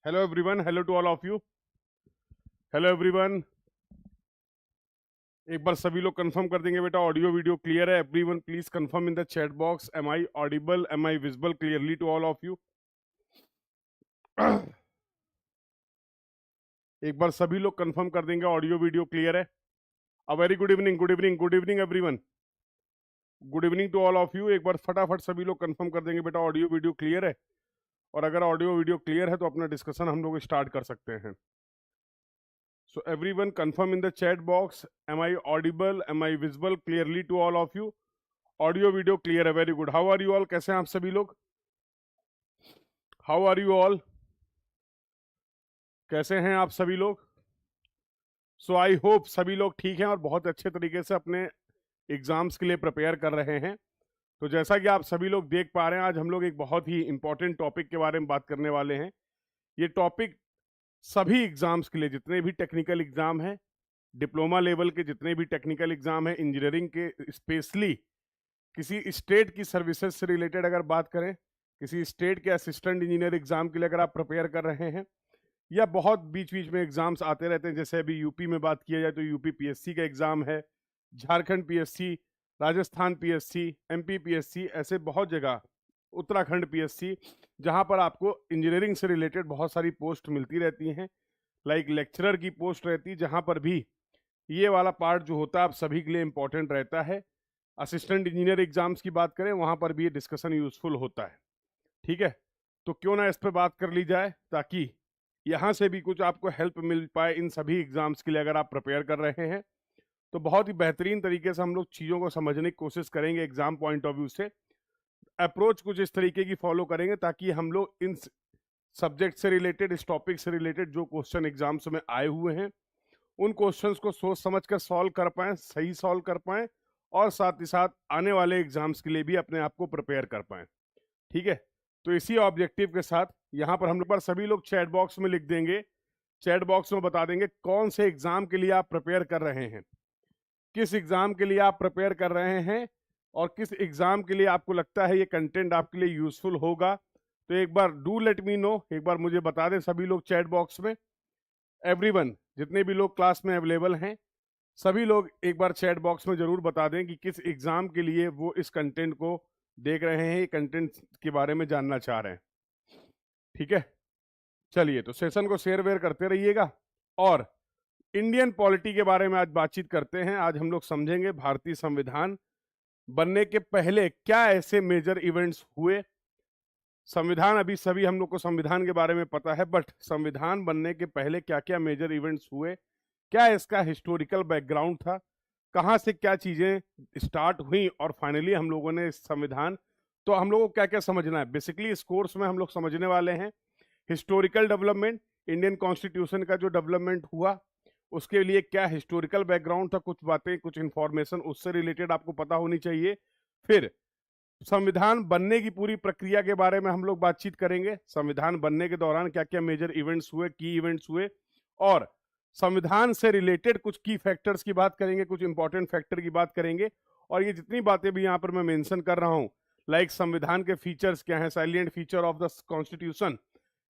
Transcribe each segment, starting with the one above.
Hello everyone, hello to all of you. Hello everyone, एक बार सभी लोग कंफर्म कर देंगे बेटा ऑडियो वीडियो क्लियर है। Everyone please confirm in the chat box, am I audible, am I visible clearly to all of you. एक बार सभी लोग कंफर्म कर देंगे ऑडियो वीडियो क्लियर है। A very good evening, good evening, good evening everyone, good evening to all of you. एक बार फटाफट सभी लोग कंफर्म कर देंगे बेटा ऑडियो वीडियो क्लियर है। और अगर ऑडियो वीडियो क्लियर है तो अपना डिस्कशन हम लोग स्टार्ट कर सकते हैं। So everyone confirm in the chat box, am I audible, am I visible clearly to all of you? Audio video clear है, very good. How are you all, कैसे हैं आप सभी लोग? हाउ आर यू ऑल, कैसे हैं आप सभी लोग? सो आई होप सभी लोग ठीक हैं और बहुत अच्छे तरीके से अपने एग्जाम्स के लिए प्रिपेयर कर रहे हैं। तो जैसा कि आप सभी लोग देख पा रहे हैं, आज हम लोग एक बहुत ही इंपॉर्टेंट टॉपिक के बारे में बात करने वाले हैं। ये टॉपिक सभी एग्जाम्स के लिए, जितने भी टेक्निकल एग्जाम हैं, डिप्लोमा लेवल के जितने भी टेक्निकल एग्जाम हैं, इंजीनियरिंग के स्पेशली किसी स्टेट की सर्विसेज से रिलेटेड अगर बात करें, किसी स्टेट के असिस्टेंट इंजीनियर एग्जाम के लिए अगर आप प्रिपेयर कर रहे हैं, या बहुत बीच बीच में एग्जाम्स आते रहते हैं, जैसे अभी यूपी में बात किया जाए तो यूपी पीएससी का एग्जाम है, Jharkhand PSC, Rajasthan PSC, MP PSC, ऐसे बहुत जगह, उत्तराखंड पीएससी, जहां पर आपको इंजीनियरिंग से रिलेटेड बहुत सारी पोस्ट मिलती रहती हैं। लाइक लेक्चरर की पोस्ट रहती है, जहां पर भी ये वाला पार्ट जो होता है आप सभी के लिए इंपॉर्टेंट रहता है। असिस्टेंट इंजीनियर एग्जाम्स की बात करें, वहां पर भी ये डिस्कशन यूजफुल होता है। ठीक है, तो क्यों ना इस पर बात कर ली जाए, ताकि यहाँ से भी कुछ आपको हेल्प मिल पाए इन सभी एग्जाम्स के लिए अगर आप प्रिपेयर कर रहे हैं। तो बहुत ही बेहतरीन तरीके से हम लोग चीज़ों को समझने की कोशिश करेंगे एग्जाम पॉइंट ऑफ व्यू से। अप्रोच कुछ इस तरीके की फॉलो करेंगे ताकि हम लोग इन सब्जेक्ट से रिलेटेड, इस टॉपिक से रिलेटेड जो क्वेश्चन एग्जाम्स में आए हुए हैं, उन क्वेश्चंस को सोच समझ कर सॉल्व कर पाएं, सही सॉल्व कर पाएं, और साथ ही साथ आने वाले एग्जाम्स के लिए भी अपने आप को प्रिपेयर कर पाएं। ठीक है, तो इसी ऑब्जेक्टिव के साथ यहाँ पर हम लोग पर सभी लोग चैट बॉक्स में लिख देंगे, चैट बॉक्स में बता देंगे कौन से एग्जाम के लिए आप प्रिपेयर कर रहे हैं, किस एग्जाम के लिए आप प्रिपेयर कर रहे हैं, और किस एग्जाम के लिए आपको लगता है ये कंटेंट आपके लिए यूजफुल होगा। तो एक बार डू लेट मी नो, एक बार मुझे बता दें सभी लोग चैट बॉक्स में। एवरीवन, जितने भी लोग क्लास में अवेलेबल हैं, सभी लोग एक बार चैट बॉक्स में जरूर बता दें कि किस एग्जाम के लिए वो इस कंटेंट को देख रहे हैं, ये कंटेंट के बारे में जानना चाह रहे हैं। ठीक है, चलिए तो सेशन को शेयर वेयर करते रहिएगा, और इंडियन पॉलिटी के बारे में आज बातचीत करते हैं। आज हम लोग समझेंगे भारतीय संविधान बनने के पहले क्या ऐसे मेजर इवेंट्स हुए। संविधान, अभी सभी हम लोग को संविधान के बारे में पता है, बट संविधान बनने के पहले क्या क्या मेजर इवेंट्स हुए, क्या इसका हिस्टोरिकल बैकग्राउंड था, कहाँ से क्या चीजें स्टार्ट हुई, और फाइनली हम लोगों ने इस संविधान, तो हम लोगों को क्या क्या समझना है। बेसिकली इस कोर्स में हम लोग समझने वाले हैं हिस्टोरिकल डेवलपमेंट, इंडियन कॉन्स्टिट्यूशन का जो डेवलपमेंट हुआ उसके लिए क्या हिस्टोरिकल बैकग्राउंड था, कुछ बातें, कुछ इंफॉर्मेशन उससे रिलेटेड आपको पता होनी चाहिए। फिर संविधान बनने की पूरी प्रक्रिया के बारे में हम लोग बातचीत करेंगे, संविधान बनने के दौरान क्या क्या मेजर इवेंट्स हुए, की इवेंट्स हुए, और संविधान से रिलेटेड कुछ की फैक्टर्स की बात करेंगे, कुछ इंपॉर्टेंट फैक्टर की बात करेंगे। और ये जितनी बातें भी यहाँ पर मैं मेंशन कर रहा हूँ, लाइक संविधान के फीचर्स क्या हैं, silent feature of the constitution,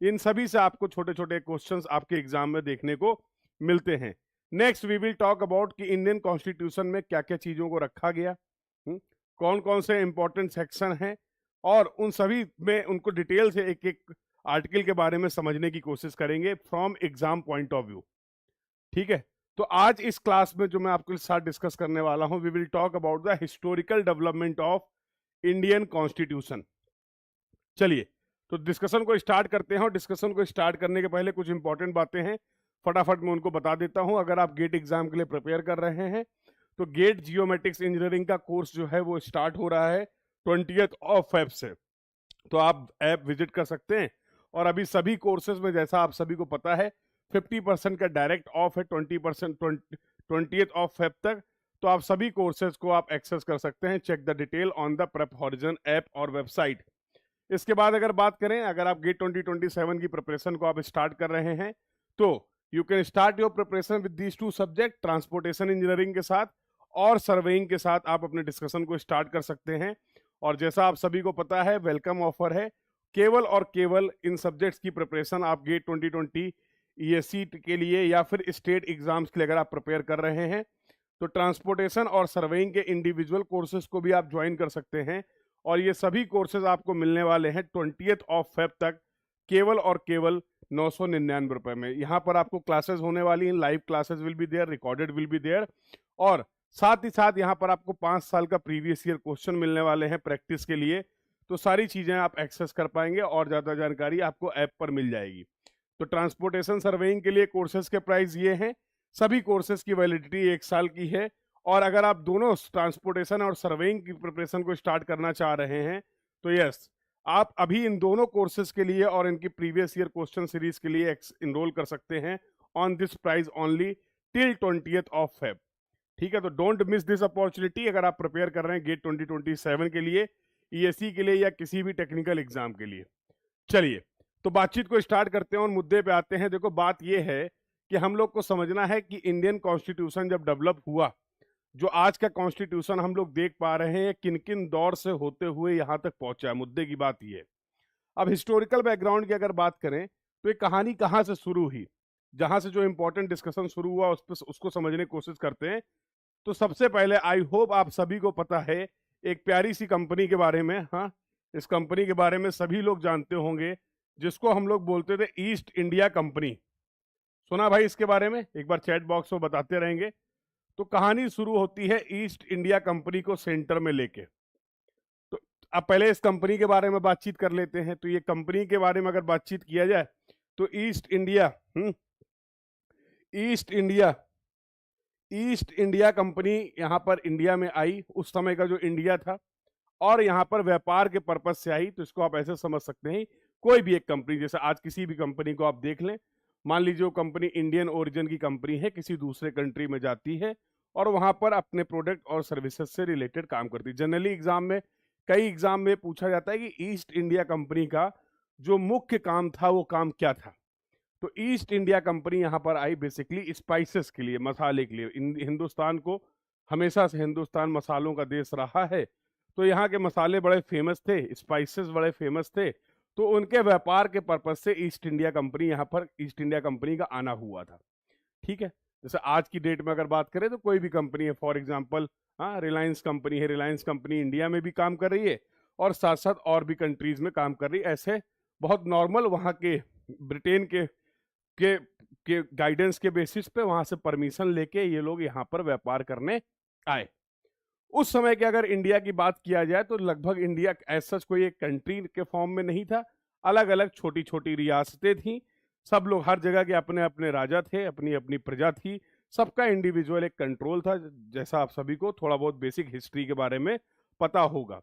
इन सभी से आपको छोटे छोटे क्वेश्चंस आपके एग्जाम में देखने को मिलते हैं। Next we will talk about कि इंडियन कॉन्स्टिट्यूशन में क्या क्या चीजों को रखा गया, कौन कौन से इंपॉर्टेंट सेक्शन हैं, और उन सभी में उनको डिटेल से एक एक आर्टिकल के बारे में समझने की कोशिश करेंगे from exam point of view. ठीक है, तो आज इस क्लास में जो मैं आपके साथ डिस्कस करने वाला हूं, we will talk about the historical development of Indian constitution. चलिए तो डिस्कशन को स्टार्ट करते हैं, और डिस्कशन को स्टार्ट करने के पहले कुछ इंपॉर्टेंट बातें हैं, फटाफट मैं उनको बता देता हूं। अगर आप गेट एग्जाम के लिए प्रिपेयर कर रहे हैं तो गेट जियोमेट्रिक्स इंजीनियरिंग का कोर्स जो है वो स्टार्ट हो रहा है 20th ऑफ फेब से, तो आप ऐप विजिट कर सकते हैं। और अभी सभी कोर्सेज में, जैसा आप सभी को पता है, 50% का डायरेक्ट ऑफ है 20% 20th ऑफ फेब तक, तो आप सभी कोर्सेज को आप एक्सेस कर सकते हैं। Check the detail on the prep horizon app और वेबसाइट। इसके बाद अगर बात करें, अगर आप गेट 2027 की प्रिपरेशन को आप स्टार्ट कर रहे हैं, तो you can start your preparation with these two subject, transportation engineering के साथ और सर्वेइंग के साथ आप अपने डिस्कशन को स्टार्ट कर सकते हैं। और जैसा आप सभी को पता है, वेलकम ऑफर है केवल और केवल इन सब्जेक्ट्स की प्रिपरेशन आप गेट 2020 ईएससी के लिए या फिर स्टेट एग्जाम्स के लिए अगर आप प्रिपेयर कर रहे हैं तो ट्रांसपोर्टेशन और सर्वेइंग के इंडिविजुअल कोर्सेज को भी आप ज्वाइन कर सकते हैं। और ये सभी कोर्सेज आपको मिलने वाले हैं 20th ऑफ फेब तक केवल और केवल 999 रुपए में। यहाँ पर आपको क्लासेस होने वाली हैं, live classes will be there, recorded will be there, और साथ ही साथ यहाँ पर आपको 5 साल का प्रीवियस ईयर क्वेश्चन मिलने वाले हैं प्रैक्टिस के लिए। तो सारी चीजें आप एक्सेस कर पाएंगे और ज्यादा जानकारी आपको ऐप पर मिल जाएगी। तो ट्रांसपोर्टेशन सर्वेइंग के लिए कोर्सेज के प्राइस ये हैं। सभी कोर्सेज की वैलिडिटी 1 साल की है। और अगर आप दोनों ट्रांसपोर्टेशन और सर्वेइंग की प्रिपरेशन को स्टार्ट करना चाह रहे हैं तो यस, आप अभी इन दोनों कोर्सेज के लिए और इनकी प्रीवियस ईयर क्वेश्चन सीरीज के लिए इनरोल कर सकते हैं on this price only till 20th of Feb. ठीक है, तो डोंट मिस दिस अपॉर्चुनिटी अगर आप प्रिपेयर कर रहे हैं गेट 2027 के लिए, ईएससी के लिए या किसी भी टेक्निकल एग्जाम के लिए। चलिए तो बातचीत को स्टार्ट करते हैं और मुद्दे पे आते हैं। देखो बात यह है कि हम लोग को समझना है कि इंडियन कॉन्स्टिट्यूशन जब डेवलप हुआ, जो आज का कॉन्स्टिट्यूशन हम लोग देख पा रहे हैं, किन किन दौर से होते हुए यहां तक पहुंचा है। मुद्दे की बात यह है। अब हिस्टोरिकल बैकग्राउंड की अगर बात करें तो ये कहानी कहां से शुरू हुई, जहां से जो इंपॉर्टेंट डिस्कशन शुरू हुआ उसको समझने की कोशिश करते हैं। तो सबसे पहले आई होप आप सभी को पता है एक प्यारी सी कंपनी के बारे में। हाँ, इस कंपनी के बारे में सभी लोग जानते होंगे, जिसको हम लोग बोलते थे ईस्ट इंडिया कंपनी। सुना भाई इसके बारे में? एक बार चैट बॉक्स में बताते रहेंगे। तो कहानी शुरू होती है ईस्ट इंडिया कंपनी को सेंटर में लेके। तो अब पहले इस कंपनी के बारे में बातचीत कर लेते हैं। तो ये कंपनी के बारे में अगर बातचीत किया जाए तो ईस्ट इंडिया कंपनी यहाँ पर इंडिया में आई, उस समय का जो इंडिया था, और यहाँ पर व्यापार के पर्पज से आई। तो इसको आप ऐसे समझ सकते हैं, कोई भी एक कंपनी, जैसे आज किसी भी कंपनी को आप देख लें, मान लीजिए वो कंपनी इंडियन ओरिजिन की कंपनी है, किसी दूसरे कंट्री में जाती है और वहां पर अपने प्रोडक्ट और सर्विसेज से रिलेटेड काम करती है। जनरली कई एग्जाम में पूछा जाता है कि ईस्ट इंडिया कंपनी का जो मुख्य काम था वो काम क्या था। तो ईस्ट इंडिया कंपनी यहाँ पर आई बेसिकली स्पाइसेस के लिए, मसाले के लिए। हिंदुस्तान को हमेशा से हिंदुस्तान मसालों का देश रहा है, तो यहाँ के मसाले बड़े फेमस थे, स्पाइसेस बड़े फेमस थे। तो उनके व्यापार के पर्पज से ईस्ट इंडिया कंपनी यहाँ पर ईस्ट इंडिया कंपनी का आना हुआ था। ठीक है, जैसे आज की डेट में अगर बात करें तो कोई भी कंपनी है, फॉर एग्जांपल रिलायंस कंपनी है, रिलायंस कंपनी इंडिया में भी काम कर रही है और साथ साथ और भी कंट्रीज में काम कर रही है। ऐसे बहुत नॉर्मल वहाँ के ब्रिटेन के गाइडेंस के बेसिस पे वहां से परमिशन लेके ये लोग यहाँ पर व्यापार करने आए। उस समय के अगर इंडिया की बात किया जाए तो लगभग इंडिया ऐसा कोई एक कंट्री के फॉर्म में नहीं था, अलग अलग छोटी छोटी रियासतें थी। सब लोग हर जगह के अपने अपने राजा थे, अपनी अपनी प्रजा थी, सबका इंडिविजुअल एक कंट्रोल था। जैसा आप सभी को थोड़ा बहुत बेसिक हिस्ट्री के बारे में पता होगा,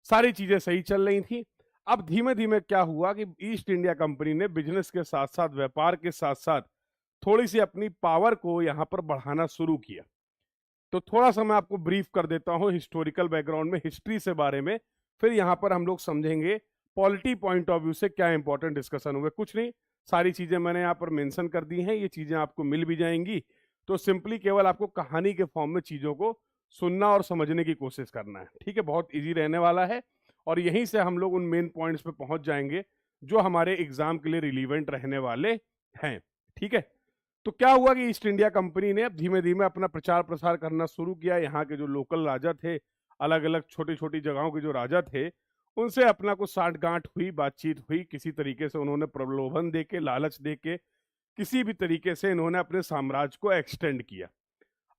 सारी चीजें सही चल रही थी। अब धीमे धीमे क्या हुआ कि ईस्ट इंडिया कंपनी ने बिजनेस के साथ साथ, व्यापार के साथ साथ थोड़ी सी अपनी पावर को यहाँ पर बढ़ाना शुरू किया। तो थोड़ा सा मैं आपको ब्रीफ कर देता हूँ हिस्टोरिकल बैकग्राउंड में, हिस्ट्री से बारे में, फिर यहाँ पर हम लोग समझेंगे पॉलिटी पॉइंट ऑफ व्यू से क्या इंपॉर्टेंट डिस्कशन हुए। कुछ नहीं, सारी चीजें मैंने यहाँ पर मेंशन कर दी हैं, ये चीजें आपको मिल भी जाएंगी। तो सिंपली केवल आपको कहानी के फॉर्म में चीजों को सुनना और समझने की कोशिश करना है। ठीक है, बहुत ईजी रहने वाला है और यहीं से हम लोग उन मेन पॉइंट्स पे पहुंच जाएंगे जो हमारे एग्जाम के लिए रिलीवेंट रहने वाले हैं। ठीक है, तो क्या हुआ कि ईस्ट इंडिया कंपनी ने अब धीमे धीमे अपना प्रचार प्रसार करना शुरू किया। यहाँ के जो लोकल राजा थे, अलग अलग छोटी छोटी जगहों के जो राजा थे, उनसे अपना कुछ साठगांठ हुई, बातचीत हुई। किसी तरीके से उन्होंने प्रलोभन देके, लालच देके, किसी भी तरीके से इन्होंने अपने साम्राज्य को एक्सटेंड किया।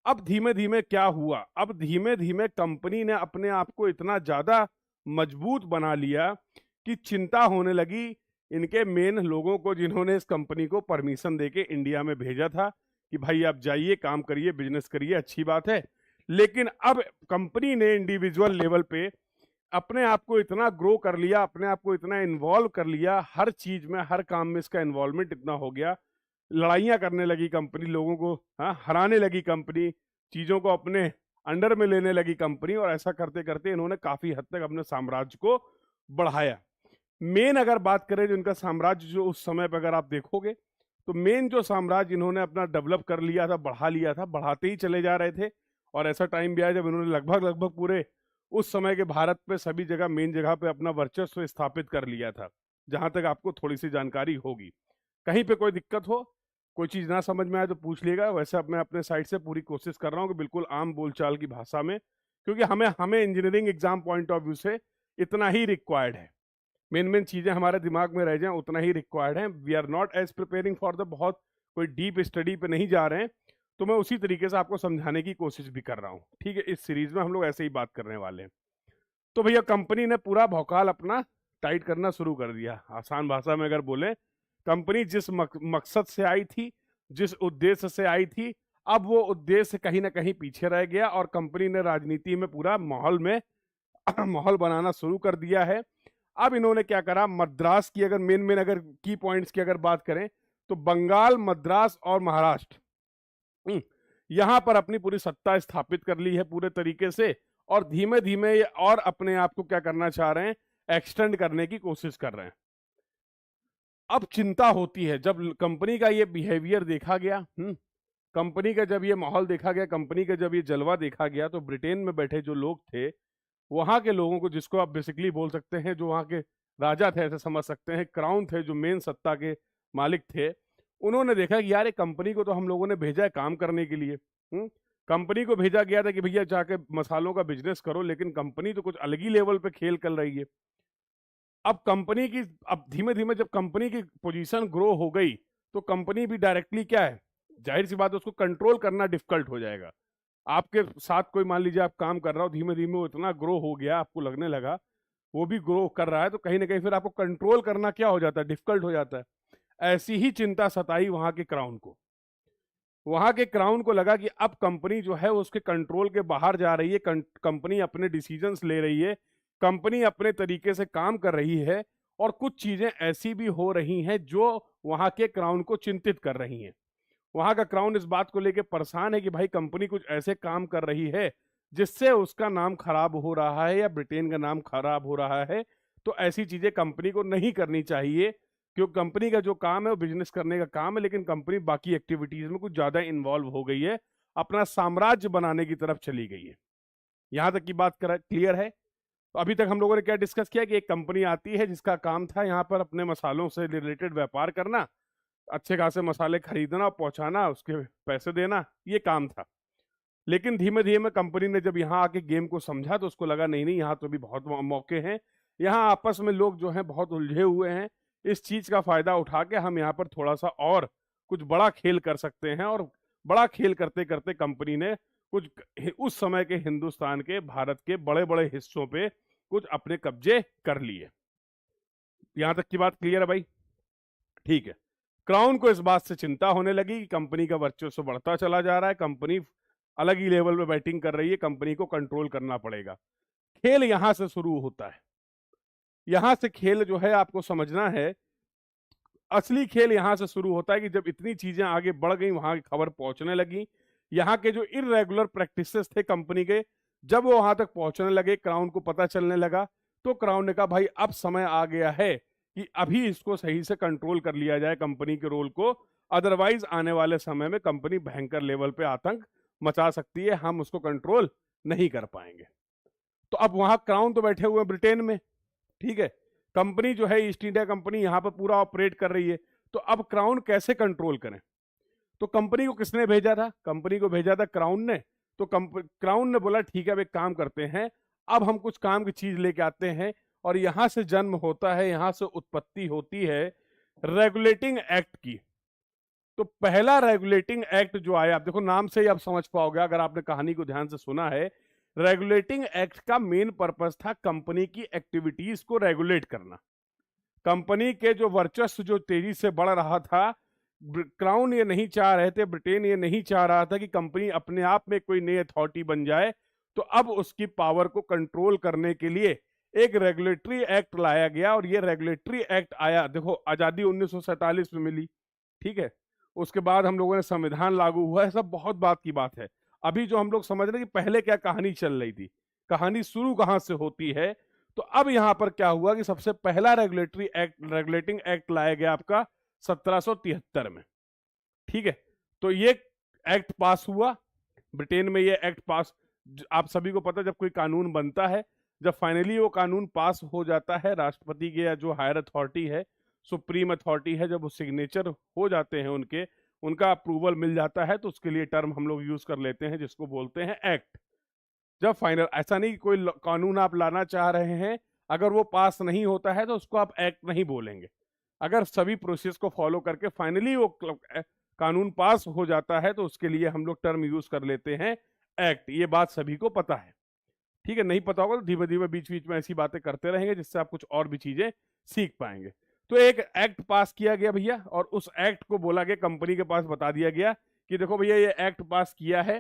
अब धीमे धीमे क्या हुआ, अब धीमे धीमे कंपनी ने अपने आप को इतना ज्यादा मजबूत बना लिया कि चिंता होने लगी इनके मेन लोगों को, जिन्होंने इस कंपनी को परमिशन देके इंडिया में भेजा था कि भाई आप जाइए, काम करिए, बिजनेस करिए, अच्छी बात है। लेकिन अब कंपनी ने इंडिविजुअल लेवल पे अपने आप को इतना ग्रो कर लिया, अपने आप को इतना इन्वॉल्व कर लिया, हर चीज में, हर काम में इसका इन्वॉल्वमेंट इतना हो गया, लड़ाइयां करने लगी कंपनी, लोगों को हराने लगी कंपनी, चीजों को अपने अंडर में लेने लगी कंपनी। और ऐसा करते करते इन्होंने काफी हद तक अपने साम्राज्य को बढ़ाया। मेन अगर बात करें जो इनका साम्राज्य, जो उस समय पर अगर आप देखोगे तो मेन जो साम्राज्य इन्होंने अपना डेवलप कर लिया था, बढ़ा लिया था, बढ़ाते ही चले जा रहे थे। और ऐसा टाइम भी आया जब इन्होंने लगभग पूरे उस समय के भारत पे सभी जगह, मेन जगह पे अपना वर्चस्व स्थापित कर लिया था। जहां तक आपको थोड़ी सी जानकारी होगी। कहीं पे कोई दिक्कत हो, कोई चीज ना समझ में आए तो पूछ लिएगा। वैसे अब मैं अपने साइड से पूरी कोशिश कर रहा हूँ कि बिल्कुल आम बोलचाल की भाषा में, क्योंकि हमें हमें engineering exam point of view से इतना ही रिक्वायर्ड है, मेन चीजें हमारे दिमाग में रह जाएं उतना ही रिक्वायर्ड है। We are not as preparing for the बहुत कोई डीप स्टडी पे नहीं जा रहे हैं, तो मैं उसी तरीके से आपको समझाने की कोशिश भी कर रहा हूँ। ठीक है, इस सीरीज में हम लोग ऐसे ही बात करने वाले हैं। तो भैया कंपनी ने पूरा भौकाल अपना टाइट करना शुरू कर दिया। आसान भाषा में अगर बोले, कंपनी जिस मकसद से आई थी, जिस उद्देश्य से आई थी, अब वो उद्देश्य कहीं ना कहीं पीछे रह गया और कंपनी ने राजनीति में पूरा माहौल में माहौल बनाना शुरू कर दिया है। अब इन्होंने क्या करा, मद्रास की अगर मेन अगर की पॉइंट्स की अगर बात करें तो बंगाल, मद्रास और महाराष्ट्र, यहां पर अपनी पूरी सत्ता स्थापित कर ली है पूरे तरीके से, और धीमे धीमे ये और अपने आप को क्या करना चाह रहे हैं, एक्सटेंड करने की कोशिश कर रहे हैं। अब चिंता होती है जब कंपनी का ये बिहेवियर देखा गया, कंपनी का जब ये माहौल देखा गया, कंपनी का जब ये जलवा देखा गया, तो ब्रिटेन में बैठे जो लोग थे, वहां के लोगों को, जिसको आप बेसिकली बोल सकते हैं जो वहां के राजा थे, ऐसे समझ सकते हैं, क्राउन थे, जो मेन सत्ता के मालिक थे, उन्होंने देखा कि यार ये कंपनी को तो हम लोगों ने भेजा है काम करने के लिए, कंपनी को भेजा गया था कि भैया जाके मसालों का बिजनेस करो, लेकिन कंपनी तो कुछ अलग ही लेवल पे खेल कर रही है। अब कंपनी की, अब धीमे धीमे जब कंपनी की पोजीशन ग्रो हो गई, तो कंपनी भी डायरेक्टली क्या है, जाहिर सी बात है उसको कंट्रोल करना डिफिकल्ट हो जाएगा। आपके साथ कोई मान लीजिए आप काम कर रहा हो, धीमे धीमे वो इतना ग्रो हो गया, आपको लगने लगा वो भी ग्रो कर रहा है, तो कहीं ना कहीं फिर आपको कंट्रोल करना क्या हो जाता है, डिफिकल्ट हो जाता है। ऐसी ही चिंता सताई वहां के क्राउन को। वहां के क्राउन को लगा कि अब कंपनी जो है उसके कंट्रोल के बाहर जा रही है, कंपनी अपने डिसीजंस ले रही है, कंपनी अपने तरीके से काम कर रही है, और कुछ चीजें ऐसी भी हो रही हैं जो वहां के क्राउन को चिंतित कर रही हैं। वहां का क्राउन इस बात को लेकर परेशान है कि भाई कंपनी कुछ ऐसे काम कर रही है जिससे उसका नाम खराब हो रहा है या ब्रिटेन का नाम खराब हो रहा है। तो ऐसी चीजें कंपनी को नहीं करनी चाहिए, क्योंकि कंपनी का जो काम है वो बिजनेस करने का काम है, लेकिन कंपनी बाकी एक्टिविटीज में कुछ ज्यादा इन्वॉल्व हो गई है, अपना साम्राज्य बनाने की तरफ चली गई है। यहां तक की बात क्लियर है? तो अभी तक हम लोगों ने क्या डिस्कस किया कि एक कंपनी आती है जिसका काम था यहाँ पर अपने मसालों से रिलेटेड व्यापार करना, अच्छे खासे मसाले खरीदना, पहुंचाना, उसके पैसे देना, ये काम था। लेकिन धीमे धीमे कंपनी ने जब यहाँ आके गेम को समझा तो उसको लगा नहीं नहीं, यहाँ तो भी बहुत मौके हैं, यहाँ आपस में लोग जो हैं बहुत उलझे हुए हैं, इस चीज का फायदा उठा के हम यहाँ पर थोड़ा सा और कुछ बड़ा खेल कर सकते हैं। और बड़ा खेल करते करते कंपनी ने कुछ उस समय के हिंदुस्तान के, भारत के बड़े बड़े हिस्सों पे कुछ अपने कब्जे कर लिए। यहां तक की बात क्लियर है भाई? ठीक है। क्राउन को इस बात से चिंता होने लगी कि कंपनी का वर्चस्व बढ़ता चला जा रहा है, कंपनी अलग ही लेवल पे बैटिंग कर रही है, कंपनी को कंट्रोल करना पड़ेगा। खेल यहां से शुरू होता है। यहां से खेल जो है आपको समझना है, असली खेल यहां से शुरू होता है कि जब इतनी चीजें आगे बढ़ गई, वहां की खबर पहुंचने लगी, यहाँ के जो इरेगुलर प्रैक्टिसेस थे कंपनी के, जब वो वहां तक पहुंचने लगे, क्राउन को पता चलने लगा, तो क्राउन ने कहा भाई अब समय आ गया है कि अभी इसको सही से कंट्रोल कर लिया जाए कंपनी के रोल को, अदरवाइज आने वाले समय में कंपनी भयंकर लेवल पे आतंक मचा सकती है, हम उसको कंट्रोल नहीं कर पाएंगे। तो अब वहां क्राउन तो बैठे हुए ब्रिटेन में, ठीक है, कंपनी जो है ईस्ट इंडिया कंपनी यहां पर पूरा ऑपरेट कर रही है, तो अब क्राउन कैसे कंट्रोल करें? तो कंपनी को किसने भेजा था? कंपनी को भेजा था क्राउन ने। तो क्राउन ने बोला ठीक है अब एक काम करते हैं, अब हम कुछ काम की चीज लेके आते हैं, और यहां से जन्म होता है, यहां से उत्पत्ति होती है रेगुलेटिंग एक्ट की। तो पहला रेगुलेटिंग एक्ट जो आया, आप देखो नाम से ही आप समझ पाओगे अगर आपने कहानी को ध्यान से सुना है, रेगुलेटिंग एक्ट का मेन पर्पस था कंपनी की एक्टिविटीज को रेगुलेट करना। कंपनी के जो वर्चस्व जो तेजी से बढ़ रहा था, क्राउन ये नहीं चाह रहे थे, ब्रिटेन ये नहीं चाह रहा था कि कंपनी अपने आप में कोई नई अथॉरिटी बन जाए, तो अब उसकी पावर को कंट्रोल करने के लिए एक रेगुलेटरी एक्ट लाया गया। और ये रेगुलेटरी एक्ट आया, देखो आजादी 1947 में मिली, ठीक है, उसके बाद हम लोगों ने संविधान लागू हुआ है, सब बहुत बात की बात है। अभी जो हम लोग समझ रहे हैं कि पहले क्या कहानी चल रही थी, कहानी शुरू कहां से होती है, तो अब यहां पर क्या हुआ कि सबसे पहला रेगुलेटरी एक्ट, रेगुलेटिंग एक्ट लाया गया आपका 1773 में, ठीक है। तो ये एक्ट पास हुआ ब्रिटेन में, ये एक्ट पास, आप सभी को पता जब कोई कानून बनता है जब फाइनली वो कानून पास हो जाता है, राष्ट्रपति के या जो हायर अथॉरिटी है, सुप्रीम अथॉरिटी है, जब वो सिग्नेचर हो जाते हैं उनके, उनका अप्रूवल मिल जाता है, तो उसके लिए टर्म हम लोग यूज कर लेते हैं जिसको बोलते हैं एक्ट। जब फाइनल, ऐसा नहीं कि कोई कानून आप लाना चाह रहे हैं, अगर वो पास नहीं होता है तो उसको आप एक्ट नहीं बोलेंगे। अगर सभी प्रोसेस को फॉलो करके फाइनली वो कानून पास हो जाता है तो उसके लिए हम लोग टर्म यूज कर लेते हैं एक्ट। ये बात सभी को पता है, ठीक है? नहीं पता होगा तो धीरे धीरे बीच बीच में ऐसी बातें करते रहेंगे जिससे आप कुछ और भी चीजें सीख पाएंगे। तो एक एक्ट पास किया गया भैया, और उस एक्ट को बोला गया, कंपनी के पास बता दिया गया कि देखो भैया ये एक्ट पास किया है।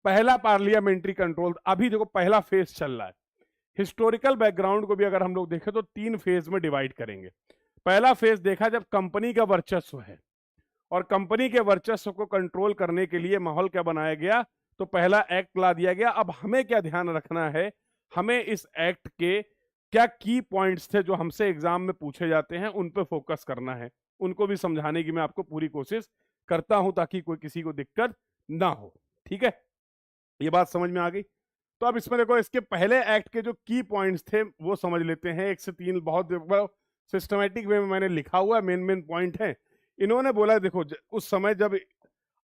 पहला पार्लियामेंट्री कंट्रोल, अभी देखो पहला फेज चल रहा है। हिस्टोरिकल बैकग्राउंड को भी अगर हम लोग देखें तो 3 फेज में डिवाइड करेंगे। पहला फेज देखा जब कंपनी का वर्चस्व है, और कंपनी के वर्चस्व को कंट्रोल करने के लिए माहौल क्या बनाया गया, तो पहला एक्ट ला दिया गया। अब हमें क्या ध्यान रखना है, हमें इस एक्ट के क्या की पॉइंट्स थे जो हमसे एग्जाम में पूछे जाते हैं, उन पे फोकस करना है। उनको भी समझाने की मैं आपको पूरी कोशिश करता हूं ताकि कोई किसी को दिक्कत ना हो, ठीक है? ये बात समझ में आ गई? तो अब इसमें देखो, इसके पहले एक्ट के जो की पॉइंट्स थे वो समझ लेते हैं। 1 से 3 बहुत सिस्टमेटिक वे में मैंने लिखा हुआ है, मेन मेन पॉइंट है। इन्होंने बोला देखो, उस समय जब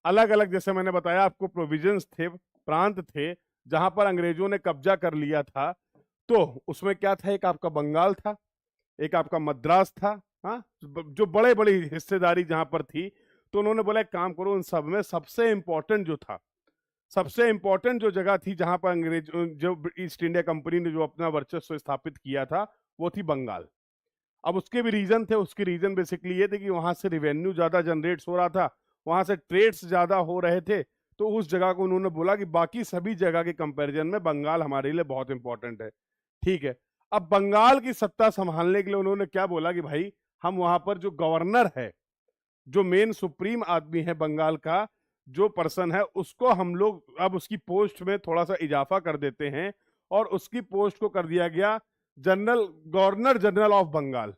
अलग अलग, जैसे मैंने बताया आपको, प्रोविजंस थे, प्रांत थे जहां पर अंग्रेजों ने कब्जा कर लिया था, तो उसमें क्या था, एक आपका बंगाल था, एक आपका मद्रास था, हाँ, जो बड़े बड़ी हिस्सेदारी जहां पर थी। तो उन्होंने बोला एक काम करो, उन सब में सबसे इंपॉर्टेंट जो था, सबसे इंपॉर्टेंट जो जगह थी जहां पर अंग्रेज, जो ईस्ट इंडिया कंपनी ने जो अपना वर्चस्व स्थापित किया था, वो थी बंगाल। अब उसके भी रीजन थे, उसके रीजन बेसिकली ये थे कि वहां से रिवेन्यू ज्यादा जनरेट हो रहा था, वहां से ट्रेड्स ज्यादा हो रहे थे। तो उस जगह को उन्होंने बोला कि बाकी सभी जगह के कंपैरिजन में बंगाल हमारे लिए बहुत इंपॉर्टेंट है, ठीक है? अब बंगाल की सत्ता संभालने के लिए उन्होंने क्या बोला कि भाई, हम वहां पर जो गवर्नर है, जो मेन सुप्रीम आदमी है बंगाल का, जो पर्सन है, उसको हम लोग अब उसकी पोस्ट में थोड़ा सा इजाफा कर देते हैं, और उसकी पोस्ट को कर दिया गया general, governor general of Bengal.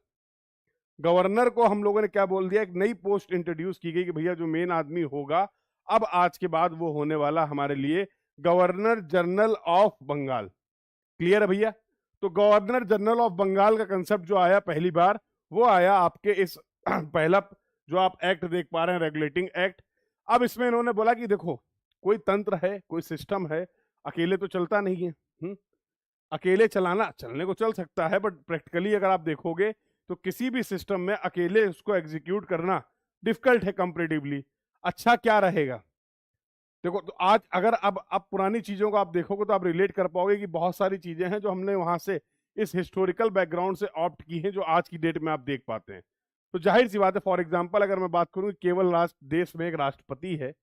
Governor को हम लोगों ने क्या बोल दिया, एक नई पोस्ट इंट्रोड्यूस की गई कि भैया जो मेन आदमी होगा, अब आज के बाद वो होने वाला हमारे लिए governor general of Bengal. Clear है भैया? तो गवर्नर जनरल ऑफ बंगाल का कंसेप्ट जो आया पहली बार, वो आया आपके इस पहला जो आप एक्ट देख पा रहे हैं, रेगुलेटिंग एक्ट। अब इसमें इन्होंने बोला कि देखो, कोई तंत्र है, कोई सिस्टम है, अकेले तो चलता नहीं है। अकेले चलने को चल सकता है, बट प्रैक्टिकली अगर आप देखोगे तो किसी भी सिस्टम में अकेले उसको एग्जीक्यूट करना डिफिकल्ट है कंपैरेटिवली। अच्छा क्या रहेगा, देखो, तो आज अगर अब पुरानी चीजों को आप देखोगे तो आप रिलेट कर पाओगे कि बहुत सारी चीजें हैं जो हमने वहां से इस हिस्टोरिकल बैकग्राउंड से ऑप्ट की हैं, जो आज की डेट में आप देख पाते हैं। तो जाहिर सी बात है, फॉर एग्जाम्पल अगर मैं बात करूं, केवल राष्ट्र देश में एक राष्ट्रपति है,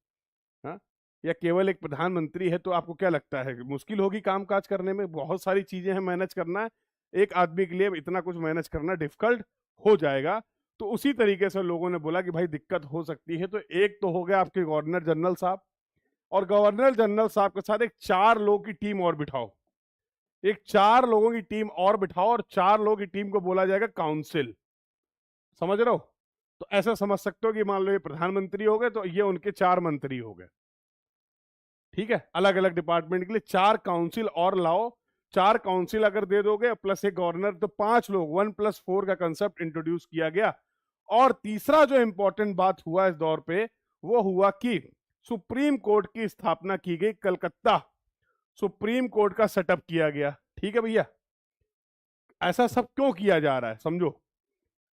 हाँ, या केवल एक प्रधानमंत्री है, तो आपको क्या लगता है मुश्किल होगी कामकाज करने में? बहुत सारी चीजें हैं मैनेज करना, एक आदमी के लिए इतना कुछ मैनेज करना डिफिकल्ट हो जाएगा। तो उसी तरीके से लोगों ने बोला कि भाई दिक्कत हो सकती है। तो एक तो हो गया आपके गवर्नर जनरल साहब, और गवर्नर जनरल साहब के साथ एक 4 लोगों की टीम और बिठाओ, एक 4 लोगों की टीम और बिठाओ, और 4 लोगों की टीम को बोला जाएगा काउंसिल। समझ रहे हो? तो ऐसा समझ सकते हो कि मान लो ये प्रधानमंत्री हो गए, तो ये उनके 4 मंत्री हो गए, ठीक है? अलग अलग डिपार्टमेंट के लिए 4 काउंसिल और लाओ। 4 काउंसिल अगर दे दोगे प्लस एक गवर्नर, तो 5 लोग, 1+4 का कंसेप्ट इंट्रोड्यूस किया गया। और तीसरा जो इंपॉर्टेंट बात हुआ इस दौर पे, वो हुआ कि सुप्रीम कोर्ट की स्थापना की गई, कलकत्ता सुप्रीम कोर्ट का सेटअप किया गया। ठीक है भैया? ऐसा सब क्यों किया जा रहा है, समझो।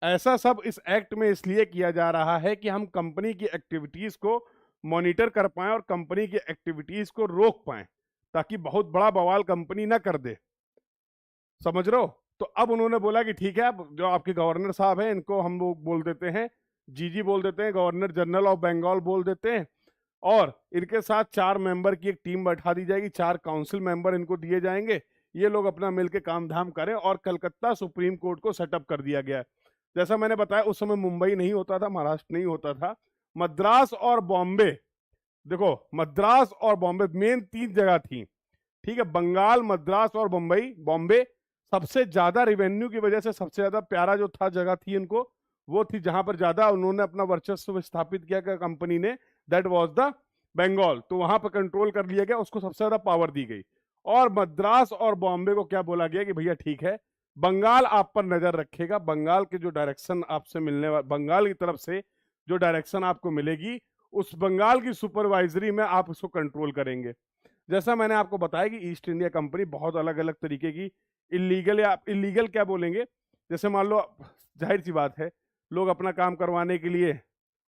ऐसा सब इस एक्ट में इसलिए किया जा रहा है कि हम कंपनी की एक्टिविटीज को मॉनिटर कर पाएं और कंपनी की एक्टिविटीज को रोक पाएं, ताकि बहुत बड़ा बवाल कंपनी ना कर दे। समझ रहे हो? तो अब उन्होंने बोला कि ठीक है, अब जो आपके गवर्नर साहब हैं, इनको हम लोग बोल देते हैं, जीजी बोल देते हैं, गवर्नर जनरल ऑफ बंगाल बोल देते हैं, और इनके साथ 4 मेंबर की एक टीम बैठा दी जाएगी, 4 काउंसिल मेंबर इनको दिए जाएंगे। ये लोग अपना मिलकर काम धाम करें, और कलकत्ता सुप्रीम कोर्ट को सेटअप कर दिया गया है। जैसा मैंने बताया, उस समय मुंबई नहीं होता था, महाराष्ट्र नहीं होता था, मद्रास और बॉम्बे, देखो मद्रास और बॉम्बे मेन 3 जगह थी। ठीक है? बंगाल, मद्रास और बम्बई, बॉम्बे सबसे ज्यादा रिवेन्यू की वजह से सबसे ज्यादा प्यारा जो था जगह थी इनको, वो थी जहां पर ज्यादा उन्होंने अपना वर्चस्व स्थापित किया कंपनी ने, दैट वाज द बंगाल। तो वहां पर कंट्रोल कर लिया गया, उसको सबसे ज्यादा पावर दी गई। और मद्रास और बॉम्बे को क्या बोला गया कि भैया ठीक है, बंगाल आप पर नजर रखेगा, बंगाल के जो डायरेक्शन आपसे मिलने वाला, बंगाल की तरफ से जो डायरेक्शन आपको मिलेगी, उस बंगाल की सुपरवाइजरी में आप उसको कंट्रोल करेंगे। जैसा मैंने आपको बताया कि ईस्ट इंडिया कंपनी बहुत अलग अलग तरीके की इलीगल, या इलीगल क्या बोलेंगे, जैसे मान लो, जाहिर सी बात है, लोग अपना काम करवाने के लिए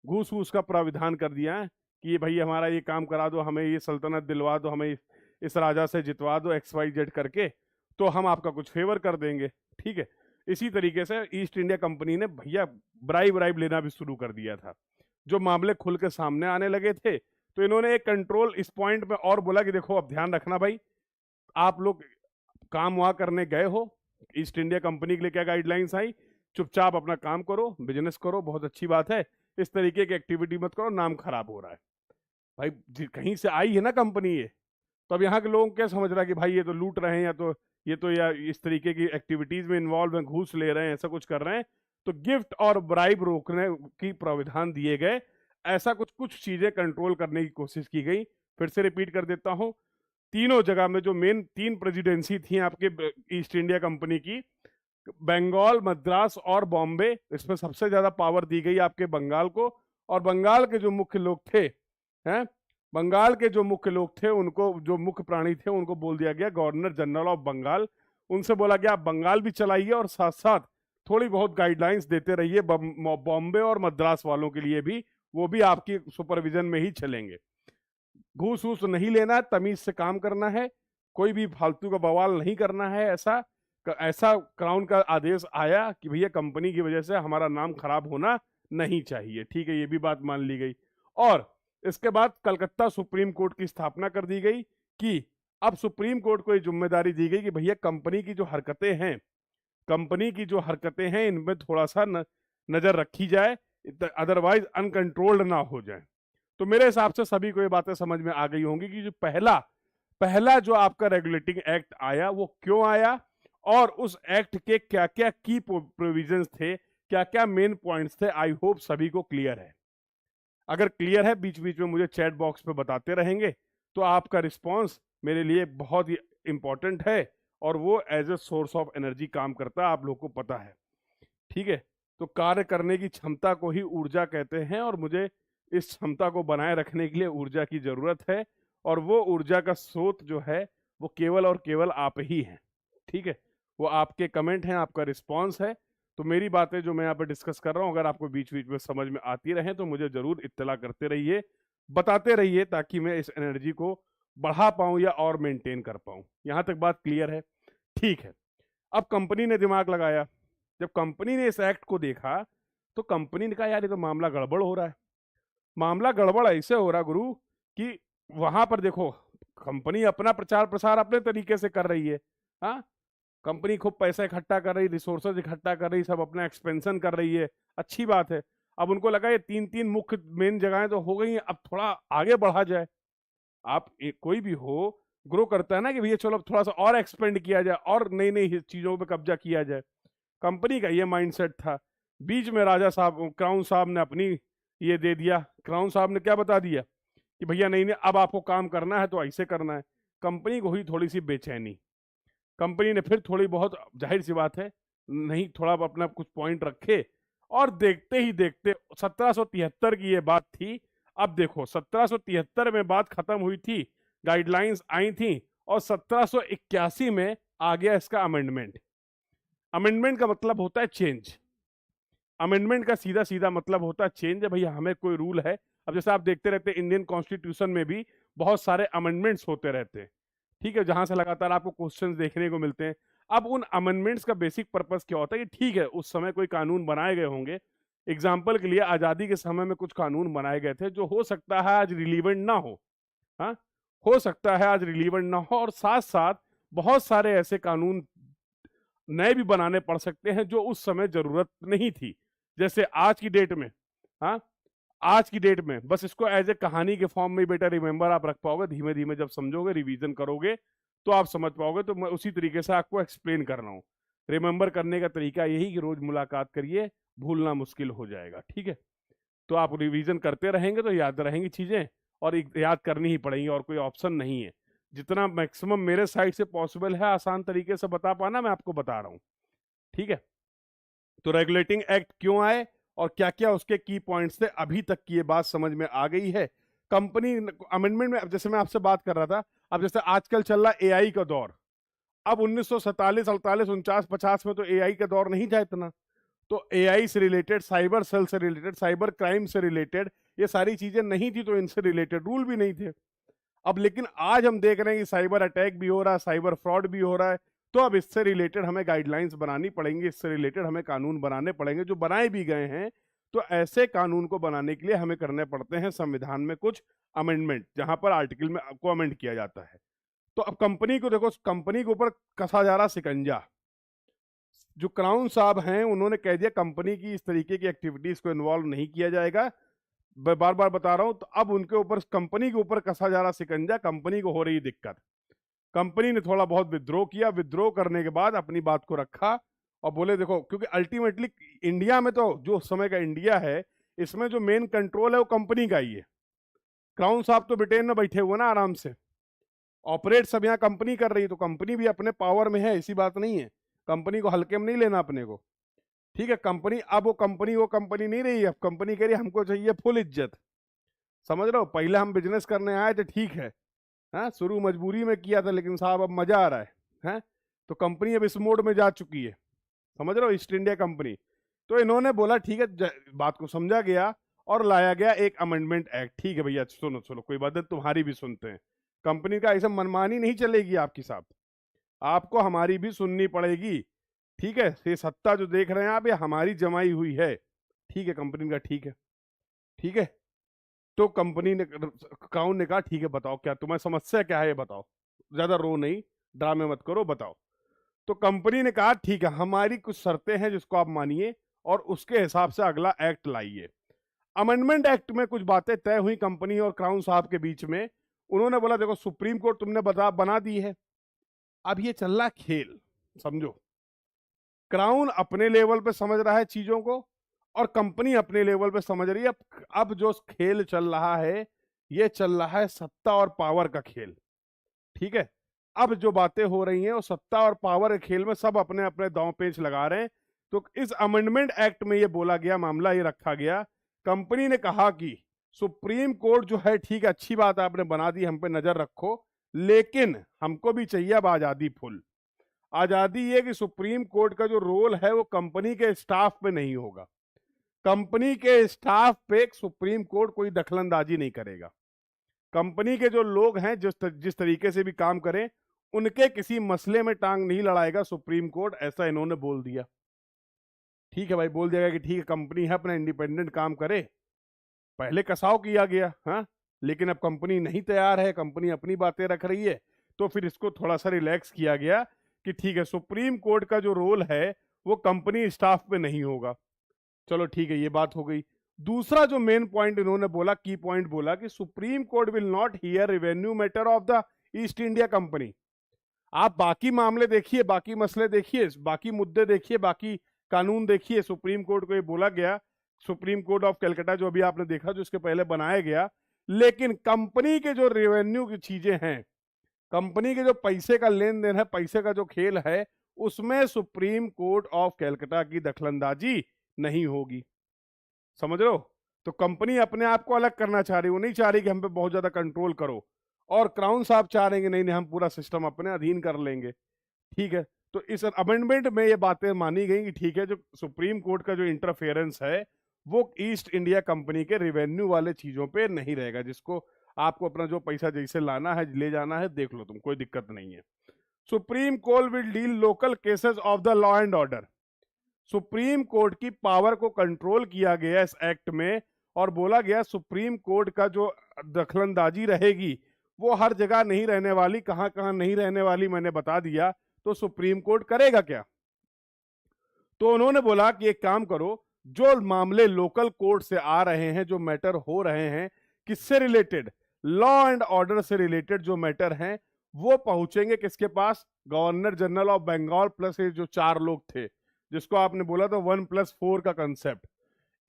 घूस वूस का प्राविधान कर दिया है कि भाई हमारा ये काम करा दो, हमें ये सल्तनत दिलवा दो, हमें इस राजा से जितवा दो XYZ करके, तो हम आपका कुछ फेवर कर देंगे। ठीक है, इसी तरीके से ईस्ट इंडिया कंपनी ने भैया ब्राइब लेना भी शुरू कर दिया था। जो मामले खुल के सामने आने लगे थे, तो इन्होंने एक कंट्रोल इस पॉइंट में और बोला कि देखो अब ध्यान रखना भाई, आप लोग काम वहां करने गए हो, ईस्ट इंडिया कंपनी के लिए क्या गाइडलाइंस आई, चुपचाप अपना काम करो, बिजनेस करो, बहुत अच्छी बात है, इस तरीके की एक्टिविटी मत करो, नाम खराब हो रहा है। भाई कहीं से आई है ना कंपनी ये, तो अब यहाँ के लोग क्या समझ रहा है कि भाई ये तो लूट रहे हैं, या इस तरीके की एक्टिविटीज में इन्वॉल्व हैं, घूस ले रहे हैं, ऐसा कुछ कर रहे हैं, तो गिफ्ट और ब्राइब रोकने की प्राविधान दिए गए। ऐसा कुछ कुछ चीजें कंट्रोल करने की कोशिश की गई। फिर से रिपीट कर देता हूं, तीनों जगह में जो मेन 3 प्रेसिडेंसी थी आपके ईस्ट इंडिया कंपनी की, बंगाल, मद्रास और बॉम्बे, इसमें सबसे ज्यादा पावर दी गई आपके बंगाल को। और बंगाल के जो मुख्य लोग थे, हैं, बंगाल के जो मुख्य लोग थे, उनको, जो मुख्य प्राणी थे, उनको बोल दिया गया गवर्नर जनरल ऑफ बंगाल। उनसे बोला गया आप बंगाल भी चलाइए और साथ साथ थोड़ी बहुत गाइडलाइंस देते रहिए बॉम्बे और मद्रास वालों के लिए भी, वो भी आपकी सुपरविजन में ही चलेंगे। घूस वूस नहीं लेना, तमीज से काम करना है, कोई भी फालतू का बवाल नहीं करना है। ऐसा क्राउन का आदेश आया कि भैया कंपनी की वजह से हमारा नाम खराब होना नहीं चाहिए। ठीक है, ये भी बात मान ली गई। और इसके बाद कलकत्ता सुप्रीम कोर्ट की स्थापना कर दी गई कि अब सुप्रीम कोर्ट को ये जिम्मेदारी दी गई कि भैया कंपनी की जो हरकतें हैं, इनमें थोड़ा सा नजर रखी जाए, अदरवाइज अनकंट्रोल्ड ना हो जाए। तो मेरे हिसाब से सभी को ये बातें समझ में आ गई होंगी कि जो पहला जो आपका रेगुलेटिंग एक्ट आया वो क्यों आया, और उस एक्ट के क्या क्या की प्रोविजंस थे, क्या क्या मेन पॉइंट्स थे। आई होप सभी को क्लियर है। अगर क्लियर है, बीच बीच में मुझे चैट बॉक्स पे बताते रहेंगे, तो आपका रिस्पॉन्स मेरे लिए बहुत ही इंपॉर्टेंट है, और वो as a source of energy काम करता है, आप लोग को पता है। ठीक है, तो कार्य करने की क्षमता को ही ऊर्जा कहते हैं, और मुझे इस क्षमता को बनाए रखने के लिए ऊर्जा की जरूरत है, और वो ऊर्जा का स्रोत जो है वो केवल और केवल आप ही हैं। ठीक है, वो आपके कमेंट हैं, आपका रिस्पॉन्स है। तो मेरी बातें जो मैं यहाँ पे डिस्कस कर रहा हूँ, अगर आपको बीच बीच में समझ में आती रहे तो मुझे जरूर इत्तला करते रहिए, बताते रहिए, ताकि मैं इस एनर्जी को बढ़ा पाऊं या और मेंटेन कर पाऊं। यहां तक बात क्लियर है? ठीक है। अब कंपनी ने दिमाग लगाया, जब कंपनी ने इस एक्ट को देखा, तो कंपनी ने कहा यार ये तो मामला गड़बड़ हो रहा है। मामला गड़बड़ ऐसे हो रहा गुरु कि वहां पर देखो, कंपनी अपना प्रचार प्रसार अपने तरीके से कर रही है। हाँ, कंपनी खूब पैसा इकट्ठा कर रही, रिसोर्सेज इकट्ठा कर रही, सब अपना एक्सपेंशन कर रही है, अच्छी बात है। अब उनको लगा ये 3 मुख्य मेन जगहें तो हो गई हैं, अब थोड़ा आगे बढ़ा जाए। आप कोई भी हो, ग्रो करता है ना कि भैया चलो थोड़ा सा और एक्सपेंड किया जाए, और नई नई चीजों पे कब्जा किया जाए। कंपनी का ये माइंडसेट था। बीच में राजा साहब, क्राउन साहब ने अपनी ये दे दिया। क्राउन साहब ने क्या बता दिया कि भैया नहीं नहीं, अब आपको काम करना है तो ऐसे करना है। कंपनी को हुई थोड़ी सी बेचैनी। कंपनी ने फिर थोड़ी बहुत, जाहिर सी बात है, नहीं थोड़ा अपना कुछ पॉइंट रखे, और देखते ही देखते 1773 की ये बात थी। अब देखो 1773 में बात खत्म हुई थी, गाइडलाइंस आई थी, और 1781 में आ गया इसका अमेंडमेंट। अमेंडमेंट का मतलब होता है चेंज। अमेंडमेंट का सीधा सीधा मतलब होता है चेंज है। भैया हमें कोई रूल है, अब जैसे आप देखते रहते हैं इंडियन कॉन्स्टिट्यूशन में भी बहुत सारे अमेंडमेंट्स होते रहते हैं। ठीक है, जहां से लगातार आपको क्वेश्चंस देखने को मिलते हैं। अब उन अमेंडमेंट्स का बेसिक पर्पस क्या होता है कि ठीक है, उस समय कोई कानून बनाए गए होंगे। एग्जाम्पल के लिए आजादी के समय में कुछ कानून बनाए गए थे जो हो सकता है आज रिलीवेंट ना हो। हाँ, हो सकता है आज रिलीवेंट ना हो, और साथ साथ बहुत सारे ऐसे कानून नए भी बनाने पड़ सकते हैं जो उस समय जरूरत नहीं थी। जैसे आज की डेट में, हाँ, आज की डेट में बस इसको एज ए कहानी के फॉर्म में बेटा रिमेंबर आप रख पाओगे। धीमे धीमे जब समझोगे, रिवीजन करोगे, तो आप समझ पाओगे। तो मैं उसी तरीके से आपको एक्सप्लेन कर रहा हूँ। रिमेंबर करने का तरीका यही कि रोज मुलाकात करिए, भूलना मुश्किल हो जाएगा। ठीक है, तो आप रिवीजन करते रहेंगे तो याद रहेंगी चीजें, और याद करनी ही पड़ेंगी, और कोई ऑप्शन नहीं है। जितना मैक्सिमम मेरे साइड से पॉसिबल है आसान तरीके से बता पाना मैं आपको बता रहा हूं, ठीक है। तो रेगुलेटिंग एक्ट क्यों आए और क्या क्या उसके की पॉइंट्स थे, अभी तक की ये बात समझ में आ गई है। कंपनी अमेंडमेंट में, जैसे मैं आपसे बात कर रहा था, अब जैसे आजकल चल रहा एआई का दौर, अब 1947, 48, 49, 50 में तो एआई का दौर नहीं था इतना। तो एआई से रिलेटेड, साइबर सेल से रिलेटेड, साइबर क्राइम से रिलेटेड ये सारी चीजें नहीं थी, तो इनसे रिलेटेड रूल भी नहीं थे। अब लेकिन आज हम देख रहे हैं कि साइबर अटैक भी हो रहा है, साइबर फ्रॉड भी हो रहा है, तो अब इससे रिलेटेड हमें गाइडलाइंस बनानी पड़ेंगी, इससे रिलेटेड हमें कानून बनाने पड़ेंगे, जो बनाए भी गए हैं। तो ऐसे कानून को बनाने के लिए हमें करने पड़ते हैं संविधान में कुछ अमेंडमेंट, जहां पर आर्टिकल में को अमेंड किया जाता है। तो अब कंपनी को देखो, कंपनी के ऊपर कसा जा रहा शिकंजा। जो क्राउन साहब हैं उन्होंने कह दिया कंपनी की इस तरीके की एक्टिविटीज को इन्वॉल्व नहीं किया जाएगा। बार बार बता रहा हूं, तो अब उनके ऊपर, कंपनी के ऊपर कसा जा रहा शिकंजा, कंपनी को हो रही दिक्कत। कंपनी ने थोड़ा बहुत विद्रोह किया, विद्रोह करने के बाद अपनी बात को रखा और बोले देखो, क्योंकि अल्टीमेटली इंडिया में तो जो उस समय का इंडिया है, इसमें जो मेन कंट्रोल है वो कंपनी का ही है। क्राउन साहब तो ब्रिटेन में बैठे हुए ना आराम से, ऑपरेट सब यहाँ कंपनी कर रही है, तो कंपनी भी अपने पावर में है, ऐसी बात नहीं है। कंपनी को हल्के में नहीं लेना अपने को, ठीक है। कंपनी, अब वो कंपनी नहीं रही, अब कंपनी कह रही हमको चाहिए फुल इज्जत। समझ रहे हो, पहले हम बिजनेस करने आए थे, ठीक है, हाँ, शुरू मजबूरी में किया था, लेकिन साहब अब मजा आ रहा है, हैं? तो कंपनी अब इस मोड में जा चुकी है, समझ रहे हो, ईस्ट इंडिया कंपनी। तो इन्होंने बोला ठीक है, बात को समझा गया और लाया गया एक अमेंडमेंट एक्ट। ठीक है भैया, सुनो सुनो, कोई बात है, तुम्हारी भी सुनते हैं। कंपनी का ऐसा मनमानी नहीं चलेगी आपके साथ, आपको हमारी भी सुननी पड़ेगी, ठीक है। ये सत्ता जो देख रहे हैं आप, ये हमारी जमाई हुई है, ठीक है। कंपनी का ठीक है, ठीक है। तो कंपनी ने, क्राउन ने कहा ठीक है, बताओ क्या तुम्हारी समस्या क्या है, ये बताओ, ज्यादा रो नहीं, ड्रामे मत करो, बताओ। तो कंपनी ने कहा ठीक है, हमारी कुछ शर्तें हैं जिसको आप मानिए और उसके हिसाब से अगला एक्ट लाइए। अमेंडमेंट एक्ट में कुछ बातें तय हुई कंपनी और क्राउन साहब के बीच में। उन्होंने बोला देखो, सुप्रीम कोर्ट तुमने बना दी है, अब ये चल रहा खेल, समझो। क्राउन अपने लेवल पे समझ रहा है चीजों को और कंपनी अपने लेवल पे समझ रही है। अब जो खेल चल रहा है, ये चल रहा है सत्ता और पावर का खेल, ठीक है। अब जो बातें हो रही हैं वो सत्ता और पावर के खेल में सब अपने अपने दांव पेच लगा रहे हैं। तो इस अमेंडमेंट एक्ट में ये बोला गया, मामला ये रखा गया, कंपनी ने कहा कि सुप्रीम कोर्ट जो है, ठीक है, अच्छी बात आपने बना दी, हम पे नजर रखो, लेकिन हमको भी चाहिए अब आजादी फुल। आजादी ये कि सुप्रीम कोर्ट का जो रोल है वो कंपनी के स्टाफ पे नहीं होगा, कंपनी के स्टाफ पे सुप्रीम कोर्ट कोई दखलंदाजी नहीं करेगा। कंपनी के जो लोग हैं, जिस तरीके से भी काम करें, उनके किसी मसले में टांग नहीं लड़ाएगा सुप्रीम कोर्ट, ऐसा इन्होंने बोल दिया। ठीक है भाई, बोल दिया कि ठीक है, कंपनी है, अपना इंडिपेंडेंट काम करे। पहले कसाव किया गया, हाँ, लेकिन अब कंपनी नहीं तैयार है, कंपनी अपनी बातें रख रही है, तो फिर इसको थोड़ा सा रिलैक्स किया गया कि ठीक है, सुप्रीम कोर्ट का जो रोल है वो कंपनी स्टाफ पे नहीं होगा। चलो ठीक है, ये बात हो गई। दूसरा जो मेन पॉइंट इन्होंने बोला, की पॉइंट बोला कि supreme court will not here revenue matter of the east India company. आप बाकी मामले देखिए, बाकी मसले देखिए, बाकी मुद्दे देखिए, बाकी कानून देखिए, सुप्रीम कोर्ट को ये बोला गया, सुप्रीम कोर्ट ऑफ कलकत्ता जो अभी आपने देखा, जो इसके पहले बनाया गया, लेकिन कंपनी के जो रेवेन्यू की चीजें हैं, कंपनी के जो पैसे का लेन देन है, पैसे का जो खेल है, उसमें सुप्रीम कोर्ट ऑफ कलकत्ता की दखलंदाजी नहीं होगी। समझ रहे हो, तो कंपनी अपने आप को अलग करना चाह रही, वो नहीं चाह रही कि हम पे बहुत ज्यादा कंट्रोल करो, और क्राउन साहब चाह रहे हैं नहीं नहीं, हम पूरा सिस्टम अपने अधीन कर लेंगे, ठीक है। तो इस अमेंडमेंट में ये बातें मानी गई कि ठीक है, जो सुप्रीम कोर्ट का जो इंटरफेरेंस है वो ईस्ट इंडिया कंपनी के रेवेन्यू वाले चीजों पे नहीं रहेगा, जिसको आपको अपना जो पैसा जैसे लाना है, ले जाना है, देख लो तुम, कोई दिक्कत नहीं है। Supreme court will deal local cases of the law and order. Supreme court की पावर को कंट्रोल किया गया इस एक्ट में, और बोला गया सुप्रीम कोर्ट का जो दखलंदाजी रहेगी वो हर जगह नहीं रहने वाली, कहां कहां नहीं रहने वाली मैंने बता दिया। तो सुप्रीम कोर्ट करेगा क्या? तो उन्होंने बोला कि एक काम करो, जो मामले लोकल कोर्ट से आ रहे हैं, जो मैटर हो रहे हैं, किससे रिलेटेड, लॉ एंड ऑर्डर से रिलेटेड जो मैटर हैं, वो पहुंचेंगे किसके पास? Governor general of Bengal plus ये जो 4 लोग थे, जिसको आपने बोला था 1+4 का कंसेप्ट,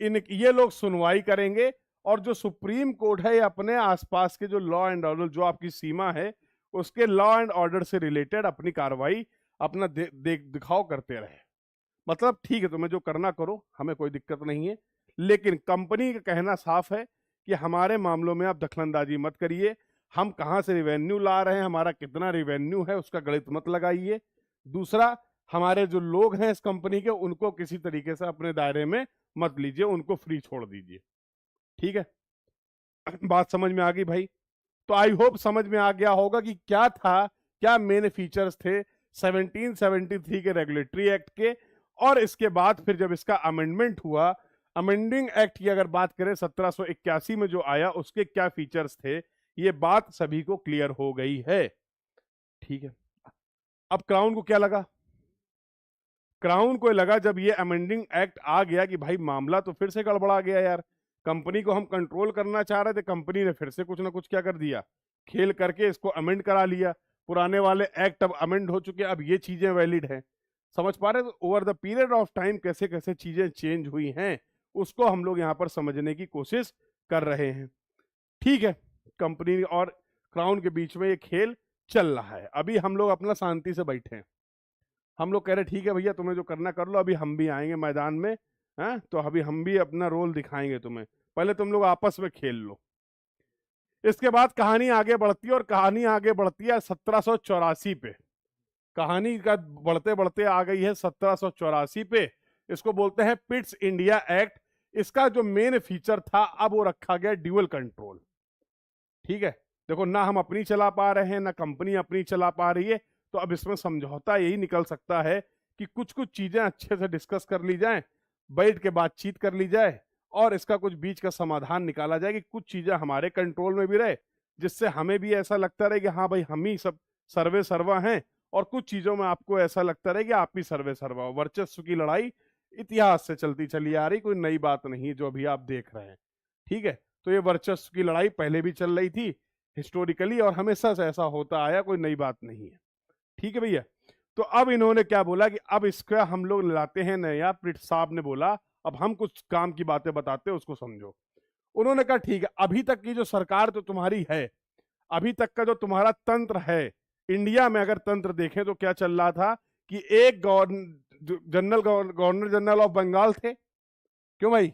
ये लोग सुनवाई करेंगे। और जो सुप्रीम कोर्ट है, ये अपने आसपास के जो लॉ एंड ऑर्डर, जो आपकी सीमा है, उसके लॉ एंड ऑर्डर से रिलेटेड अपनी कार्रवाई अपना दिखाओ करते रहे। मतलब ठीक है, तुम्हें जो करना करो, हमें कोई दिक्कत नहीं है, लेकिन कंपनी का कहना साफ है कि हमारे मामलों में आप दखलंदाजी मत करिए, हम कहां से रिवेन्यू ला रहे हैं, हमारा कितना रिवेन्यू है, उसका गणित मत लगाइए। दूसरा, हमारे जो लोग हैं इस कंपनी के, उनको किसी तरीके से अपने दायरे में मत लीजिए, उनको फ्री छोड़ दीजिए। ठीक है, बात समझ में आ गई भाई? तो आई होप समझ में आ गया होगा कि क्या था, क्या मेन फीचर्स थे 1773 के रेगुलेटरी एक्ट के, और इसके बाद फिर जब इसका अमेंडमेंट हुआ, अमेंडिंग एक्ट की अगर बात करें 1781 में जो आया, उसके क्या फीचर्स थे, ये बात सभी को क्लियर हो गई है। ठीक है, अब क्राउन को क्या लगा? क्राउन को लगा जब ये अमेंडिंग एक्ट आ गया कि भाई मामला तो फिर से गड़बड़ा गया यार, कंपनी को हम कंट्रोल करना चाह रहे थे, कंपनी ने फिर से कुछ ना कुछ क्या कर दिया, खेल करके इसको अमेंड करा लिया। पुराने वाले एक्ट अब अमेंड हो चुके, अब ये चीजें वैलिड हैं। समझ पा रहे? तो over the period of time कैसे कैसे चीजें चेंज हुई हैं, उसको हम लोग यहाँ पर समझने की कोशिश कर रहे हैं। ठीक है, कंपनी और क्राउन के बीच में ये खेल चल रहा है। अभी हम लोग अपना शांति से बैठे हैं, हम लोग कह रहे ठीक है भैया, तुम्हें जो करना कर लो, अभी हम भी आएंगे मैदान में, हैं? तो अभी हम भी अपना रोल दिखाएंगे तुम्हें, पहले तुम लोग आपस में खेल लो। इसके बाद कहानी आगे बढ़ती है, और कहानी आगे बढ़ती है 1784 पे। कहानी का बढ़ते बढ़ते आ गई है 1784 पे। इसको बोलते हैं पिट्स इंडिया एक्ट। इसका जो मेन फीचर था, अब वो रखा गया ड्यूअल कंट्रोल। ठीक है, देखो, ना हम अपनी चला पा रहे हैं, ना कंपनी अपनी चला पा रही है, तो अब इसमें समझौता यही निकल सकता है कि कुछ कुछ चीजें अच्छे से डिस्कस कर ली जाएं, बैठ के बातचीत कर ली जाए, और इसका कुछ बीच का समाधान निकाला जाए कि कुछ चीजें हमारे कंट्रोल में भी रहे, जिससे हमें भी ऐसा लगता रहे कि हाँ भाई, हम ही सब सर्वे सर्वा हैं, और कुछ चीजों में आपको ऐसा लगता रहे कि आप ही सर्वे सर्वा हो। वर्चस्व की लड़ाई इतिहास से चलती चली आ रही, कोई नई बात नहीं जो अभी आप देख रहे हैं। ठीक है, तो ये वर्चस्व की लड़ाई पहले भी चल रही थी हिस्टोरिकली, और हमेशा से ऐसा होता आया, कोई नई बात नहीं है। ठीक है भैया, तो अब इन्होंने क्या बोला कि अब इसका हम लोग लाते हैं नया। प्रिट साहब ने बोला अब हम कुछ काम की बातें बताते हैं, उसको समझो। उन्होंने कहा ठीक है, अभी तक की जो सरकार तो तुम्हारी है, अभी तक का जो तुम्हारा तंत्र है, इंडिया में अगर तंत्र देखें तो क्या चल रहा था कि एक गवर्नर जनरल ऑफ बंगाल थे। क्यों भाई?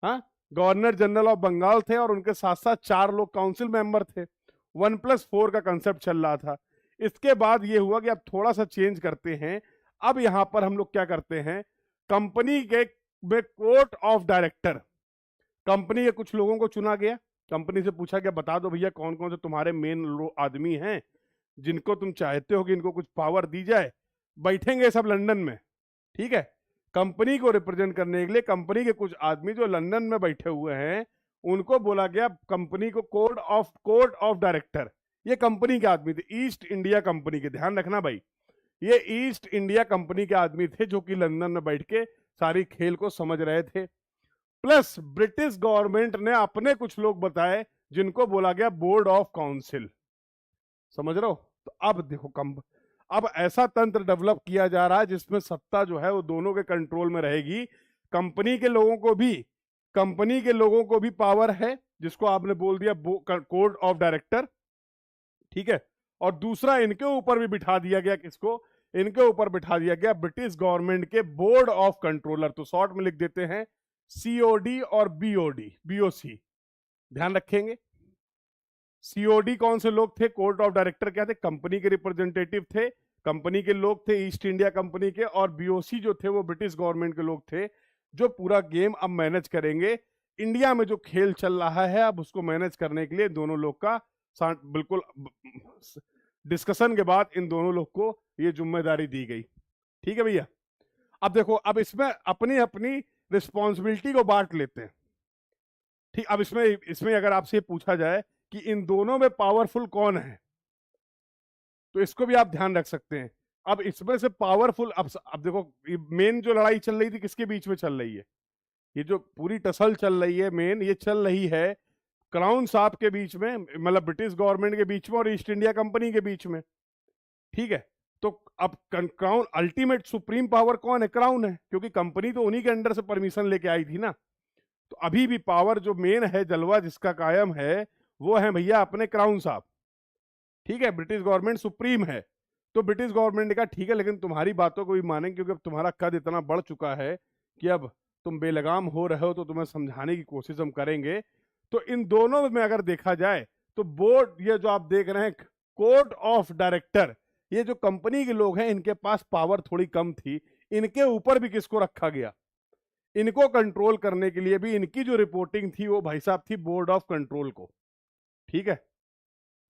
हाँ, गवर्नर जनरल ऑफ बंगाल थे, और उनके साथ साथ 4 लोग काउंसिल मेंबर थे। 1+4 का कंसेप्ट चल रहा था। इसके बाद ये हुआ कि अब थोड़ा सा चेंज करते हैं। अब यहां पर हम लोग क्या करते हैं, कंपनी के में कोर्ट ऑफ डायरेक्टर, कंपनी के कुछ लोगों को चुना गया। कंपनी से पूछा गया बता दो भैया कौन कौन से तुम्हारे मेन आदमी हैं जिनको तुम चाहते हो कि इनको कुछ पावर दी जाए। बैठेंगे सब लंदन में। ठीक है, कंपनी को रिप्रेजेंट करने के लिए कंपनी के कुछ आदमी जो लंदन में बैठे हुए हैं, उनको बोला गया कंपनी को कोर्ट ऑफ डायरेक्टर। ये कंपनी के आदमी थे, ईस्ट इंडिया कंपनी के, ध्यान रखना भाई, ये ईस्ट इंडिया कंपनी के आदमी थे जो कि लंदन में बैठ के सारी खेल को समझ रहे थे। प्लस ब्रिटिश गवर्नमेंट ने अपने कुछ लोग बताए जिनको बोला गया बोर्ड ऑफ काउंसिल। समझ रहे हो? तो अब देखो अब ऐसा तंत्र डेवलप किया जा रहा है जिसमें सत्ता जो है वो दोनों के कंट्रोल में रहेगी। कंपनी के लोगों को भी पावर है, जिसको आपने बोल दिया कोर्ट ऑफ डायरेक्टर। ठीक है, और दूसरा इनके ऊपर भी बिठा दिया गया, किसको? इनके ऊपर बिठा दिया गया ब्रिटिश गवर्नमेंट के बोर्ड ऑफ कंट्रोलर। तो शॉर्ट में लिख देते हैं सीओडी और बीओसी। ध्यान रखेंगे, सीओडी कौन से लोग थे? कोर्ट ऑफ डायरेक्टर क्या थे? कंपनी के रिप्रेजेंटेटिव थे, कंपनी के लोग थे ईस्ट इंडिया कंपनी के। और बीओसी जो थे वो ब्रिटिश गवर्नमेंट के लोग थे जो पूरा गेम अब मैनेज करेंगे। इंडिया में जो खेल चल रहा है अब उसको मैनेज करने के लिए दोनों लोग का बिल्कुल डिस्कशन के बाद इन दोनों लोग को ये जिम्मेदारी दी गई। ठीक है भैया, अब देखो, अब इसमें अपनी अपनी रिस्पॉन्सिबिलिटी को बांट लेते हैं। ठीक, अब इसमें अगर आपसे पूछा जाए कि इन दोनों में पावरफुल कौन है, तो इसको भी आप ध्यान रख सकते हैं। अब इसमें से पावरफुल, अब देखो, मेन जो लड़ाई चल रही थी किसके बीच में चल रही है? ये जो पूरी टसल चल रही है मेन, ये चल रही है क्राउन साहब के बीच में, मतलब ब्रिटिश गवर्नमेंट के बीच में और ईस्ट इंडिया कंपनी के बीच में। ठीक है, तो अब क्राउन अल्टीमेट सुप्रीम पावर कौन है? क्राउन है, क्योंकि कंपनी तो उन्हीं के अंडर से परमिशन लेके आई थी ना। तो अभी भी पावर जो मेन है, जलवा जिसका कायम है, वो है भैया अपने क्राउन साहब। ठीक है, ब्रिटिश गवर्नमेंट सुप्रीम है। तो ब्रिटिश गवर्नमेंट ने कहा ठीक है, लेकिन तुम्हारी बातों को भी मानेंगे, क्योंकि अब तुम्हारा कद इतना बढ़ चुका है कि अब तुम बेलगाम हो रहे हो, तो तुम्हें समझाने की कोशिश हम करेंगे। तो इन दोनों में अगर देखा जाए तो बोर्ड, ये जो आप देख रहे हैं कोर्ट ऑफ डायरेक्टर, ये जो कंपनी के लोग हैं इनके पास पावर थोड़ी कम थी। इनके ऊपर भी किसको रखा गया? इनको कंट्रोल करने के लिए भी इनकी जो रिपोर्टिंग थी वो भाई साहब थी बोर्ड ऑफ कंट्रोल को। ठीक है,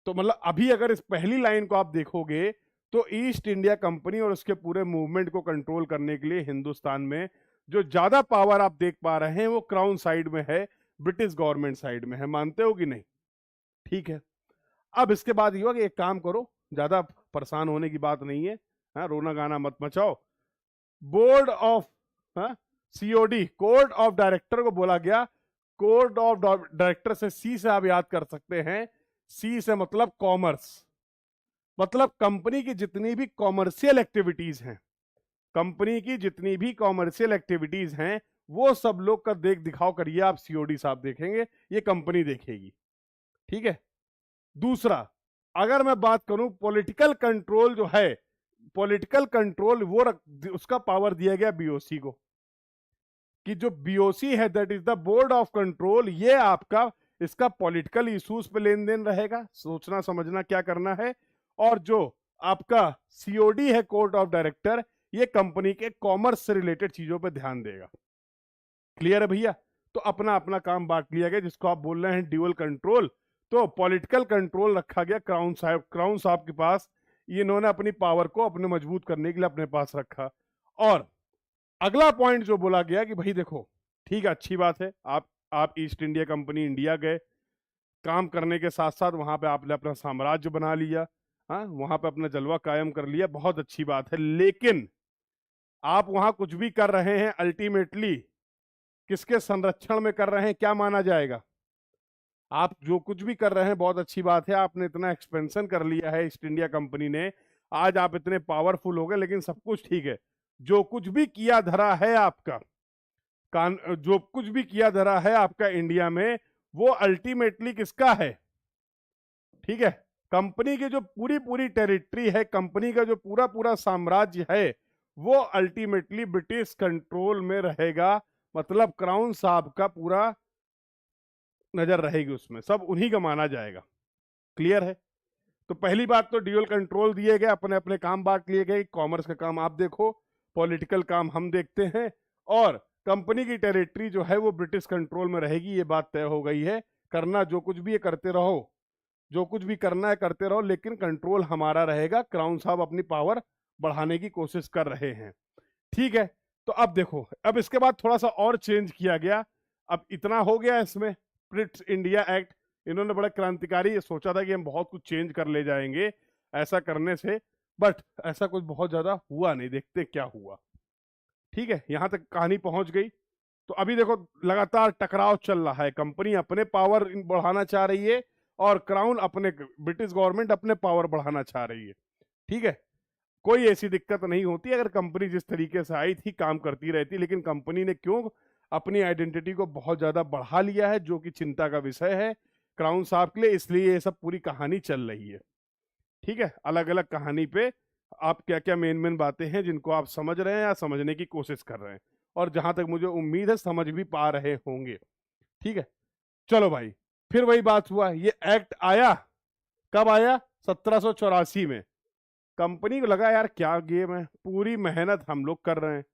तो मतलब अभी अगर इस पहली लाइन को आप देखोगे तो ईस्ट इंडिया कंपनी और उसके पूरे मूवमेंट को कंट्रोल करने के लिए हिंदुस्तान में जो ज्यादा पावर आप देख पा रहे हैं वो क्राउन साइड में है, ब्रिटिश गवर्नमेंट साइड में है। मानते हो कि नहीं? ठीक है, अब इसके बाद ये हुआ कि एक काम करो, ज्यादा परेशान होने की बात नहीं है, हाँ, रोना गाना मत मचाओ। Board of COD, court of director को बोला गया। कोर्ट ऑफ डायरेक्टर से सी से आप याद कर सकते हैं, सी से मतलब कॉमर्स, मतलब कंपनी की जितनी भी कॉमर्शियल एक्टिविटीज हैं, कंपनी की जितनी भी कॉमर्शियल एक्टिविटीज हैं वो सब लोग का देख दिखाओ करिए आप। सीओडी साहब देखेंगे, ये कंपनी देखेगी। ठीक है, दूसरा अगर मैं बात करूं पॉलिटिकल कंट्रोल जो है, पॉलिटिकल कंट्रोल वो उसका पावर दिया गया बीओसी को, कि जो बीओसी है that is the board of control, ये आपका इसका पॉलिटिकल इश्यूज पे लेन देन रहेगा, सोचना समझना क्या करना है। और जो आपका सीओडी है कोर्ट ऑफ डायरेक्टर, ये कंपनी के कॉमर्स से रिलेटेड चीजों पे ध्यान देगा। क्लियर है भैया? तो अपना अपना काम बांट लिया गया, जिसको आप बोल रहे हैं ड्यूअल कंट्रोल। तो पॉलिटिकल कंट्रोल रखा गया क्राउन साहब के पास। इन्होंने अपनी पावर को अपने मजबूत करने के लिए अपने पास रखा। और अगला पॉइंट जो बोला गया कि भाई देखो ठीक है, अच्छी बात है, आप ईस्ट इंडिया कंपनी इंडिया गए, काम करने के साथ साथ वहां पे आपने अपना साम्राज्य बना लिया, हाँ, वहां पे अपना जलवा कायम कर लिया, बहुत अच्छी बात है। लेकिन आप वहां कुछ भी कर रहे हैं, अल्टीमेटली किसके संरक्षण में कर रहे हैं, क्या माना जाएगा? आप जो कुछ भी कर रहे हैं बहुत अच्छी बात है, आपने इतना एक्सपेंशन कर लिया है ईस्ट इंडिया कंपनी ने, आज आप इतने पावरफुल हो गए, लेकिन सब कुछ ठीक है, जो कुछ भी किया धरा है आपका जो कुछ भी किया धरा है आपका इंडिया में, वो अल्टीमेटली किसका है? ठीक है, कंपनी की जो पूरी पूरी टेरिटरी है, कंपनी का जो पूरा पूरा साम्राज्य है, वो अल्टीमेटली ब्रिटिश कंट्रोल में रहेगा। मतलब क्राउन साहब का पूरा नजर रहेगी उसमें, सब उन्हीं का माना जाएगा। क्लियर है? तो पहली बात तो ड्यूअल कंट्रोल दिए गए, अपने अपने काम बांट लिए गए, कॉमर्स का काम आप देखो, पॉलिटिकल काम हम देखते हैं, और कंपनी की टेरिटरी जो है वो ब्रिटिश कंट्रोल में रहेगी, ये बात तय हो गई है। करना जो कुछ भी है करते रहो, जो कुछ भी करना है करते रहो, लेकिन कंट्रोल हमारा रहेगा। क्राउन साहब अपनी पावर बढ़ाने की कोशिश कर रहे हैं। ठीक है, तो अब देखो, अब इसके बाद थोड़ा सा और चेंज किया गया। अब इतना हो गया इसमें, ब्रिट्स इंडिया एक्ट, इन्होंने बड़ा क्रांतिकारी ये सोचा था कि हम बहुत कुछ चेंज कर ले जाएंगे ऐसा करने से, बट ऐसा कुछ बहुत ज्यादा हुआ नहीं, देखते क्या हुआ। ठीक है, यहां तक कहानी पहुंच गई। तो अभी देखो लगातार टकराव चल रहा है, कंपनी अपने पावर बढ़ाना चाह रही है और क्राउन अपने, ब्रिटिश गवर्नमेंट अपने पावर बढ़ाना चाह रही है। ठीक है, कोई ऐसी दिक्कत नहीं होती अगर कंपनी जिस तरीके से आई थी काम करती रहती, लेकिन कंपनी ने क्यों अपनी आइडेंटिटी को बहुत ज्यादा बढ़ा लिया है, जो कि चिंता का विषय है क्राउन साहब के लिए, इसलिए ये सब पूरी कहानी चल रही है। ठीक है, अलग अलग कहानी पे आप क्या क्या मेन मेन बातें हैं जिनको आप समझ रहे हैं या समझने की कोशिश कर रहे हैं, और जहां तक मुझे उम्मीद है समझ भी पा रहे होंगे। ठीक है, चलो भाई, फिर वही बात हुआ, ये एक्ट आया, कब आया? 1784 में। कंपनी को लगा यार क्या गेम है, पूरी मेहनत हम लोग कर रहे हैं,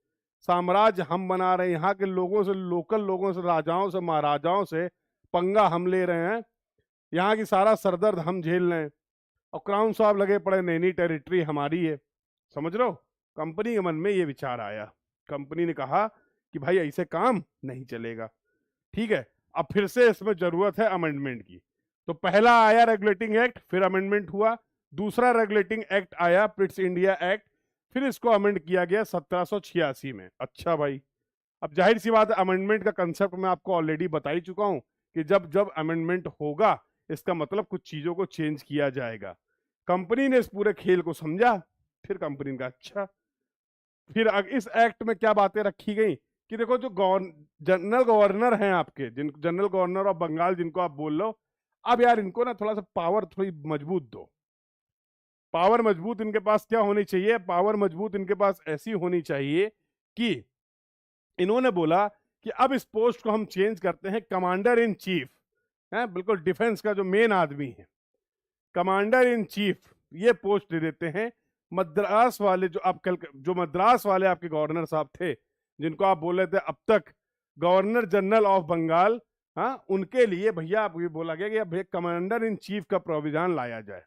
साम्राज्य हम बना रहे हैं, यहाँ के लोगों से, लोकल लोगों से, राजाओं से, महाराजाओं से पंगा हम ले रहे हैं, यहाँ की सारा सरदर्द हम झेल रहे हैं, और क्राउन साहब लगे पड़े नई नई टेरिटरी हमारी है। समझ लो, कंपनी के मन में ये विचार आया, कंपनी ने कहा कि भाई ऐसे काम नहीं चलेगा। ठीक है, अब फिर से इसमें जरूरत है अमेंडमेंट की। तो पहला आया रेगुलेटिंग एक्ट, फिर अमेंडमेंट हुआ, दूसरा रेगुलेटिंग एक्ट आया ब्रिटिश इंडिया एक्ट, फिर इसको अमेंड किया गया 1786 में। अच्छा भाई, अब जाहिर सी बात है अमेंडमेंट का कंसेप्ट मैं आपको ऑलरेडी बता ही चुका हूं कि जब जब अमेंडमेंट होगा इसका मतलब कुछ चीजों को चेंज किया जाएगा। कंपनी ने इस पूरे खेल को समझा, फिर कंपनी का अच्छा, फिर इस एक्ट में क्या बातें रखी गई कि देखो जो जनरल गवर्नर हैं आपके, जिन जनरल गवर्नर ऑफ बंगाल जिनको आप बोल लो, अब यार इनको ना थोड़ा सा पावर थोड़ी मजबूत दो। पावर मजबूत इनके पास क्या होनी चाहिए, पावर मजबूत इनके पास ऐसी होनी चाहिए कि इन्होंने बोला कि अब इस पोस्ट को हम चेंज करते हैं कमांडर इन चीफ, है बिल्कुल डिफेंस का जो मेन आदमी है, कमांडर इन चीफ ये पोस्ट दे देते हैं मद्रास वाले जो मद्रास वाले आपके गवर्नर साहब थे, जिनको आप बोल रहे थे अब तक गवर्नर जनरल ऑफ बंगाल, हाँ उनके लिए भैया आप ये बोला गया कि अब भैया कमांडर इन चीफ का प्रोविजन लाया जाए।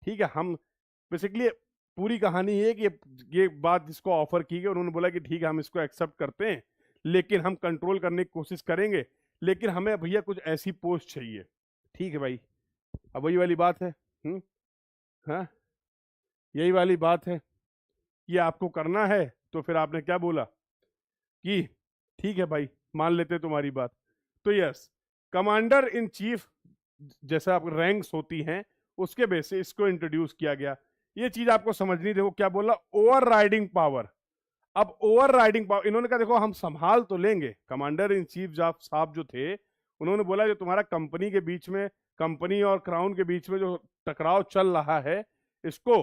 ठीक है, हम बेसिकली पूरी कहानी ये कि ये बात जिसको ऑफर की गई उन्होंने बोला कि ठीक है हम इसको एक्सेप्ट करते हैं, लेकिन हम कंट्रोल करने की कोशिश करेंगे, लेकिन हमें भैया कुछ ऐसी पोस्ट चाहिए। ठीक है भाई, अब वही वाली बात है, हाँ यही वाली बात है कि आपको करना है, तो फिर आपने क्या बोला कि ठीक है भाई मान लेते तुम्हारी बात। तो यस, कमांडर इन चीफ जैसा आप रैंक्स होती हैं उसके बेस से इसको इंट्रोड्यूस किया गया। ये चीज आपको समझनी, देखो क्या बोला, ओवर राइडिंग पावर। अब ओवर राइडिंग पावर इन्होंने कहा देखो हम संभाल तो लेंगे, कमांडर इन चीफ साहब जो थे उन्होंने बोला जो तुम्हारा कंपनी के बीच में, कंपनी और क्राउन के बीच में जो टकराव चल रहा है, इसको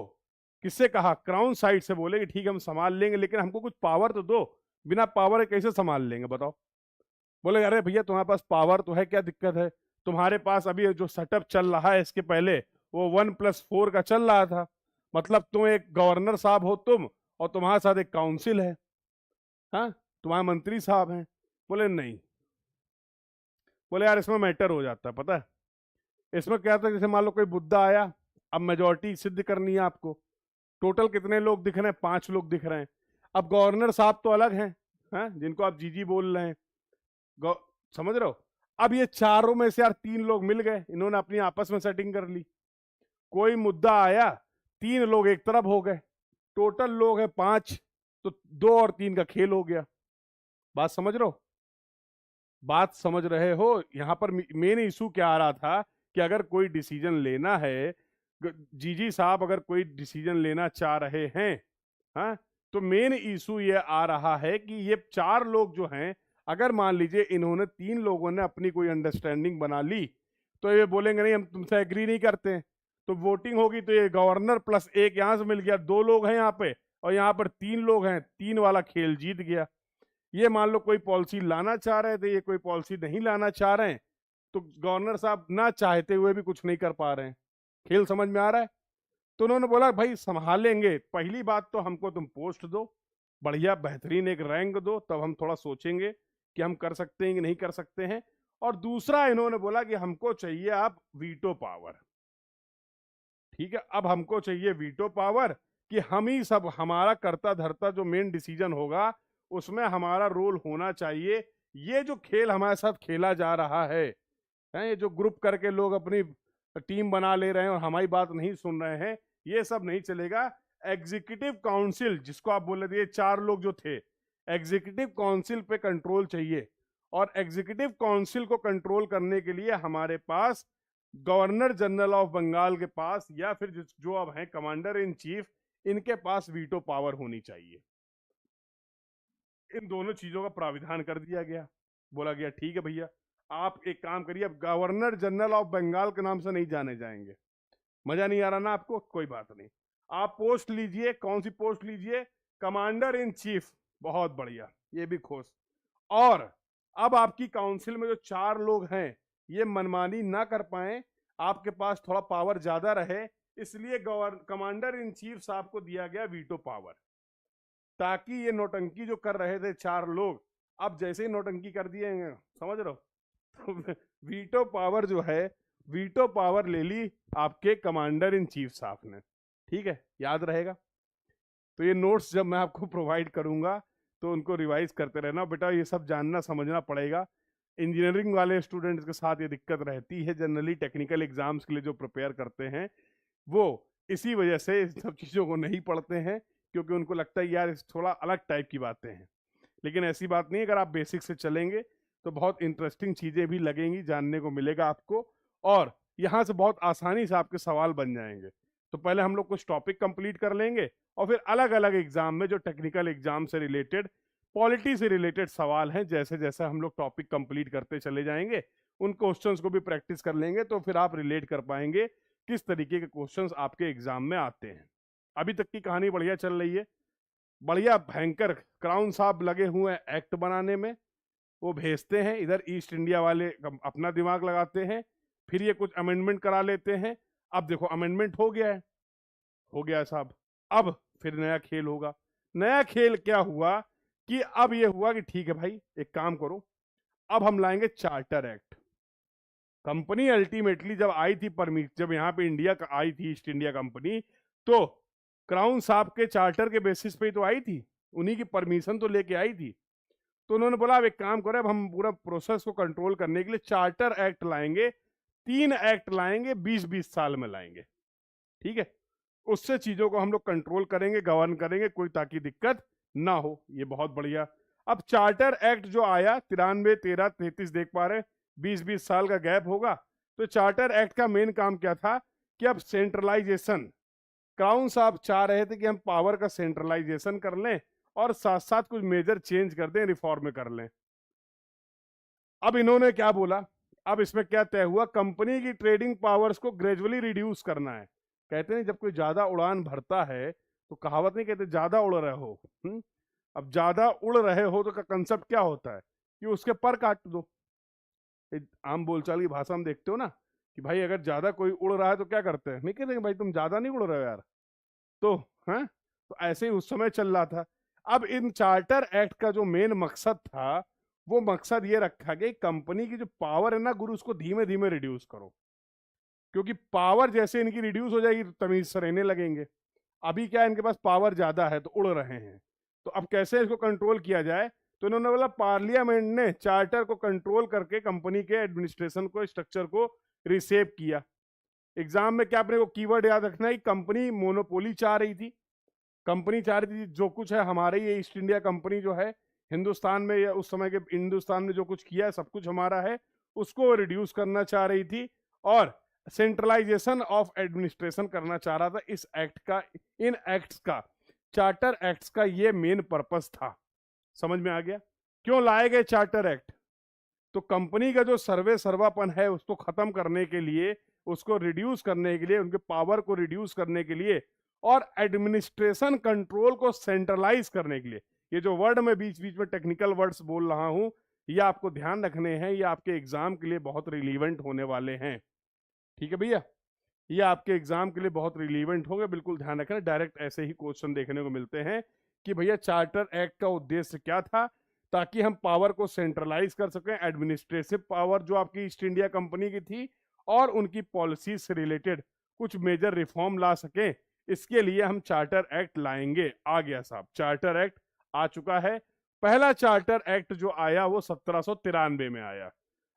किससे कहा, क्राउन साइड से बोले कि ठीक है हम संभाल लेंगे, लेकिन हमको कुछ पावर तो दो, बिना पावर कैसे संभाल लेंगे बताओ। बोले अरे भैया तुम्हारे पास पावर तो है, क्या दिक्कत है, तुम्हारे पास अभी जो सेटअप चल रहा है इसके पहले वो 1+4 का चल रहा था, मतलब तुम एक गवर्नर साहब हो तुम, और तुम्हारे साथ एक काउंसिल है, हाँ तुम्हारे मंत्री साहब हैं। बोले नहीं, बोले यार इसमें मैटर हो जाता है, पता है इसमें क्या था, जैसे मान लो कोई मुद्दा आया, अब मेजोरिटी सिद्ध करनी है आपको, टोटल कितने लोग दिख रहे हैं, 5 लोग दिख रहे हैं, अब गवर्नर साहब तो अलग हैं, हाँ जिनको आप जीजी बोल रहे हैं, समझ रहे हो, अब ये चारों में से यार 3 लोग मिल गए, इन्होंने अपनी आपस में सेटिंग कर ली, कोई मुद्दा आया 3 लोग एक तरफ हो गए, टोटल लोग है 5, तो 2 और 3 का खेल हो गया। बात समझ रहे हो, बात समझ रहे हो, यहां पर मेन इशू क्या आ रहा था कि अगर कोई डिसीजन लेना है, जीजी साहब अगर कोई डिसीजन लेना चाह रहे हैं, हाँ तो मेन इशू ये आ रहा है कि ये 4 लोग जो हैं, अगर मान लीजिए इन्होंने 3 लोगों ने अपनी कोई अंडरस्टैंडिंग बना ली, तो ये बोलेंगे नहीं हम तुमसे एग्री नहीं करते, तो वोटिंग होगी, तो ये गवर्नर प्लस 1 यहां से मिल गया, 2 लोग हैं यहाँ पे, और यहाँ पर 3 लोग हैं, 3 वाला खेल जीत गया। ये मान लो कोई पॉलिसी लाना चाह रहे थे, ये कोई पॉलिसी नहीं लाना चाह रहे हैं, तो गवर्नर साहब ना चाहते हुए भी कुछ नहीं कर पा रहे हैं। खेल समझ में आ रहा है? तो उन्होंने बोला भाई संभालेंगे, पहली बात तो हमको तुम पोस्ट दो, बढ़िया बेहतरीन एक रैंक दो, तब हम थोड़ा सोचेंगे कि हम कर सकते हैं कि नहीं कर सकते हैं। और दूसरा इन्होंने बोला कि हमको चाहिए आप वीटो पावर। ठीक है, अब हमको चाहिए वीटो पावर कि हम ही सब, हमारा करता धरता जो मेन डिसीजन होगा उसमें हमारा रोल होना चाहिए। ये जो खेल हमारे साथ खेला जा रहा है, ये जो ग्रुप करके लोग अपनी टीम बना ले रहे हैं और हमारी बात नहीं सुन रहे हैं, ये सब नहीं चलेगा। एग्जीक्यूटिव काउंसिल जिसको आप बोल रहे थे, 4 लोग जो थे, एग्जीक्यूटिव काउंसिल पे कंट्रोल चाहिए, और एग्जीक्यूटिव काउंसिल को कंट्रोल करने के लिए हमारे पास गवर्नर जनरल ऑफ बंगाल के पास, या फिर जो अब हैं कमांडर इन चीफ, इनके पास वीटो पावर होनी चाहिए। इन दोनों चीजों का प्राविधान कर दिया गया। बोला गया ठीक है भैया आप एक काम करिए, अब गवर्नर जनरल ऑफ बंगाल के नाम से नहीं जाने जाएंगे। मजा नहीं आ रहा ना आपको, कोई बात नहीं, आप पोस्ट लीजिए, कौन सी पोस्ट लीजिए, कमांडर इन चीफ, बहुत बढ़िया, ये भी खुश। और अब आपकी काउंसिल में जो 4 लोग हैं ये मनमानी ना कर पाए, आपके पास थोड़ा पावर ज्यादा रहे, इसलिए कमांडर इन चीफ साहब को दिया गया वीटो पावर, ताकि ये नौटंकी जो कर रहे थे 4 लोग, अब जैसे ही नौटंकी कर दिए, समझ रहे हो, तो वीटो पावर जो है, वीटो पावर ले ली आपके कमांडर इन चीफ साहब ने। ठीक है, याद रहेगा। तो ये नोट्स जब मैं आपको प्रोवाइड करूंगा तो उनको रिवाइज करते रहना बेटा, ये सब जानना समझना पड़ेगा। इंजीनियरिंग वाले स्टूडेंट्स के साथ ये दिक्कत रहती है, जनरली टेक्निकल एग्जाम्स के लिए जो प्रिपेयर करते हैं वो इसी वजह से इन सब चीज़ों को नहीं पढ़ते हैं, क्योंकि उनको लगता है यार थोड़ा अलग टाइप की बातें हैं, लेकिन ऐसी बात नहीं है। अगर आप बेसिक से चलेंगे तो बहुत इंटरेस्टिंग चीज़ें भी लगेंगी, जानने को मिलेगा आपको, और यहाँ से बहुत आसानी से आपके सवाल बन जाएंगे। तो पहले हम लोग कुछ टॉपिक कंप्लीट कर लेंगे, और फिर अलग अलग एग्जाम में जो टेक्निकल एग्जाम से रिलेटेड, पॉलिटी से रिलेटेड सवाल हैं, जैसे जैसे हम लोग टॉपिक कंप्लीट करते चले जाएंगे उन क्वेश्चंस को भी प्रैक्टिस कर लेंगे, तो फिर आप रिलेट कर पाएंगे किस तरीके के क्वेश्चंस आपके एग्जाम में आते हैं। अभी तक की कहानी बढ़िया चल रही है, बढ़िया भयंकर क्राउन साहब लगे हुए हैं एक्ट बनाने में। वो भेजते हैं इधर, ईस्ट इंडिया वाले अपना दिमाग लगाते हैं, फिर ये कुछ अमेंडमेंट करा लेते हैं। अब देखो अमेंडमेंट हो गया है, हो गया साहब। अब फिर नया खेल होगा। नया खेल क्या हुआ कि अब ये हुआ कि ठीक है भाई एक काम करो, अब हम लाएंगे चार्टर एक्ट। कंपनी अल्टीमेटली जब आई थी परमिट, जब यहाँ पे इंडिया का आई थी ईस्ट इंडिया कंपनी, तो क्राउन साहब के चार्टर के बेसिस पे ही तो आई थी, उन्हीं की परमिशन तो लेके आई थी। तो उन्होंने बोला अब एक काम करें, अब हम पूरा प्रोसेस को कंट्रोल करने के लिए चार्टर एक्ट लाएंगे, 3 एक्ट लाएंगे, 20-20 साल में लाएंगे, ठीक है। उससे चीजों को हम लोग कंट्रोल करेंगे, गवर्न करेंगे, कोई ताकि दिक्कत ना हो। ये बहुत बढ़िया। अब चार्टर एक्ट जो आया 93, 13, 33 देख पा रहे, 20-20 साल का गैप होगा। तो चार्टर एक्ट का मेन काम क्या था कि अब सेंट्रलाइजेशन, क्राउन साहब चाह रहे थे कि हम पावर का सेंट्रलाइजेशन कर लें और साथ साथ कुछ मेजर चेंज कर दें, रिफॉर्म कर लें। अब इन्होंने क्या बोला, अब इसमें क्या तय हुआ, कंपनी की ट्रेडिंग पावर्स को ग्रेजुअली रिड्यूस करना है। कहते हैं जब कोई ज्यादा उड़ान भरता है तो कहावत नहीं कहते ज्यादा उड़ रहे हो। अब ज्यादा उड़ रहे हो तो का कंसेप्ट क्या होता है कि उसके पर काट दो। आम बोलचाल की भाषा में देखते हो ना कि भाई अगर ज्यादा कोई उड़ रहा है तो क्या करते हैं, नहीं कहते भाई तुम ज्यादा नहीं उड़ रहे हो यार। तो हाँ, तो ऐसे ही उस समय चल रहा था। अब इन चार्टर एक्ट का जो मेन मकसद था, वो मकसद ये रखा गया कंपनी की जो पावर है ना गुरु, उसको धीमे धीमे रिड्यूस करो, क्योंकि पावर जैसे इनकी रिड्यूस हो जाएगी तो तमीज से रहने लगेंगे। अभी क्या है, इनके पास पावर ज्यादा है तो उड़ रहे हैं, तो अब कैसे इसको कंट्रोल किया जाए। तो इन्होंने बोला पार्लियामेंट ने चार्टर को कंट्रोल करके कंपनी के एडमिनिस्ट्रेशन को, स्ट्रक्चर को रिसेप किया। एग्जाम में क्या अपने को कीवर्ड याद रखना है, कंपनी मोनोपोली चाह रही थी। कंपनी चाह रही थी जो कुछ है हमारे, ये ईस्ट इंडिया कंपनी जो है हिंदुस्तान में, या उस समय के हिंदुस्तान में जो कुछ किया है सब कुछ हमारा है, उसको रिड्यूस करना चाह रही थी और सेंट्रलाइजेशन ऑफ एडमिनिस्ट्रेशन करना चाह रहा था। इस एक्ट का, इन एक्ट्स का, चार्टर एक्ट्स का ये मेन पर्पस था। समझ में आ गया क्यों लाए गए चार्टर एक्ट। तो कंपनी का जो सर्वे सर्वापन है उसको खत्म करने के लिए, उसको रिड्यूस करने के लिए, उनके पावर को रिड्यूस करने के लिए और एडमिनिस्ट्रेशन कंट्रोल को सेंट्रलाइज करने के लिए। ये जो वर्ड मैं बीच बीच में टेक्निकल वर्ड्स बोल रहा हूं, ये आपको ध्यान रखने हैं, ये आपके एग्जाम के लिए बहुत रिलीवेंट होने वाले हैं, ठीक है भैया। ये आपके एग्जाम के लिए बहुत रिलीवेंट होंगे, बिल्कुल ध्यान रखना। डायरेक्ट ऐसे ही क्वेश्चन देखने को मिलते हैं कि भैया चार्टर एक्ट का उद्देश्य क्या था, ताकि हम पावर को सेंट्रलाइज कर सकें, एडमिनिस्ट्रेटिव पावर जो आपकी ईस्ट इंडिया कंपनी की थी, और उनकी पॉलिसी से रिलेटेड कुछ मेजर रिफॉर्म ला सकें। इसके लिए हम चार्टर एक्ट लाएंगे। आ गया साहब, चार्टर एक्ट आ चुका है। पहला चार्टर एक्ट जो आया वो 1793 में आया।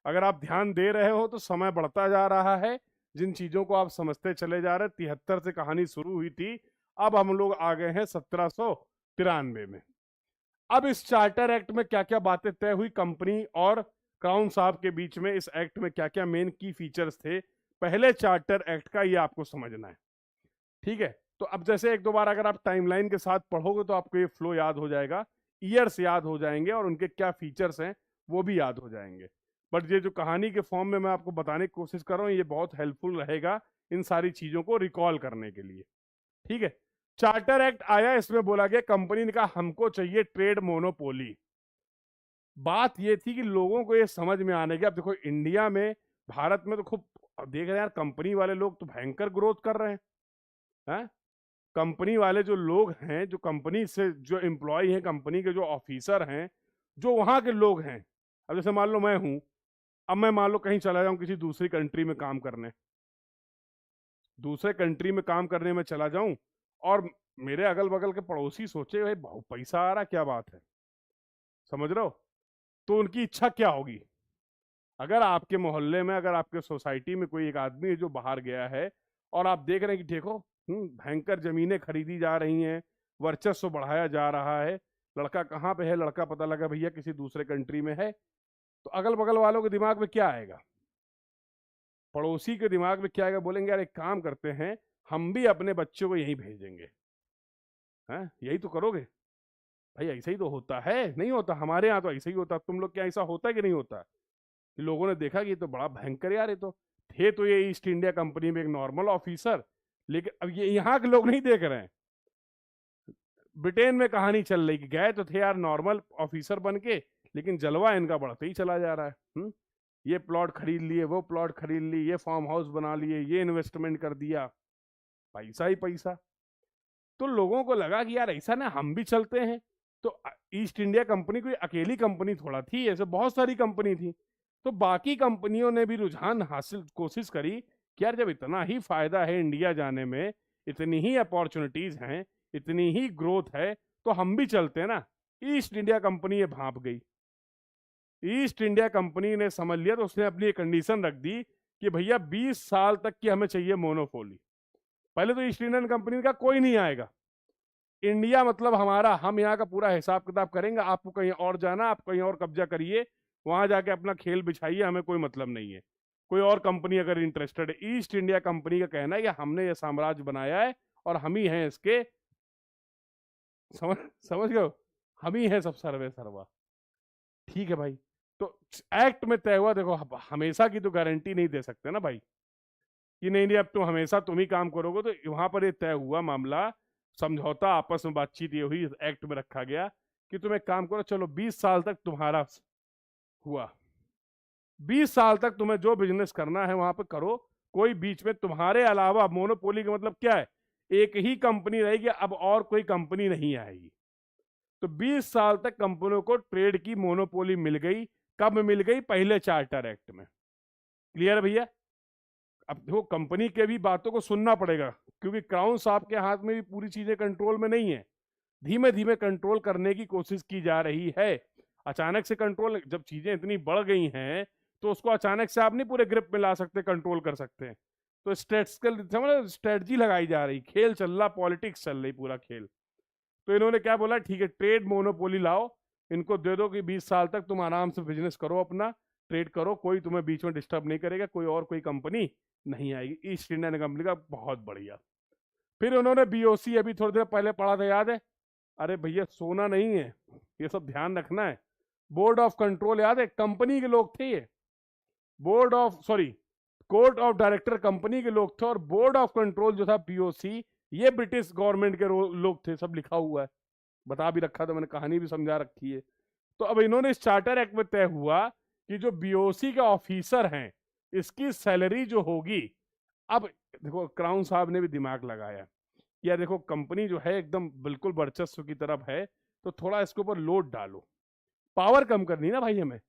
अगर आप ध्यान दे रहे हो तो समय बढ़ता जा रहा है, जिन चीजों को आप समझते चले जा रहे, 73 से कहानी शुरू हुई थी, अब हम लोग आ गए हैं 1793 में। अब इस चार्टर एक्ट में क्या क्या बातें तय हुई कंपनी और क्राउन साहब के बीच में, इस एक्ट में क्या क्या मेन की फीचर्स थे पहले चार्टर एक्ट का, ये आपको समझना है, ठीक है। तो अब जैसे एक दो बार अगर आप टाइमलाइन के साथ पढ़ोगे तो आपको ये फ्लो याद हो जाएगा, ईयर्स याद हो जाएंगे और उनके क्या फीचर्स हैं वो भी याद हो जाएंगे। बट ये जो कहानी के फॉर्म में मैं आपको बताने की कोशिश कर रहा हूँ, ये बहुत हेल्पफुल रहेगा इन सारी चीजों को रिकॉल करने के लिए, ठीक है। चार्टर एक्ट आया, इसमें बोला गया कंपनी ने कहा हमको चाहिए ट्रेड मोनोपोली। बात ये थी कि लोगों को ये समझ में आने की, अब देखो इंडिया में, भारत में तो खूब देख रहे हैं यार, कंपनी वाले लोग तो भयंकर ग्रोथ कर रहे हैं। कंपनी वाले जो लोग हैं, जो कंपनी से जो एम्प्लॉय हैं, कंपनी के जो ऑफिसर हैं, जो वहां के लोग हैं, अब जैसे मान लो मैं हूं, अब मैं मान लो कहीं चला जाऊं किसी दूसरी कंट्री में काम करने, दूसरे कंट्री में काम करने में चला जाऊं और मेरे अगल बगल के पड़ोसी सोचे भाई बहुत पैसा आ रहा, क्या बात है, समझ रहे हो, तो उनकी इच्छा क्या होगी। अगर आपके मोहल्ले में, अगर आपके सोसाइटी में कोई एक आदमी है जो बाहर गया है और आप देख रहे हैं कि देखो भयंकर जमीनें खरीदी जा रही हैं, वर्चस्व बढ़ाया जा रहा है, लड़का कहाँ पे है, लड़का पता लगा भैया किसी दूसरे कंट्री में है, तो अगल बगल वालों के दिमाग में क्या आएगा, पड़ोसी के दिमाग में क्या आएगा, बोलेंगे यार एक काम करते हैं, हम भी अपने बच्चों को यहीं भेजेंगे। हैं, यही तो करोगे भाई, ऐसा ही तो होता है, नहीं होता हमारे यहाँ तो ऐसा ही होता, तुम लोग क्या ऐसा होता है कि नहीं होता, कि लोगों ने देखा कि ये तो बड़ा भयंकर यार, ये तो थे तो ये ईस्ट इंडिया कंपनी में एक नॉर्मल ऑफिसर, लेकिन अब ये यहाँ के लोग नहीं देख रहे हैं। ब्रिटेन में कहानी चल रही कि गए तो थे यार नॉर्मल ऑफिसर बन के, लेकिन जलवा इनका बढ़ते ही चला जा रहा है। ये प्लॉट खरीद लिए, वो प्लॉट खरीद ली, ये फार्म हाउस बना लिए, ये इन्वेस्टमेंट कर दिया, पैसा ही पैसा। तो लोगों को लगा कि यार ऐसा ना हम भी चलते हैं। तो ईस्ट इंडिया कंपनी कोई अकेली कंपनी थोड़ा थी, ऐसे बहुत सारी कंपनी थी। तो बाकी कंपनियों ने भी रुझान हासिल कोशिश करी कि यार जब इतना ही फायदा है इंडिया जाने में, इतनी ही अपॉर्चुनिटीज हैं, इतनी ही ग्रोथ है, तो हम भी चलते हैं ना। ईस्ट इंडिया कंपनी ये भांप गई। ईस्ट इंडिया कंपनी ने समझ लिया, तो उसने अपनी एक कंडीशन रख दी कि भैया 20 साल तक की हमें चाहिए मोनोपोली। पहले तो ईस्ट इंडियन कंपनी का कोई नहीं आएगा, इंडिया मतलब हमारा, हम यहाँ का पूरा हिसाब किताब करेंगे। आपको कहीं और जाना, आप कहीं और कब्जा करिए, वहां जाके अपना खेल बिछाइए, हमें कोई मतलब नहीं है। कोई और कंपनी अगर इंटरेस्टेड है, ईस्ट इंडिया कंपनी का कहना है कि हमने ये साम्राज्य बनाया है और हम ही हैं इसके, समझ समझ गए, हम ही हैं सब सर्वे सर्वा। ठीक है भाई, तो एक्ट में तय हुआ। देखो हमेशा की तो गारंटी नहीं दे सकते ना भाई कि नहीं नहीं अब तुम हमेशा तुम ही काम करोगे। तो वहां पर ये तय हुआ मामला, समझौता, आपस में बातचीत ये हुई, एक्ट में रखा गया कि तुम एक काम करो, चलो 20 साल तक तुम्हारा हुआ, 20 साल तक तुम्हें जो बिजनेस करना है वहां पे करो, कोई बीच में तुम्हारे अलावा, मोनोपोली का मतलब क्या है, एक ही कंपनी रहेगी, अब और कोई कंपनी नहीं आएगी। तो 20 साल तक कंपनियों को ट्रेड की मोनोपोली मिल गई। कब मिल गई? पहले चार्टर एक्ट में। क्लियर है भैया? अब देखो कंपनी के भी बातों को सुनना पड़ेगा, क्योंकि क्राउन साहब के हाथ में भी पूरी चीजें कंट्रोल में नहीं है, धीमे धीमे कंट्रोल करने की कोशिश की जा रही है। अचानक से कंट्रोल, जब चीजें इतनी बढ़ गई हैं तो उसको अचानक से आप नहीं पूरे ग्रिप में ला सकते, कंट्रोल कर सकते हैं। तो स्ट्रेटजी लगाई जा रही, खेल चल रहा, पॉलिटिक्स चल रही, पूरा खेल। तो इन्होंने क्या बोला, ठीक है ट्रेड मोनोपोली लाओ, इनको दे दो कि 20 साल तक तुम आराम से बिजनेस करो, अपना ट्रेड करो, कोई तुम्हें बीच में डिस्टर्ब नहीं करेगा, कोई और कोई कंपनी नहीं आएगी। ईस्ट इंडियन कंपनी का बहुत बढ़िया। फिर उन्होंने बीओसी अभी थोड़ी देर पहले पढ़ा था, याद है? अरे भैया सोना नहीं है, ये सब ध्यान रखना है। बोर्ड ऑफ कंट्रोल याद है, कंपनी के लोग थे ये, board of sorry court of director company के लोग थे, और बोर्ड ऑफ कंट्रोल जो था बीओसी, ये ब्रिटिश गवर्नमेंट के लोग थे, सब लिखा हुआ है, बता भी रखा था मैंने, कहानी भी समझा रखी है। तो अब इन्होंने इस चार्टर एक्ट में तय हुआ कि जो बीओसी के ऑफिसर हैं, इसकी सैलरी जो होगी, अब देखो क्राउन साहब ने भी दिमाग लगाया, या देखो कंपनी जो है एकदम बिल्कुल वर्चस्व की तरफ है, तो थोड़ा इसके ऊपर लोड डालो, पावर कम करनी ना भाई हमें।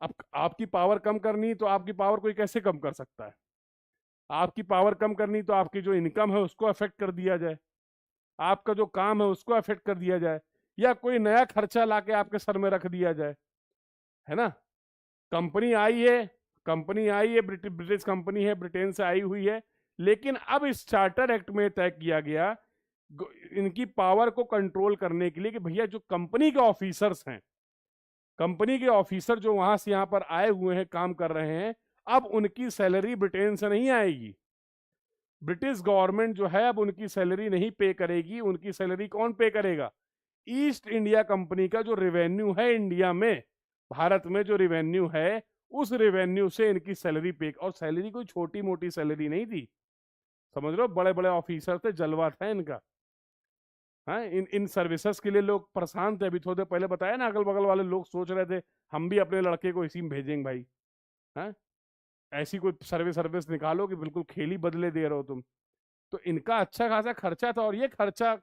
अब आपकी पावर कम करनी, तो आपकी पावर कोई कैसे कम कर सकता है? आपकी पावर कम करनी तो आपकी जो इनकम है उसको अफेक्ट कर दिया जाए, आपका जो काम है उसको अफेक्ट कर दिया जाए, या कोई नया खर्चा लाके आपके सर में रख दिया जाए, है ना? कंपनी आई है, ब्रिटिश कंपनी है, ब्रिटेन से आई हुई है, लेकिन अब इस चार्टर एक्ट में तय किया गया इनकी पावर को कंट्रोल करने के लिए कि भैया जो कंपनी के ऑफिसर्स हैं, कंपनी के ऑफिसर जो वहां से यहां पर आए हुए हैं, काम कर रहे हैं, अब उनकी सैलरी ब्रिटेन से नहीं आएगी। ब्रिटिश गवर्नमेंट जो है अब उनकी सैलरी नहीं पे करेगी। उनकी सैलरी कौन पे करेगा? ईस्ट इंडिया कंपनी का जो रेवेन्यू है इंडिया में, भारत में जो रेवेन्यू है, उस रेवेन्यू से इनकी सैलरी पे, और सैलरी कोई छोटी मोटी सैलरी नहीं थी, समझ लो, बड़े बड़े ऑफिसर थे, जलवा था इनका। हाँ, इन सर्विसेज के लिए लोग परेशान थे। अभी थोड़ी देर पहले बताया ना, अगल बगल वाले लोग सोच रहे थे हम भी अपने लड़के को इसी में भेजेंगे भाई। हाँ, ऐसी कोई सर्विस निकालो कि बिल्कुल खेल ही बदले दे रहे हो तुम। तो इनका अच्छा खासा खर्चा था, और ये खर्चा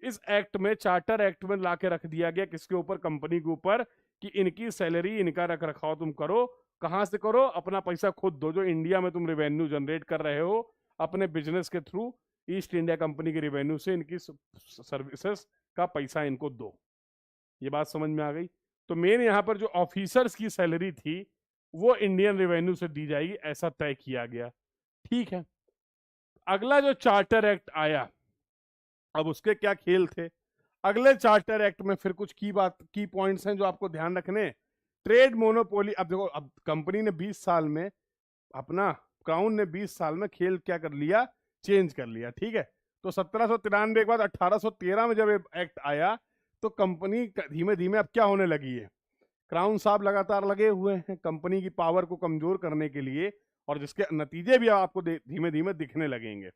इस एक्ट में, चार्टर एक्ट में लाके रख दिया गया, किसके ऊपर? कंपनी के ऊपर, कि इनकी सैलरी, इनका रख रखाव तुम करो। कहां से करो? अपना पैसा खुद दो, जो इंडिया में तुम रेवेन्यू जनरेट कर रहे हो अपने बिजनेस के थ्रू, ईस्ट इंडिया कंपनी के रेवेन्यू से इनकी सर्विसेज का पैसा इनको दो। ये बात समझ में आ गई? तो मेन यहाँ पर जो ऑफिसर्स की सैलरी थी वो इंडियन रेवेन्यू से दी जाएगी, ऐसा तय किया गया। ठीक है, अगला जो चार्टर एक्ट आया, अब उसके क्या खेल थे? अगले चार्टर एक्ट में फिर कुछ की पॉइंट्स हैं जो आपको ध्यान रखने। ट्रेड मोनोपोली, अब देखो, अब कंपनी ने 20 साल में अपना, क्राउन ने 20 साल में खेल क्या कर लिया? चेंज कर लिया। ठीक है, तो 1793 के बाद 1813 में जब एक्ट आया, तो कंपनी धीमे धीमे अब क्या होने लगी है? क्राउन साहब लगातार लगे हुए हैं कंपनी की पावर को कमजोर करने के लिए, और जिसके नतीजे भी आपको धीमे धीमे दिखने लगेंगे।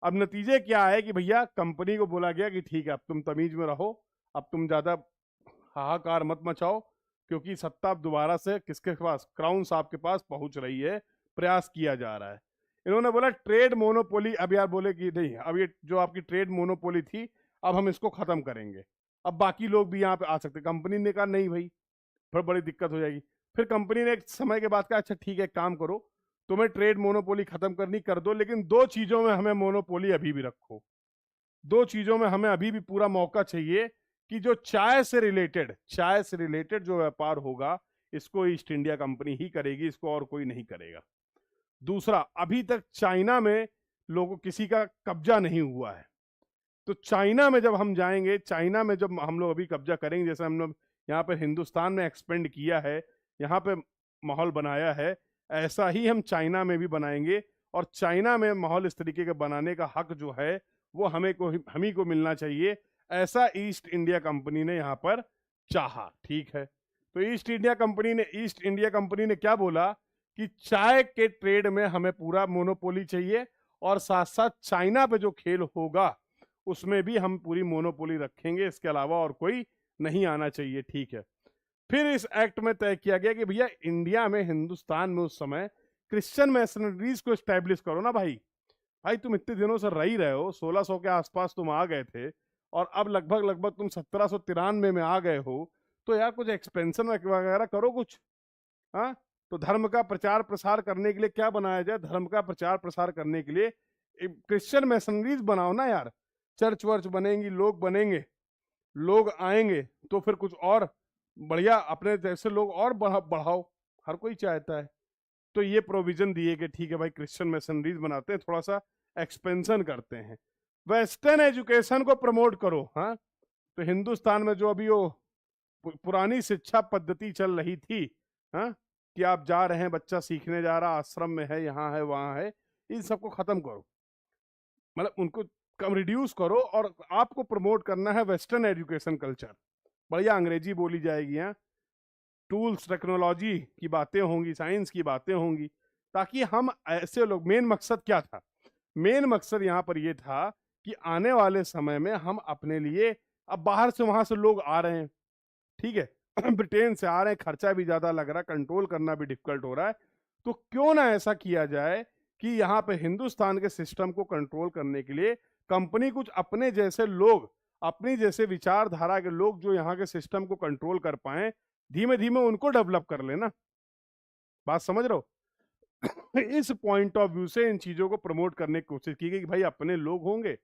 अब नतीजे क्या है कि भैया कंपनी को बोला गया कि ठीक है अब तुम तमीज में रहो, अब तुम ज्यादा हाहाकार मत मचाओ, क्योंकि सत्ता दोबारा से किसके पास, क्राउन साहब के पास पहुंच रही है, प्रयास किया जा रहा है। इन्होंने बोला ट्रेड मोनोपोली, अब यार बोले कि नहीं, अब ये जो आपकी ट्रेड मोनोपोली थी अब हम इसको खत्म करेंगे, अब बाकी लोग भी यहाँ पे आ सकते। कंपनी ने कहा नहीं भाई, फिर बड़ी दिक्कत हो जाएगी। फिर कंपनी ने एक समय के बाद कहा अच्छा ठीक है, काम करो, तुम्हें ट्रेड मोनोपोली खत्म करनी कर दो, लेकिन दो चीजों में हमें मोनोपोली अभी भी रखो। दो चीजों में हमें अभी भी पूरा मौका चाहिए कि जो चाय से रिलेटेड जो व्यापार होगा इसको ईस्ट इंडिया कंपनी ही करेगी, इसको और कोई नहीं करेगा। दूसरा, अभी तक चाइना में लोगों किसी का कब्जा नहीं हुआ है, तो चाइना में जब हम जाएंगे, चाइना में जब हम लोग अभी कब्जा करेंगे, जैसे हम लोग यहाँ पे हिंदुस्तान में एक्सपेंड किया है, यहाँ पे माहौल बनाया है, ऐसा ही हम चाइना में भी बनाएंगे। और चाइना में माहौल इस तरीके के बनाने का हक जो है वो हम ही को मिलना चाहिए, ऐसा ईस्ट इंडिया कंपनी ने यहाँ पर चाहा। ठीक है, तो ईस्ट इंडिया कंपनी ने क्या बोला कि चाय के ट्रेड में हमें पूरा मोनोपोली चाहिए, और साथ साथ चाइना पे जो खेल होगा उसमें भी हम पूरी मोनोपोली रखेंगे, इसके अलावा और कोई नहीं आना चाहिए। ठीक है, फिर इस एक्ट में तय किया गया कि भैया इंडिया में, हिंदुस्तान में उस समय क्रिश्चियन मैसनरीज को स्टैब्लिश करो ना भाई। भाई तुम इतने दिनों से रह ही रहे हो, 1600 के आसपास तुम आ गए थे, और अब लगभग तुम 1793 में आ गए हो, तो यार कुछ एक्सपेंशन वगैरह करो कुछ। हाँ, तो धर्म का प्रचार प्रसार करने के लिए क्या बनाया जाए, धर्म का प्रचार प्रसार करने के लिए क्रिश्चियन मैसनरीज बनाओ ना यार, चर्च वर्च बनेंगी, लोग बनेंगे, लोग आएंगे, तो फिर कुछ और बढ़िया अपने जैसे लोग और बढ़ाओ, हर कोई चाहता है। तो ये प्रोविजन दिए कि ठीक है भाई क्रिश्चियन मैसनरीज बनाते हैं, थोड़ा सा एक्सपेंशन करते हैं, वेस्टर्न एजुकेशन को प्रमोट करो। हाँ, तो हिंदुस्तान में जो अभी वो पुरानी शिक्षा पद्धति चल रही थी, हाँ, कि आप जा रहे हैं, बच्चा सीखने जा रहा, आश्रम में है, यहाँ है, वहां है, इन सबको खत्म करो, मतलब उनको कम रिड्यूस करो, और आपको प्रमोट करना है वेस्टर्न एजुकेशन कल्चर। बढ़िया अंग्रेजी बोली जाएगी, यहाँ टूल्स टेक्नोलॉजी की बातें होंगी, साइंस की बातें होंगी, ताकि हम ऐसे लोग, मेन मकसद क्या था, मेन मकसद यहाँ पर यह था कि आने वाले समय में हम अपने लिए, अब बाहर से वहां से लोग आ रहे हैं, ठीक है, ब्रिटेन से आ रहे हैं, खर्चा भी ज्यादा लग रहा है, कंट्रोल करना भी डिफिकल्ट हो रहा है, तो क्यों ना ऐसा किया जाए कि यहाँ पे हिंदुस्तान के सिस्टम को कंट्रोल करने के लिए कंपनी कुछ अपने जैसे लोग, अपनी जैसे विचारधारा के लोग जो यहाँ के सिस्टम को कंट्रोल कर पाए, धीमे धीमे उनको डेवलप कर लेना। बात समझ रहे हो? इस पॉइंट ऑफ व्यू से इन चीजों को प्रमोट करने की कोशिश की गई कि भाई अपने लोग होंगे,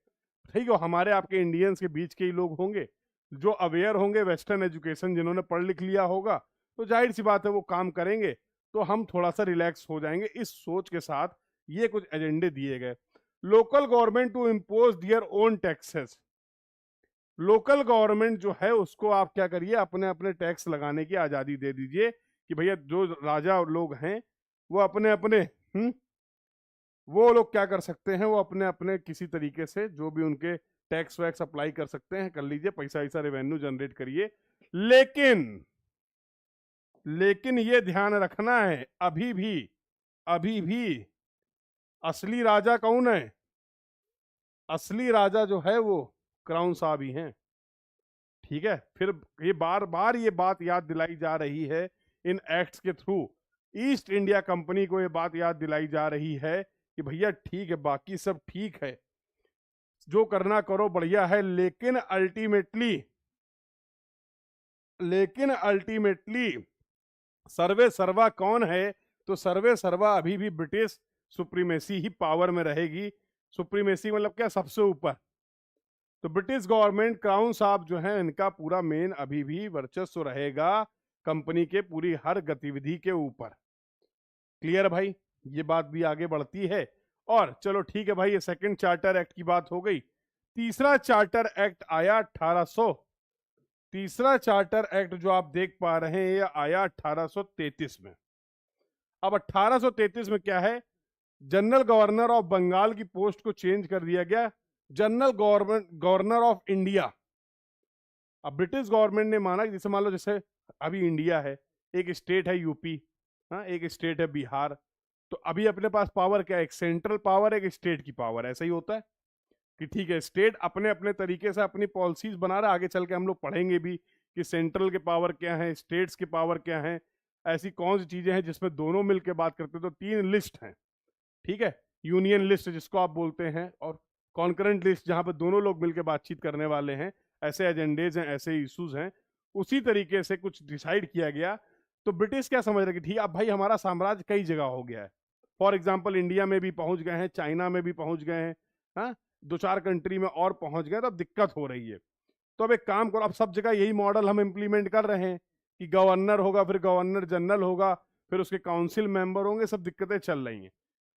ठीक है, हमारे आपके इंडियंस के बीच के ही लोग होंगे जो अवेयर होंगे, वेस्टर्न एजुकेशन जिन्होंने पढ़ लिख लिया होगा, तो जाहिर सी बात है वो काम करेंगे, तो हम थोड़ा सा रिलैक्स हो जाएंगे। इस सोच के साथ ये कुछ एजेंडे दिए गए। Local government to impose their own taxes, local government जो है उसको आप क्या करिए, अपने अपने टैक्स लगाने की आजादी दे दीजिए, कि भैया जो राजा लोग हैं वो अपने अपने वो लोग क्या कर सकते हैं, वो अपने अपने किसी तरीके से जो भी उनके टैक्स वैक्स अप्लाई कर सकते हैं, कर लीजिए, पैसा ऐसा रेवेन्यू जनरेट करिए। लेकिन ये ध्यान रखना है, अभी भी असली राजा कौन है? असली राजा जो है वो क्राउन साहब ही हैं। ठीक है, फिर ये बार बार ये बात याद दिलाई जा रही है इन एक्ट्स के थ्रू, ईस्ट इंडिया कंपनी को ये बात याद दिलाई जा रही है कि भैया ठीक है, बाकी सब ठीक है, जो करना करो, बढ़िया है, लेकिन अल्टीमेटली सर्वे सर्वा कौन है? तो सर्वे सर्वा अभी भी ब्रिटिश सुप्रीमेसी ही पावर में रहेगी। सुप्रीमेसी मतलब क्या? सबसे ऊपर। तो ब्रिटिश गवर्नमेंट, क्राउन साहब जो है, इनका पूरा मेन अभी भी वर्चस्व रहेगा कंपनी के पूरी हर गतिविधि के ऊपर। क्लियर भाई? ये बात भी आगे बढ़ती है। और चलो ठीक है भाई, ये सेकंड चार्टर एक्ट की बात हो गई। तीसरा चार्टर एक्ट आया 1800। तीसरा चार्टर एक्ट जो आप देख पा रहे हैं, ये आया 1833 में। अब 1833 में क्या है? जनरल गवर्नर ऑफ बंगाल की पोस्ट को चेंज कर दिया गया जनरल गवर्नर ऑफ इंडिया। अब ब्रिटिश गवर्नमेंट ने माना कि जैसे मान लो, जैसे अभी इंडिया है, एक स्टेट है यूपी, हाँ, एक स्टेट है बिहार। तो अभी अपने पास पावर क्या है, एक सेंट्रल पावर, एक स्टेट की पावर। ऐसा ही होता है कि ठीक है, स्टेट अपने अपने तरीके से अपनी पॉलिसीज बना रहा है। आगे चल के हम लोग पढ़ेंगे भी कि सेंट्रल के पावर क्या है, स्टेट्स के पावर क्या है, ऐसी कौन सी चीजें हैं जिसमें दोनों मिलकर बात करते हैं। तो 3 लिस्ट हैं, ठीक है, यूनियन लिस्ट जिसको आप बोलते हैं, और कॉन्करेंट लिस्ट जहां पर दोनों लोग मिलकर बातचीत करने वाले हैं, ऐसे एजेंडेज हैं, ऐसे इश्यूज हैं। उसी तरीके से कुछ डिसाइड किया गया। तो ब्रिटिश क्या समझ रहे कि ठीक, अब भाई हमारा साम्राज्य कई जगह हो गया है, फॉर एग्जाम्पल इंडिया में भी पहुंच गए हैं, चाइना में भी पहुंच गए हैं, हाँ, 2-4 कंट्री में और पहुंच गए, तो अब दिक्कत हो रही है। तो अब एक काम करो, अब सब जगह यही मॉडल हम इम्प्लीमेंट कर रहे हैं कि गवर्नर होगा, फिर गवर्नर जनरल होगा, फिर उसके काउंसिल मेंबर होंगे, सब दिक्कतें चल रही हैं।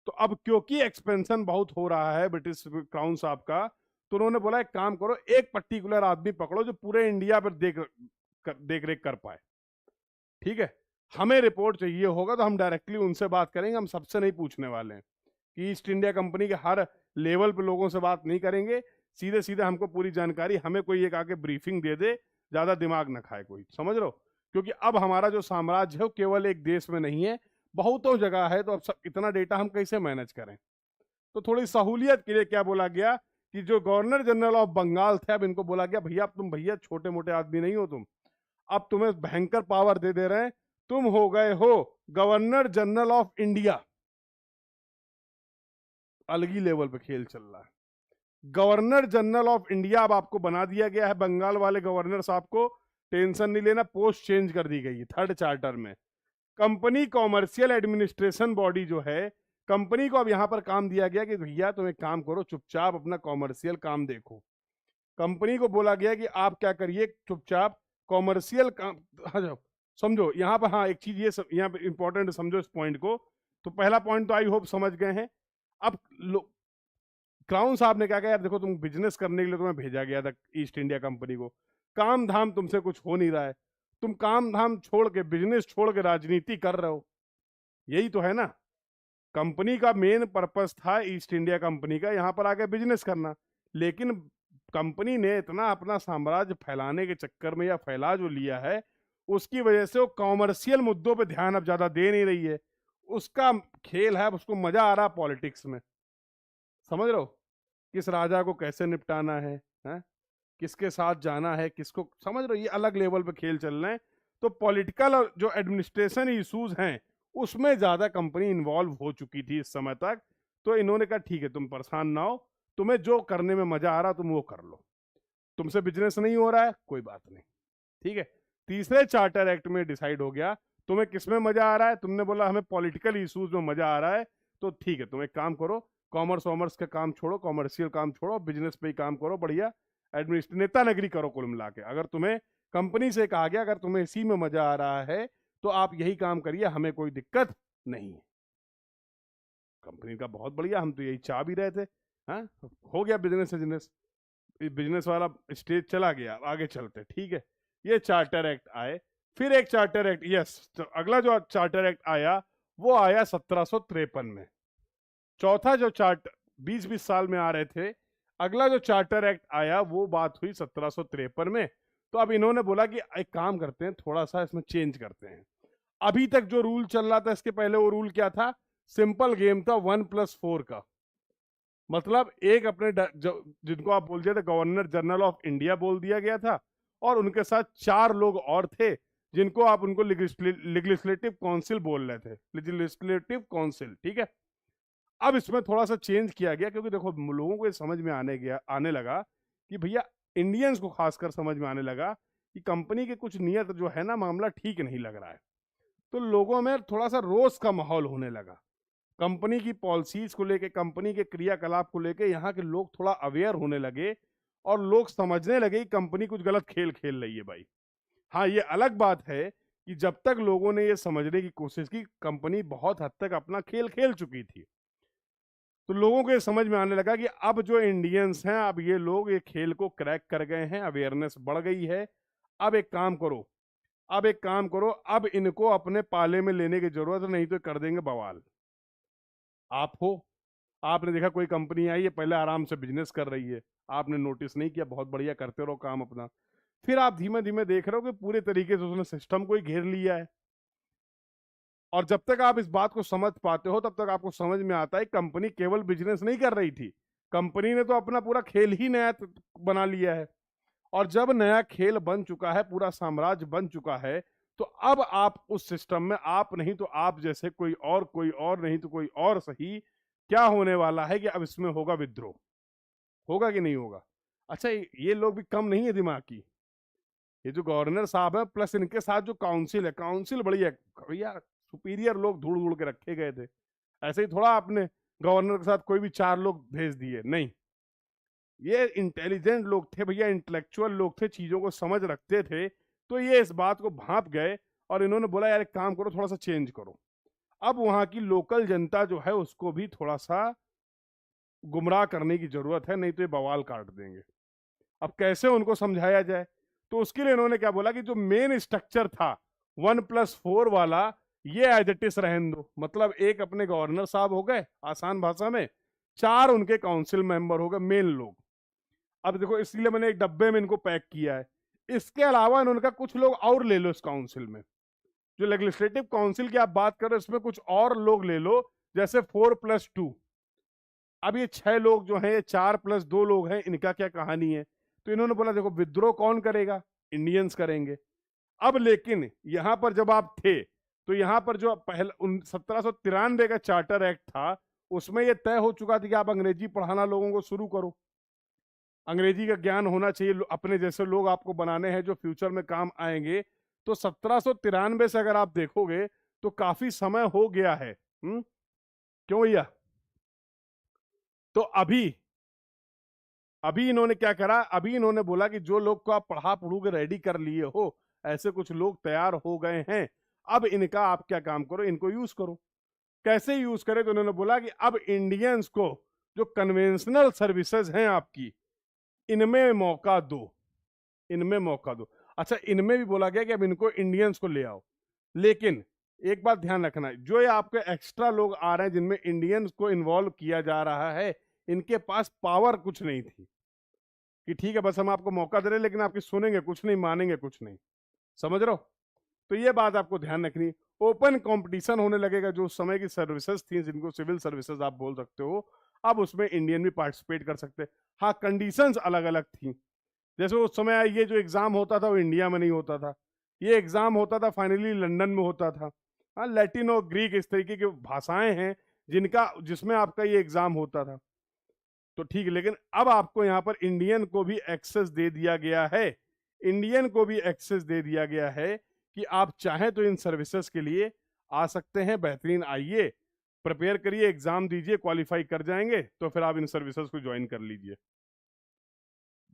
तो अब क्योंकि एक्सपेंशन बहुत हो रहा है ब्रिटिश क्राउन साहब का, तो उन्होंने बोला एक काम करो, एक पर्टिकुलर आदमी पकड़ो जो पूरे इंडिया पर देख रेख कर पाए। ठीक है, हमें रिपोर्ट चाहिए होगा तो हम डायरेक्टली उनसे बात करेंगे, हम सबसे नहीं पूछने वाले हैं कि ईस्ट इंडिया कंपनी के हर लेवल पे लोगों से बात नहीं करेंगे। सीधे सीधे हमको पूरी जानकारी, हमें कोई एक आके ब्रीफिंग दे दे, ज्यादा दिमाग ना खाए कोई, समझ लो। क्योंकि अब हमारा जो साम्राज्य है वो केवल एक देश में नहीं है, बहुतों जगह है। तो अब इतना डेटा हम कैसे मैनेज करें। तो थोड़ी सहूलियत के लिए क्या बोला गया कि जो गवर्नर जनरल ऑफ बंगाल थे, अब इनको बोला गया भैया, अब तुम भैया छोटे मोटे आदमी नहीं हो तुम, अब तुम्हें भयंकर पावर दे रहे हैं, तुम हो गए हो गवर्नर जनरल ऑफ इंडिया। अलग ही लेवल पे खेल चल रहा है। गवर्नर जनरल ऑफ इंडिया अब आपको बना दिया गया है। बंगाल वाले गवर्नर साहब को टेंशन नहीं लेना, पोस्ट चेंज कर दी गई है 3rd चार्टर में। कंपनी कॉमर्शियल एडमिनिस्ट्रेशन बॉडी जो है, कंपनी को अब यहां पर काम दिया गया कि भैया तुम एक काम करो, चुपचाप अपना कॉमर्शियल काम देखो। कंपनी को बोला गया कि आप क्या करिए, चुपचाप कॉमर्शियल काम। हाँ, समझो यहाँ पर, हाँ, एक चीज ये यहाँ पे इंपॉर्टेंट समझो इस पॉइंट को। तो पहला पॉइंट तो आई होप समझ गए हैं। अब क्राउन साहब ने क्या कहा, यार देखो तुम बिजनेस करने के लिए तुम्हें भेजा गया था ईस्ट इंडिया कंपनी को, काम धाम तुमसे कुछ हो नहीं रहा है, तुम काम धाम छोड़ के, बिजनेस छोड़ के राजनीति कर रहे हो, यही तो है ना। कंपनी का मेन पर्पस था ईस्ट इंडिया कंपनी का यहां पर आके बिजनेस करना, लेकिन कंपनी ने इतना अपना साम्राज्य फैलाने के चक्कर में, या फैला जो लिया है, उसकी वजह से वो कॉमर्शियल मुद्दों पे ध्यान अब ज्यादा दे नहीं रही है। उसका खेल है, उसको मजा आ रहा पॉलिटिक्स में, समझ रहे हो, किस राजा को कैसे निपटाना है? किसके साथ जाना है, किसको, समझ रहे हो, ये अलग लेवल पे खेल चल रहे हैं। तो पॉलिटिकल और जो एडमिनिस्ट्रेशन इश्यूज हैं, उसमें ज्यादा कंपनी इन्वॉल्व हो चुकी थी इस समय तक। तो इन्होंने कहा ठीक है, तुम परेशान ना हो, तुम्हें जो करने में मजा आ रहा तुम वो कर लो, तुमसे बिजनेस नहीं हो रहा है कोई बात नहीं, ठीक है। तीसरे चार्टर एक्ट में डिसाइड हो गया तुम्हें किसमें मजा आ रहा है, तुमने बोला हमें पॉलिटिकल इश्यूज में मजा आ रहा है, तो ठीक है, तुम एक काम करो, कॉमर्स वॉमर्स का काम छोड़ो, कॉमर्शियल काम छोड़ो, बिजनेस पे ही काम करो, बढ़िया नेता नगरी करो कुल मिला के। अगर तुम्हें कंपनी से कहा गया, अगर तुम्हें इसी में मजा आ रहा है तो आप यही काम करिए, हमें कोई दिक्कत नहीं है। कंपनी का बहुत बढ़िया, हम तो यही चाह भी रहे थे। हाँ, हो गया बिजनेस बिजनेस, बिजनेस वाला स्टेज चला गया, आगे चलते, ठीक है। ये चार्टर एक्ट आए, फिर एक चार्टर एक्ट, यस, तो अगला जो चार्टर एक्ट आया वो आया 1753 में। चौथा जो चार्टर 20-20 साल में आ रहे थे, अगला जो चार्टर एक्ट आया वो बात हुई 1753 में। तो अब इन्होंने बोला कि एक काम करते हैं, थोड़ा सा इसमें चेंज करते हैं। अभी तक जो रूल चल रहा था, इसके पहले वो रूल क्या था, सिंपल गेम था 1+4 का। मतलब एक अपने जिनको आप बोल दिया था गवर्नर जनरल ऑफ इंडिया बोल दिया गया था, और उनके साथ 4 लोग और थे जिनको आप उनको लेजिस्लेटिव काउंसिल बोल रहे थे, लेजिस्लेटिव काउंसिल, ठीक है। अब इसमें थोड़ा सा चेंज किया गया, क्योंकि देखो लोगों को ये समझ में आने लगा कि भैया, इंडियंस को खासकर समझ में आने लगा कि कंपनी के कुछ नियत जो है ना, मामला ठीक नहीं लग रहा है। तो लोगों में थोड़ा सा रोष का माहौल होने लगा, कंपनी की पॉलिसीज को लेके, कंपनी के क्रियाकलाप को लेके यहाँ के लोग थोड़ा अवेयर होने लगे, और लोग समझने लगे कि कंपनी कुछ गलत खेल खेल रही है भाई। हाँ, ये अलग बात है कि जब तक लोगों ने ये समझने की कोशिश की, कंपनी बहुत हद तक अपना खेल खेल चुकी थी। तो लोगों को ये समझ में आने लगा कि अब जो इंडियंस हैं, अब ये लोग ये खेल को क्रैक कर गए हैं, अवेयरनेस बढ़ गई है। अब एक काम करो, अब इनको अपने पाले में लेने की जरूरत नहीं, तो कर देंगे बवाल। आप हो, आपने देखा कोई कंपनी आई है, पहले आराम से बिजनेस कर रही है, आपने नोटिस नहीं किया, बहुत बढ़िया करते रहो काम अपना। फिर आप धीमे धीमे देख रहे हो कि पूरे तरीके से उसने सिस्टम को ही घेर लिया है। और जब तक आप इस बात को समझ पाते हो तब तक आपको समझ में आता है कंपनी केवल बिजनेस नहीं कर रही थी, कंपनी ने तो अपना पूरा खेल ही नया बना लिया है। और जब नया खेल बन चुका है, पूरा साम्राज्य बन चुका है, तो अब आप उस सिस्टम में, आप नहीं तो आप जैसे कोई और नहीं तो कोई और सही, क्या होने वाला है कि अब इसमें होगा विद्रोह। होगा कि नहीं होगा? अच्छा, ये लोग भी कम नहीं है दिमाग की। ये जो गवर्नर साहब है प्लस इनके साथ जो काउंसिल है, काउंसिल बड़ी है भैया, सुपीरियर लोग ढूंढ ढूंढ के रखे गए थे। ऐसे ही थोड़ा आपने गवर्नर के साथ कोई भी 4 लोग भेज दिए, नहीं। ये इंटेलिजेंट लोग थे भैया, इंटेलेक्चुअल लोग थे, चीजों को समझ रखते थे। तो ये इस बात को भांप गए और इन्होंने बोला यार एक काम करो, थोड़ा सा चेंज करो। अब वहां की लोकल जनता जो है उसको भी थोड़ा सा गुमराह करने की जरूरत है, नहीं तो ये बवाल काट देंगे। अब कैसे उनको समझाया जाए? तो उसके लिए इन्होंने क्या बोला कि जो मेन स्ट्रक्चर था 1+4 वाला, ये एज इट इज रहने दो। मतलब एक अपने गवर्नर साहब हो गए आसान भाषा में, 4 उनके काउंसिल मेंबर हो गए मेन लोग। अब देखो, इसलिए मैंने एक डब्बे में इनको पैक किया है। इसके अलावा इन्होंने कहा कुछ लोग और ले लो इस काउंसिल में, जो लेजिस्लेटिव काउंसिल की आप बात कर रहे हो इसमें कुछ और लोग ले लो, जैसे 4+2। अब ये 6 लोग जो हैं, ये 4+2 लोग हैं, इनका क्या कहानी है? तो इन्होंने बोला देखो विद्रोह कौन करेगा? इंडियंस करेंगे। अब लेकिन यहां पर जब आप थे तो यहां पर जो पहले 1793 का चार्टर एक्ट था, उसमें यह तय हो चुका था कि आप अंग्रेजी पढ़ाना लोगों को शुरू करो, अंग्रेजी का ज्ञान होना चाहिए, अपने जैसे लोग आपको बनाने हैं जो फ्यूचर में काम आएंगे। तो 1793 से अगर आप देखोगे तो काफी समय हो गया है। क्यों भैया? तो अभी इन्होंने क्या करा, अभी इन्होंने बोला कि जो लोग को आप पढ़ा पढ़ू के रेडी कर लिए हो, ऐसे कुछ लोग तैयार हो गए हैं, अब इनका आप क्या काम करो, इनको यूज करो। कैसे यूज करें? तो उन्होंने बोला कि अब इंडियंस को जो कन्वेंशनल सर्विसेज हैं आपकी, इनमें मौका दो, इनमें मौका दो। अच्छा, इनमें भी बोला गया कि अब इनको इंडियंस को ले आओ। लेकिन एक बात ध्यान रखना, जो ये आपके एक्स्ट्रा लोग आ रहे हैं जिनमें इंडियंस को इन्वॉल्व किया जा रहा है, इनके पास पावर कुछ नहीं थी कि ठीक है बस हम आपको मौका दे रहे हैं, लेकिन आपकी सुनेंगे कुछ नहीं, मानेंगे कुछ नहीं। समझ रहे हो? तो ये बात आपको ध्यान रखनी। ओपन कंपटीशन होने लगेगा, जो उस समय की सर्विसेज थी जिनको सिविल सर्विसेज आप बोल सकते हो, अब उसमें इंडियन भी पार्टिसिपेट कर सकते। हाँ, कंडीशंस अलग अलग थी। जैसे उस समय ये जो एग्जाम होता था वो इंडिया में नहीं होता था, ये एग्जाम होता था फाइनली लंदन में होता था। हाँ, लैटिन और ग्रीक इस तरीके की भाषाएं हैं जिसमें आपका ये एग्जाम होता था। तो ठीक है, लेकिन अब आपको यहाँ पर इंडियन को भी एक्सेस दे दिया गया है, इंडियन को भी एक्सेस दे दिया गया है कि आप चाहें तो इन सर्विसेज के लिए आ सकते हैं। बेहतरीन, आइए, प्रिपेयर करिए, एग्जाम दीजिए, क्वालिफाई कर जाएंगे तो फिर आप इन सर्विसेज को ज्वाइन कर लीजिए।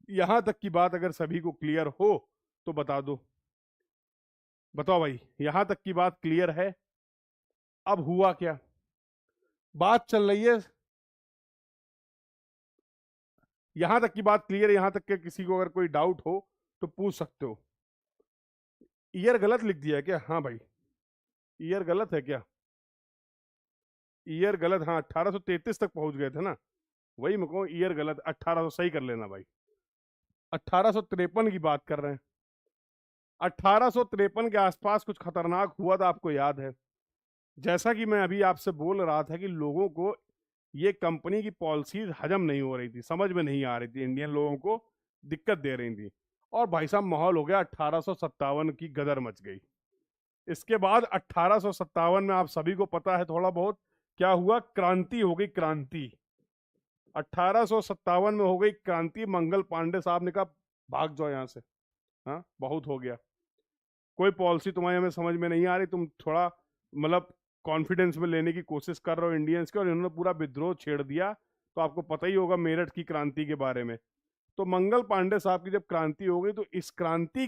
यहां तक की बात अगर सभी को क्लियर हो तो बता दो। बताओ भाई, यहां तक की बात क्लियर है? अब हुआ क्या? बात चल रही है, यहां तक की बात क्लियर है? यहां तक के किसी को अगर कोई डाउट हो तो पूछ सकते हो। ईयर गलत लिख दिया है क्या? हाँ भाई, ईयर गलत है क्या? ईयर गलत, हाँ 1833 तक पहुंच गए थे ना, वही मैं कहूँ ईयर गलत, 1800 सही कर लेना भाई। 1853 की बात कर रहे हैं। 1853 के आसपास कुछ खतरनाक हुआ था, आपको याद है? जैसा कि मैं अभी आपसे बोल रहा था कि लोगों को ये कंपनी की पॉलिसीज हजम नहीं हो रही थी, समझ में नहीं आ रही थी, इंडियन लोगों को दिक्कत दे रही थी। और भाई साहब माहौल हो गया, 1857 की गदर मच गई। इसके बाद 1857 में आप सभी को पता है थोड़ा बहुत क्या हुआ, क्रांति हो गई, क्रांति। 1857 में हो गई क्रांति, मंगल पांडे साहब ने कहा भाग जाओ यहां से, हाँ बहुत हो गया, कोई पॉलिसी तुम्हारी हमें समझ में नहीं आ रही, तुम थोड़ा मतलब कॉन्फिडेंस में लेने की कोशिश कर रहे हो इंडियंस के, और इन्होंने पूरा विद्रोह छेड़ दिया। तो आपको पता ही होगा मेरठ की क्रांति के बारे में। तो मंगल पांडे साहब की जब क्रांति हो गई, तो इस क्रांति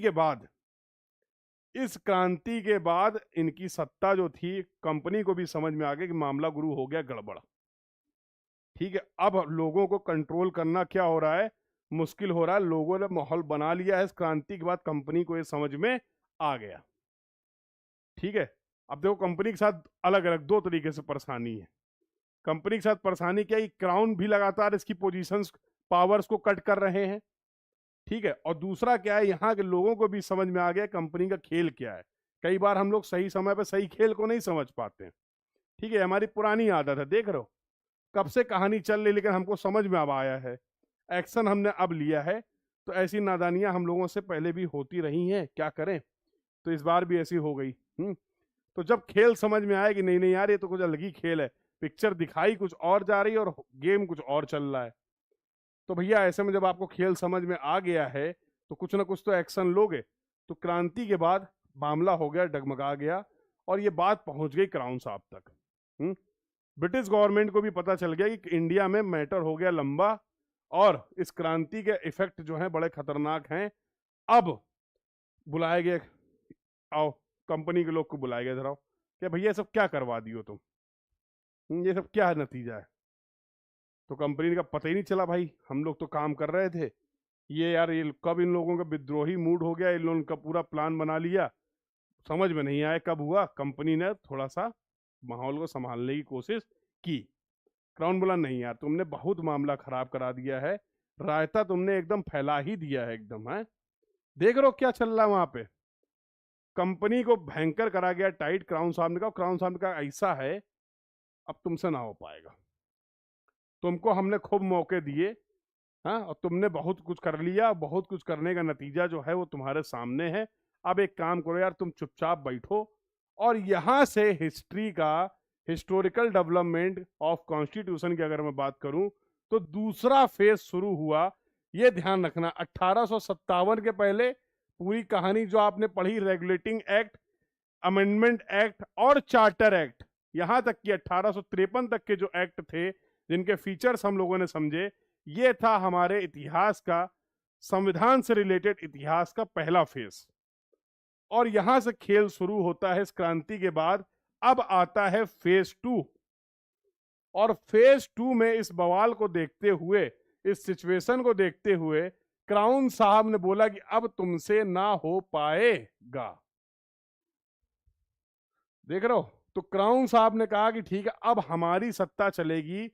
के बाद इनकी सत्ता जो थी, कंपनी को भी समझ में आ गया कि मामला गुरु हो गया गड़बड़। ठीक है, अब लोगों को कंट्रोल करना क्या हो रहा है, मुश्किल हो रहा है। लोगों ने माहौल बना लिया है, इस क्रांति के बाद कंपनी को ये समझ में आ गया। ठीक है, अब देखो कंपनी के साथ अलग अलग 2 तरीके से परेशानी है। कंपनी के साथ परेशानी क्या है, क्राउन भी लगातार इसकी पोजीशंस, पावर्स को कट कर रहे हैं। ठीक है। और दूसरा क्या है, यहाँ के लोगों को भी समझ में आ गया कंपनी का खेल क्या है। कई बार हम लोग सही समय पर सही खेल को नहीं समझ पाते हैं, ठीक है, हमारी पुरानी आदत है, देख रहे हो कब से कहानी चल रही, लेकिन हमको समझ में अब आया है, एक्शन हमने अब लिया है। तो ऐसी नादानियां हम लोगों से पहले भी होती रही हैं, क्या करें, तो इस बार भी ऐसी हो गई। तो जब खेल समझ में आया कि नहीं नहीं यार ये तो कुछ अलग ही खेल है, पिक्चर दिखाई कुछ और जा रही है और गेम कुछ और चल रहा है, तो भैया ऐसे में जब आपको खेल समझ में आ गया है तो कुछ ना कुछ तो एक्शन लोगे। तो क्रांति के बाद मामला हो गया, डगमगा गया, और ये बात पहुंच गई क्राउन साहब तक। ब्रिटिश गवर्नमेंट को भी पता चल गया कि इंडिया में मैटर हो गया लंबा, और इस क्रांति के इफेक्ट जो हैं बड़े खतरनाक हैं। अब बुलाए गए, आओ कंपनी के लोग को बुलाया गया, इधर आओ, क्या भैया सब क्या करवा दियो तुम, ये सब क्या नतीजा है। तो कंपनी का पता ही नहीं चला भाई, हम लोग तो काम कर रहे थे, ये यार ये कब इन लोगों का विद्रोही मूड हो गया, इन लोगों का पूरा प्लान बना लिया, समझ में नहीं आया कब हुआ। कंपनी ने थोड़ा सा माहौल को संभालने की कोशिश की। क्राउन बोला नहीं यार तुमने बहुत मामला खराब करा दिया है, रायता तुमने एकदम फैला ही दिया है एकदम, है देख रहे हो क्या चल रहा है वहां पे। कंपनी को भयंकर करा गया टाइट। क्राउन साहब ने कहा, क्राउन साहब ने कहा ऐसा है अब तुमसे ना हो पाएगा, तुमको हमने खूब मौके दिए, हाँ, और तुमने बहुत कुछ कर लिया, बहुत कुछ करने का नतीजा जो है वो तुम्हारे सामने है। अब एक काम करो यार, तुम चुपचाप बैठो, और यहां से हिस्ट्री का, हिस्टोरिकल डेवलपमेंट ऑफ कॉन्स्टिट्यूशन की अगर मैं बात करूं तो दूसरा फेज शुरू हुआ। ये ध्यान रखना 1857 के पहले पूरी कहानी जो आपने पढ़ी, रेगुलेटिंग एक्ट, अमेंडमेंट एक्ट और चार्टर एक्ट, यहां तक कि 1853 तक के जो एक्ट थे जिनके फीचर्स हम लोगों ने समझे, ये था हमारे इतिहास का, संविधान से रिलेटेड इतिहास का पहला फेज। और यहां से खेल शुरू होता है इस क्रांति के बाद। अब आता है फेज 2, और फेज 2 में इस बवाल को देखते हुए, इस सिचुएशन को देखते हुए क्राउन साहब ने बोला कि अब तुमसे ना हो पाएगा। देख रहे हो, तो क्राउन साहब ने कहा कि ठीक है अब हमारी सत्ता चलेगी,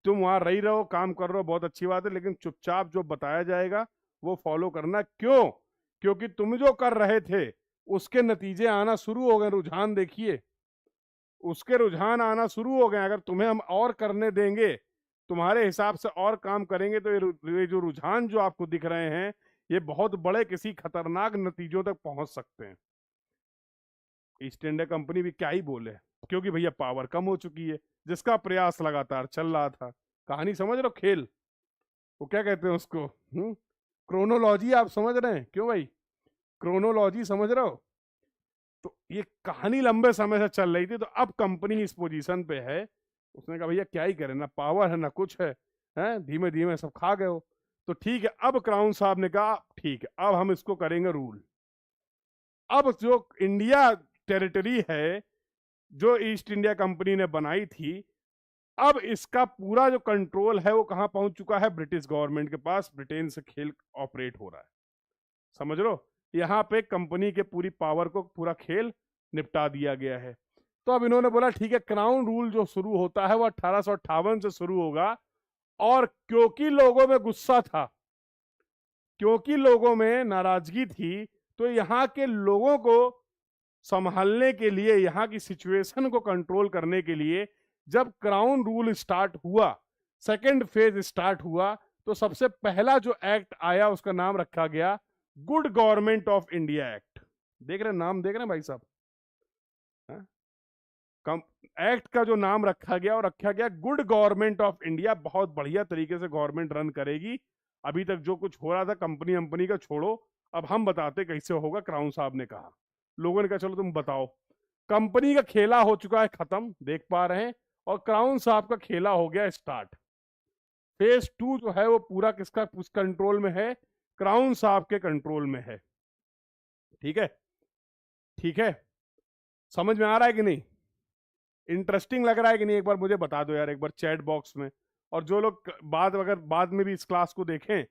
तुम वहां रही रहो, काम कर रहे हो, बहुत अच्छी बात है, लेकिन चुपचाप जो बताया जाएगा वो फॉलो करना। क्यों? क्योंकि तुम जो कर रहे थे उसके नतीजे आना शुरू हो गए, रुझान देखिए, उसके रुझान आना शुरू हो गए। अगर तुम्हें हम और करने देंगे, तुम्हारे हिसाब से और काम करेंगे, तो ये जो रुझान जो आपको दिख रहे हैं ये बहुत बड़े किसी खतरनाक नतीजों तक पहुंच सकते हैं। ईस्ट इंडिया कंपनी भी क्या ही बोले, क्योंकि भैया पावर कम हो चुकी है, जिसका प्रयास लगातार चल रहा था। कहानी समझ रहे हो, खेल वो क्या कहते हैं उसको, क्रोनोलॉजी आप समझ रहे हैं, क्यों भाई, क्रोनोलॉजी समझ रहे हो। तो ये कहानी लंबे समय से चल रही थी, तो अब कंपनी इस पोजीशन पे है, उसने कहा भैया क्या ही करें, ना पावर है ना कुछ है, धीमे धीमे सब खा गए हो। तो ठीक है, अब क्राउन साहब ने कहा ठीक है अब हम इसको करेंगे रूल। अब जो इंडिया टेरिटरी है जो ईस्ट इंडिया कंपनी ने बनाई थी, अब इसका पूरा जो कंट्रोल है वो कहां पहुंच चुका है, ब्रिटिश गवर्नमेंट के पास। ब्रिटेन से खेल ऑपरेट हो रहा है, समझ लो, यहां पे कंपनी के पूरी पावर को पूरा खेल निपटा दिया गया है। तो अब इन्होंने बोला ठीक है, क्राउन रूल जो शुरू होता है वो 1858 से शुरू होगा। और क्योंकि लोगों में गुस्सा था, क्योंकि लोगों में नाराजगी थी, तो यहां के लोगों को संभालने के लिए, यहां की सिचुएशन को कंट्रोल करने के लिए, जब क्राउन रूल स्टार्ट हुआ, सेकेंड फेज स्टार्ट हुआ, तो सबसे पहला जो एक्ट आया उसका नाम रखा गया good government of India act. देख रहे नाम, देख रहे हैं भाई साहब, एक्ट का जो नाम रखा गया और रखा गया गुड गवर्नमेंट ऑफ इंडिया। बहुत बढ़िया तरीके से गवर्नमेंट रन करेगी। अभी तक जो कुछ हो रहा था कंपनी का छोड़ो, अब हम बताते कैसे होगा। क्राउन साहब ने कहा, लोगों ने कहा चलो तुम बताओ। कंपनी का खेला हो चुका है खत्म, देख पा रहे हैं, और क्राउन साहब का खेला हो गया स्टार्ट। फेज 2 जो है वो पूरा किसका कंट्रोल में है, क्राउन साहब के कंट्रोल में है। ठीक है, ठीक है, समझ में आ रहा है कि नहीं, इंटरेस्टिंग लग रहा है कि नहीं, एक बार मुझे बता दो यार, एक बार चैट बॉक्स में। और जो लोग अगर बाद में भी इस क्लास को देखें,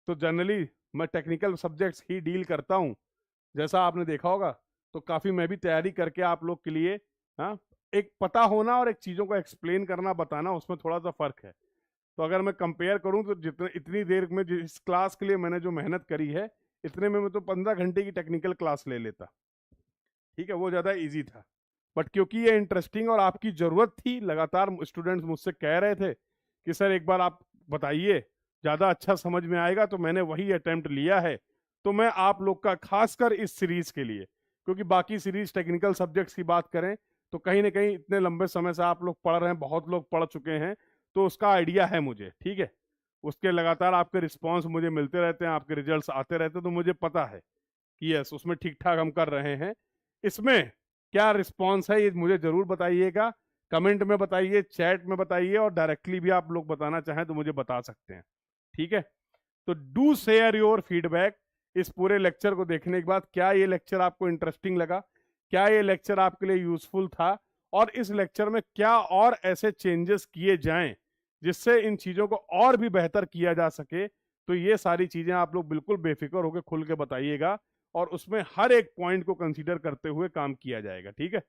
तो जनरली मैं टेक्निकल सब्जेक्ट्स ही डील करता हूं, जैसा आपने देखा होगा। तो काफी मैं भी तैयारी करके आप लोग के लिए, हाँ, एक पता होना और एक चीजों को एक्सप्लेन करना, बताना, उसमें थोड़ा सा फर्क है। तो अगर मैं कंपेयर करूं तो जितने इतनी देर में जिस क्लास के लिए मैंने जो मेहनत करी है, इतने में मैं तो 15 घंटे की टेक्निकल क्लास ले लेता। ठीक है, वो ज़्यादा इजी था। बट क्योंकि ये इंटरेस्टिंग और आपकी ज़रूरत थी, लगातार स्टूडेंट्स मुझसे कह रहे थे कि सर एक बार आप बताइए, ज़्यादा अच्छा समझ में आएगा, तो मैंने वही अटेम्प्ट लिया है। तो मैं आप लोग का खासकर इस सीरीज़ के लिए, क्योंकि बाकी सीरीज टेक्निकल सब्जेक्ट्स की बात करें तो कहीं ना कहीं इतने लंबे समय से आप लोग पढ़ रहे हैं, बहुत लोग पढ़ चुके हैं, तो उसका आइडिया है मुझे। ठीक है, उसके लगातार आपके रिस्पॉन्स मुझे मिलते रहते हैं, आपके रिजल्ट्स आते रहते हैं, तो मुझे पता है कि यस उसमें ठीक ठाक हम कर रहे हैं। इसमें क्या रिस्पॉन्स है ये मुझे जरूर बताइएगा, कमेंट में बताइए, चैट में बताइए, और डायरेक्टली भी आप लोग बताना चाहें तो मुझे बता सकते हैं। ठीक है, तो डू शेयर योर फीडबैक। इस पूरे लेक्चर को देखने के बाद क्या ये लेक्चर आपको इंटरेस्टिंग लगा, क्या ये लेक्चर आपके लिए यूजफुल था, और इस लेक्चर में क्या और ऐसे चेंजेस किए जाएं जिससे इन चीजों को और भी बेहतर किया जा सके। तो ये सारी चीजें आप लोग बिल्कुल बेफिक्र होकर खुल के बताइएगा, और उसमें हर एक पॉइंट को कंसीडर करते हुए काम किया जाएगा। ठीक है,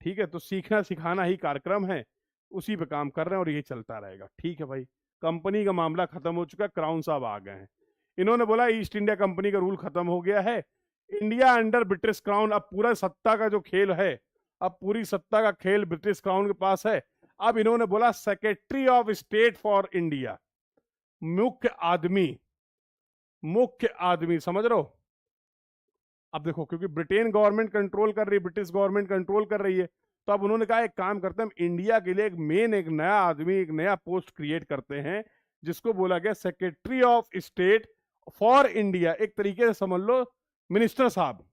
ठीक है, तो सीखना सिखाना ही कार्यक्रम है, उसी पे काम कर रहे हैं और ये चलता रहेगा। ठीक है भाई, कंपनी का मामला खत्म हो चुका, क्राउन साहब आ गए हैं। इन्होंने बोला ईस्ट इंडिया कंपनी का रूल खत्म हो गया है, इंडिया अंडर ब्रिटिश क्राउन। अब पूरा सत्ता का जो खेल है, अब पूरी सत्ता का खेल ब्रिटिश क्राउन के पास है। अब इन्होंने बोला secretary of state for India, मुख्य आदमी, मुख्य आदमी, समझ रहे हो। अब देखो, क्योंकि ब्रिटेन गवर्नमेंट कंट्रोल कर रही है, ब्रिटिश गवर्नमेंट कंट्रोल कर रही है, तो अब उन्होंने कहा एक काम करते हैं, हम इंडिया के लिए एक मेन, एक नया आदमी, एक नया पोस्ट क्रिएट करते हैं, जिसको बोला गया secretary of state for India. एक तरीके से समझ लो मिनिस्टर साहब,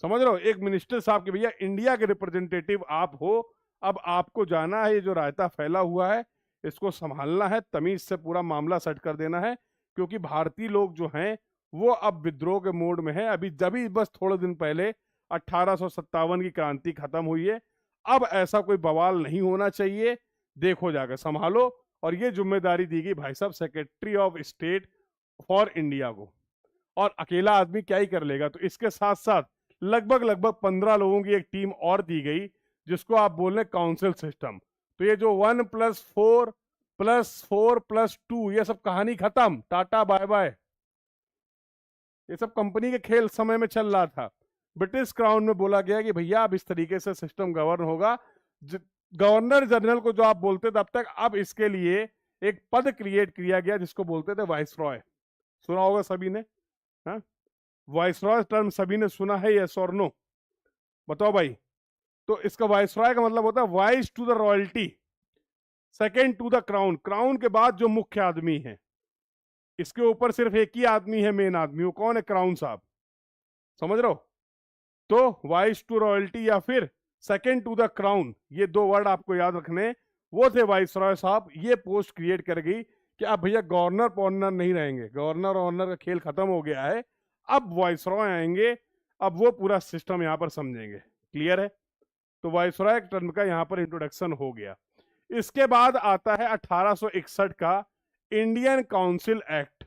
समझ रहे हो, एक मिनिस्टर साहब के भैया इंडिया के रिप्रेजेंटेटिव आप हो। अब आपको जाना है, ये जो रायता फैला हुआ है इसको संभालना है, तमीज से पूरा मामला सेट कर देना है, क्योंकि भारतीय लोग जो हैं वो अब विद्रोह के मोड में है। अभी जभी बस थोड़े दिन पहले 1857 की क्रांति खत्म हुई है, अब ऐसा कोई बवाल नहीं होना चाहिए, देखो जाकर संभालो। और ये जिम्मेदारी दी गई भाई साहब secretary of state for India को, और अकेला आदमी क्या ही कर लेगा, तो इसके साथ साथ लगभग लगभग 15 लोगों की एक टीम और दी गई, जिसको आप बोल रहे काउंसिल सिस्टम। तो ये जो 1+4+4+2 ये सब कहानी खत्म, टाटा बाय बाय। ये सब कंपनी के खेल समय में चल रहा था। ब्रिटिश क्राउन में बोला गया कि भैया अब इस तरीके से सिस्टम गवर्न होगा। गवर्नर जनरल को जो आप बोलते थे अब तक, अब इसके लिए एक पद क्रिएट किया गया जिसको बोलते थे वाइसरॉय। सुना होगा सभी ने, हाँ? वाइसरॉय टर्म सभी ने सुना है, यस और नो, बताओ भाई। तो इसका वाइसरॉय का मतलब होता है vice to the royalty, second to the crown. Crown के बाद जो मुख्य आदमी है, इसके ऊपर सिर्फ एक ही आदमी है मेन आदमी, वो कौन है? क्राउन साहब, समझ रहे हो। तो वाइस टू रॉयल्टी या फिर सेकेंड टू द क्राउन, ये दो वर्ड आपको याद रखने, वो थे वाइसरॉय साहब। ये पोस्ट क्रिएट कर गई कि अब भैया गवर्नर पॉर्नर नहीं रहेंगे, गवर्नर ऑर्नर का खेल खत्म हो गया है, अब वाइसरॉय आएंगे, अब वो पूरा सिस्टम यहां पर समझेंगे। क्लियर है? तो वाइसरॉय टर्म का यहां पर इंट्रोडक्शन हो गया। इसके बाद आता है 1861 का इंडियन काउंसिल एक्ट।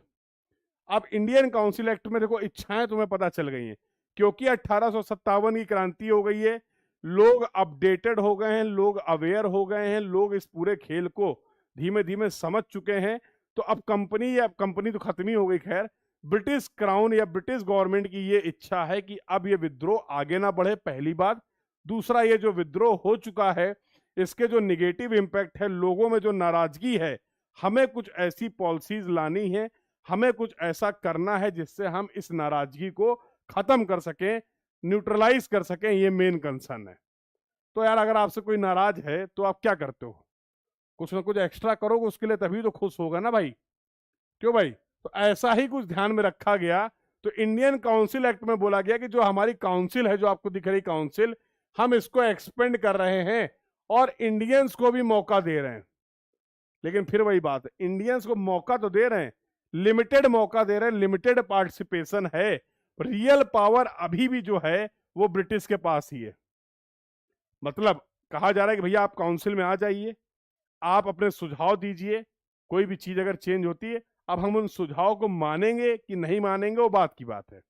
अब इंडियन काउंसिल एक्ट में देखो इच्छाएं तुम्हें पता चल गई हैं, क्योंकि 1857 की क्रांति हो गई है, लोग अपडेटेड हो गए हैं, लोग अवेयर हो गए हैं, लोग इस पूरे खेल को धीमे धीमे समझ चुके हैं। तो अब कंपनी, या कंपनी तो खत्म ही हो गई, खैर ब्रिटिश क्राउन या ब्रिटिश गवर्नमेंट की ये इच्छा है कि अब ये विद्रोह आगे ना बढ़े, पहली बात। दूसरा, ये जो विद्रोह हो चुका है इसके जो निगेटिव इंपैक्ट है, लोगों में जो नाराजगी है, हमें कुछ ऐसी पॉलिसीज लानी है, हमें कुछ ऐसा करना है जिससे हम इस नाराजगी को खत्म कर सकें, न्यूट्रलाइज कर सकें, ये मेन कंसर्न है। तो यार अगर आपसे कोई नाराज है तो आप क्या करते हो? कुछ ना कुछ एक्स्ट्रा करोगे उसके लिए, तभी तो खुश होगा ना भाई, क्यों भाई? तो ऐसा ही कुछ ध्यान में रखा गया। तो इंडियन काउंसिल एक्ट में बोला गया कि जो हमारी काउंसिल है, जो आपको दिख रही काउंसिल, हम इसको एक्सपेंड कर रहे हैं और इंडियंस को भी मौका दे रहे हैं। लेकिन फिर वही बात है, इंडियंस को मौका तो दे रहे हैं, लिमिटेड मौका दे रहे हैं, लिमिटेड पार्टिसिपेशन है, रियल पावर अभी भी जो है वो ब्रिटिश के पास ही है। मतलब कहा जा रहा है कि भैया आप काउंसिल में आ जाइए, आप अपने सुझाव दीजिए, कोई भी चीज अगर चेंज होती है, अब हम उन सुझाव को मानेंगे कि नहीं मानेंगे वो बात की बात है,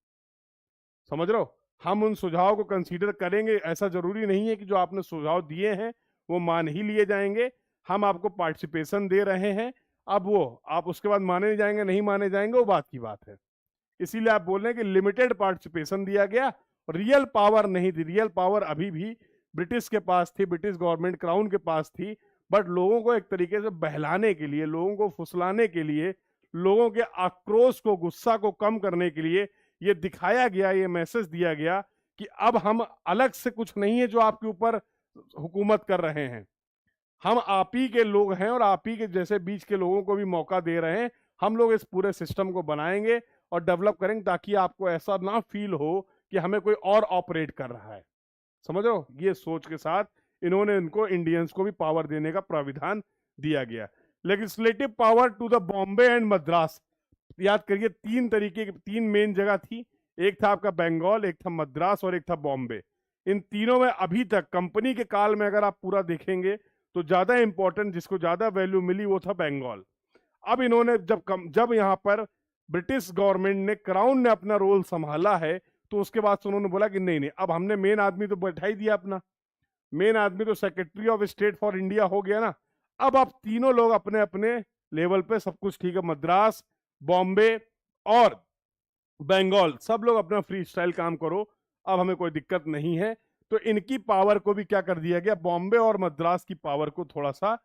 समझ रहे हो। हम उन सुझाव को कंसीडर करेंगे, ऐसा जरूरी नहीं है कि जो आपने सुझाव दिए हैं वो मान ही लिए जाएंगे। हम आपको पार्टिसिपेशन दे रहे हैं। अब वो आप उसके बाद माने जाएंगे नहीं माने जाएंगे वो बात की बात है। इसीलिए आप बोल रहे हैं कि लिमिटेड पार्टिसिपेशन दिया गया, रियल पावर नहीं थी। रियल पावर अभी भी ब्रिटिश के पास थी, ब्रिटिश गवर्नमेंट क्राउन के पास थी, बट लोगों को एक तरीके से बहलाने के लिए, लोगों को फुसलाने के लिए, लोगों के आक्रोश को, गुस्सा को कम करने के लिए ये दिखाया गया, ये मैसेज दिया गया कि अब हम अलग से कुछ नहीं है जो आपके ऊपर हुकूमत कर रहे हैं, हम आप ही के लोग हैं और आप ही के जैसे बीच के लोगों को भी मौका दे रहे हैं। हम लोग इस पूरे सिस्टम को बनाएंगे और डेवलप करेंगे ताकि आपको ऐसा ना फील हो कि हमें कोई और ऑपरेट कर रहा है। समझ रहे हो? ये सोच के साथ इन्होंने इनको इंडियंस को भी पावर देने का प्राविधान दिया गया। Legislative power to the Bombay and Madras. याद करिए तीन तरीके की, तीन मेन जगह थी। एक था आपका बंगाल, एक था मद्रास और एक था बॉम्बे। इन तीनों में अभी तक कंपनी के काल में अगर आप पूरा देखेंगे तो ज्यादा इंपॉर्टेंट, जिसको ज्यादा वैल्यू मिली वो था बंगाल। अब इन्होंने जब यहाँ पर ब्रिटिश गवर्नमेंट ने, क्राउन ने अपना रोल संभाला है, तो उसके बाद से उन्होंने बोला कि नहीं नहीं, अब हमने मेन आदमी तो बैठा ही दिया अपना, मेन आदमी तो secretary of state for India हो गया ना। अब आप तीनों लोग अपने अपने लेवल पे सब कुछ ठीक है, मद्रास, बॉम्बे और बंगाल, सब लोग अपना फ्री स्टाइल काम करो, अब हमें कोई दिक्कत नहीं है। तो इनकी पावर को भी क्या कर दिया गया, बॉम्बे और मद्रास की पावर को थोड़ा सा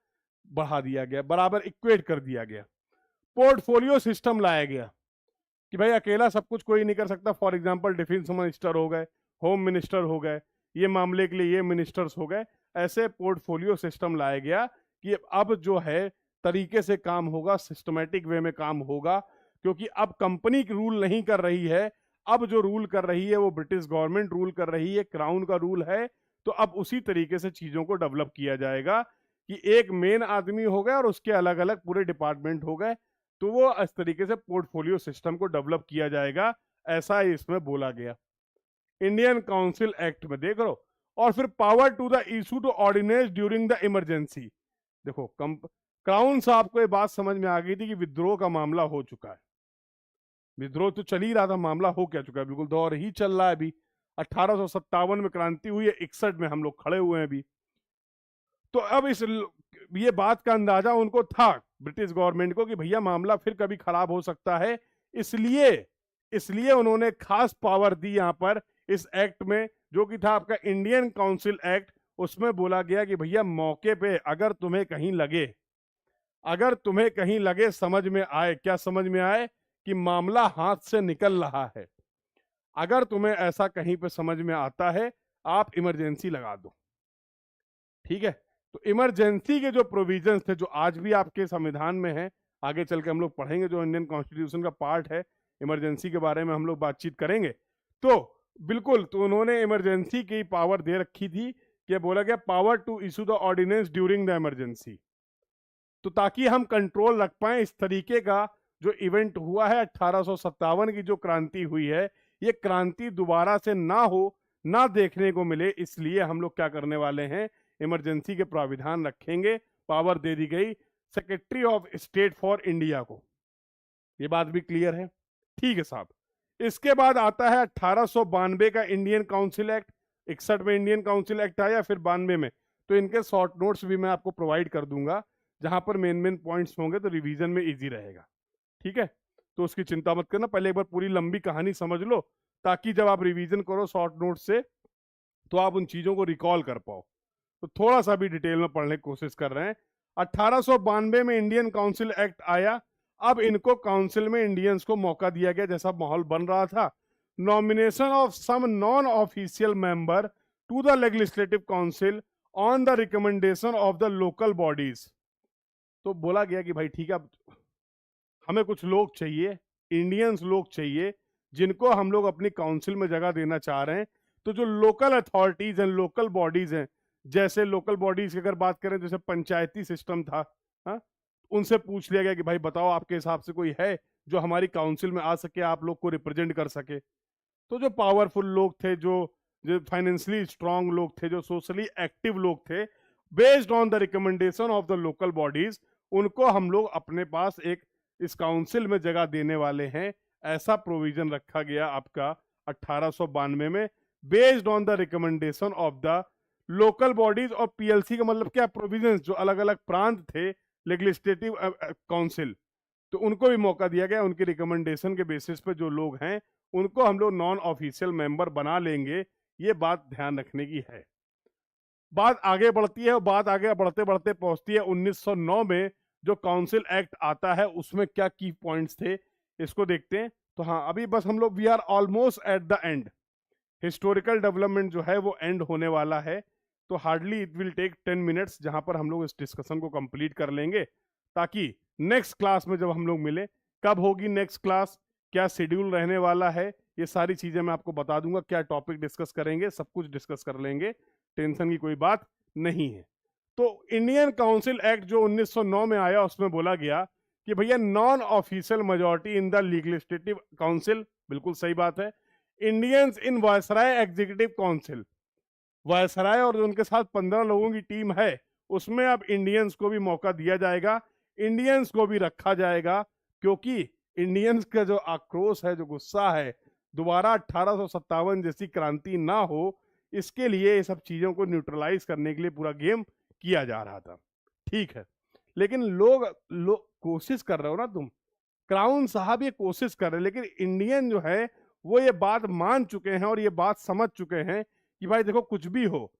बढ़ा दिया गया, बराबर इक्वेट कर दिया गया। पोर्टफोलियो सिस्टम लाया गया कि भाई अकेला सब कुछ कोई नहीं कर सकता। फॉर एग्जांपल डिफेंस मिनिस्टर हो गए, होम मिनिस्टर हो गए, ये मामले के लिए ये मिनिस्टर्स हो गए। ऐसे पोर्टफोलियो सिस्टम लाया गया कि अब जो है तरीके से काम होगा, सिस्टमेटिक वे में काम होगा, क्योंकि अब कंपनी रूल नहीं कर रही है, अब जो रूल कर रही है वो ब्रिटिश गवर्नमेंट रूल कर रही है, क्राउन का रूल है। तो अब उसी तरीके से चीजों को डेवलप किया जाएगा कि एक मेन आदमी हो गया और उसके अलग अलग पूरे डिपार्टमेंट हो गए। तो वो इस तरीके से पोर्टफोलियो सिस्टम को डेवलप किया जाएगा, ऐसा इसमें बोला गया इंडियन काउंसिल एक्ट में, देख लो। और फिर power to the issue to ordinance during the emergency. देखो क्राउन साहब को ये बात समझ में आ गई थी कि विद्रोह का मामला हो चुका है, विद्रोह तो चल ही रहा था, मामला हो क्या चुका है, बिल्कुल दौर ही चल रहा है अभी। 1857 में क्रांति हुई है, 61 में हम लोग खड़े हुए हैं अभी। तो अब ये बात का अंदाजा उनको था, ब्रिटिश गवर्नमेंट को, कि भैया मामला फिर कभी खराब हो सकता है। इसलिए उन्होंने खास पावर दी यहां पर इस एक्ट में, जो कि था आपका इंडियन काउंसिल एक्ट। उसमें बोला गया कि भैया मौके पे अगर तुम्हें कहीं लगे, समझ में आए, क्या समझ में आए कि मामला हाथ से निकल रहा है, अगर तुम्हें ऐसा कहीं पे समझ में आता है, आप इमरजेंसी लगा दो। ठीक है? तो इमरजेंसी के जो प्रोविजंस थे, जो आज भी आपके संविधान में है, आगे चल के हम लोग पढ़ेंगे, जो इंडियन कॉन्स्टिट्यूशन का पार्ट है, इमरजेंसी के बारे में हम लोग बातचीत करेंगे। तो बिल्कुल, तो उन्होंने इमरजेंसी की पावर दे रखी थी कि बोला गया power to issue the ordinance during the emergency. तो ताकि हम कंट्रोल रख पाए इस तरीके का जो इवेंट हुआ है 1857 की जो क्रांति हुई है, ये क्रांति दोबारा से ना हो, ना देखने को मिले, इसलिए हम लोग क्या करने वाले हैं, इमरजेंसी के प्राविधान रखेंगे। पावर दे दी गई secretary of state for India को। ये बात भी क्लियर है? ठीक है साहब। इसके बाद आता है 1892 का इंडियन काउंसिल एक्ट। 61 में इंडियन काउंसिल एक्ट आया, फिर 92 में। तो इनके शॉर्ट नोट्स भी मैं आपको प्रोवाइड कर दूंगा, जहां पर मेन पॉइंट्स होंगे तो रिवीजन में इजी रहेगा। ठीक है? तो उसकी चिंता मत करना, पहले एक बार पूरी लंबी कहानी समझ लो, ताकि जब आप रिवीजन करो शॉर्ट नोट से तो आप उन चीजों को रिकॉल कर पाओ। तो थोड़ा सा भी डिटेल में पढ़ने की कोशिश कर रहे हैं। 1892 में इंडियन काउंसिल एक्ट आया। अब इनको काउंसिल में इंडियंस को मौका दिया गया, जैसा माहौल बन रहा था, nomination of some non official member to the legislative council on the recommendation of the local bodies. तो बोला गया कि भाई ठीक है, हमें कुछ लोग चाहिए, इंडियंस लोग चाहिए, जिनको हम लोग अपनी काउंसिल में जगह देना चाह रहे हैं। तो जो लोकल अथॉरिटीज हैं, लोकल बॉडीज हैं, जैसे लोकल बॉडीज की अगर बात करें, जैसे पंचायती सिस्टम था, हा? उनसे पूछ लिया गया कि भाई बताओ आपके हिसाब से कोई है जो हमारी काउंसिल में आ सके, आप लोग को रिप्रेजेंट कर सके। तो जो पावरफुल लोग थे, जो फाइनेंशियली स्ट्रांग लोग थे, जो सोशली एक्टिव लोग थे, based on the recommendation of the local bodies, उनको हम लोग अपने पास एक इस काउंसिल में जगह देने वाले हैं। ऐसा प्रोविजन रखा गया आपका 1892 में, based on the recommendation of the local bodies और पीएलसी का मतलब क्या, प्रोविजंस, जो अलग अलग प्रांत थे लेजिस्लेटिव काउंसिल, तो उनको भी मौका दिया गया। उनके रिकमेंडेशन के बेसिस पे जो लोग हैं उनको हम लोग नॉन ऑफिशियल मेंबर बना लेंगे। ये बात ध्यान रखने की है। बात आगे बढ़ती है और बात आगे बढ़ते बढ़ते पहुंचती है 1909 में जो काउंसिल एक्ट आता है, उसमें क्या की पॉइंट्स थे इसको देखते हैं। तो हाँ, अभी बस हम लोग we are almost at the end. Historical development जो है वो एंड होने वाला है, तो hardly it will take 10 minutes जहां पर हम लोग इस डिस्कशन को कंप्लीट कर लेंगे, ताकि नेक्स्ट क्लास में जब हम लोग मिले, कब होगी नेक्स्ट क्लास, क्या शेड्यूल रहने वाला है, ये सारी चीजें मैं आपको बता दूंगा। क्या टॉपिक डिस्कस करेंगे, सब कुछ डिस्कस कर लेंगे, टेंशन की कोई बात नहीं है। तो इंडियन काउंसिल एक्ट जो 1909 में आया, उसमें बोला गया कि भैया non official majority in the legislative council, बिल्कुल सही बात है। Indians in viceroy executive council, viceroy और उनके साथ 15 लोगों की टीम है, उसमें अब इंडियंस को भी मौका दिया जाएगा, इंडियंस को भी रखा जाएगा, क्योंकि इंडियंस का जो आक्रोश है, जो गुस्सा है, दोबारा 1857 जैसी क्रांति ना हो, इसके लिए ये सब चीजों को न्यूट्रलाइज करने के लिए पूरा गेम किया जा रहा था। ठीक है, लेकिन लोग कोशिश कर रहे हो ना तुम, क्राउन साहब ये कोशिश कर रहे हैं, लेकिन इंडियन जो है वो ये बात मान चुके हैं और ये बात समझ चुके हैं कि भाई देखो, कुछ भी हो,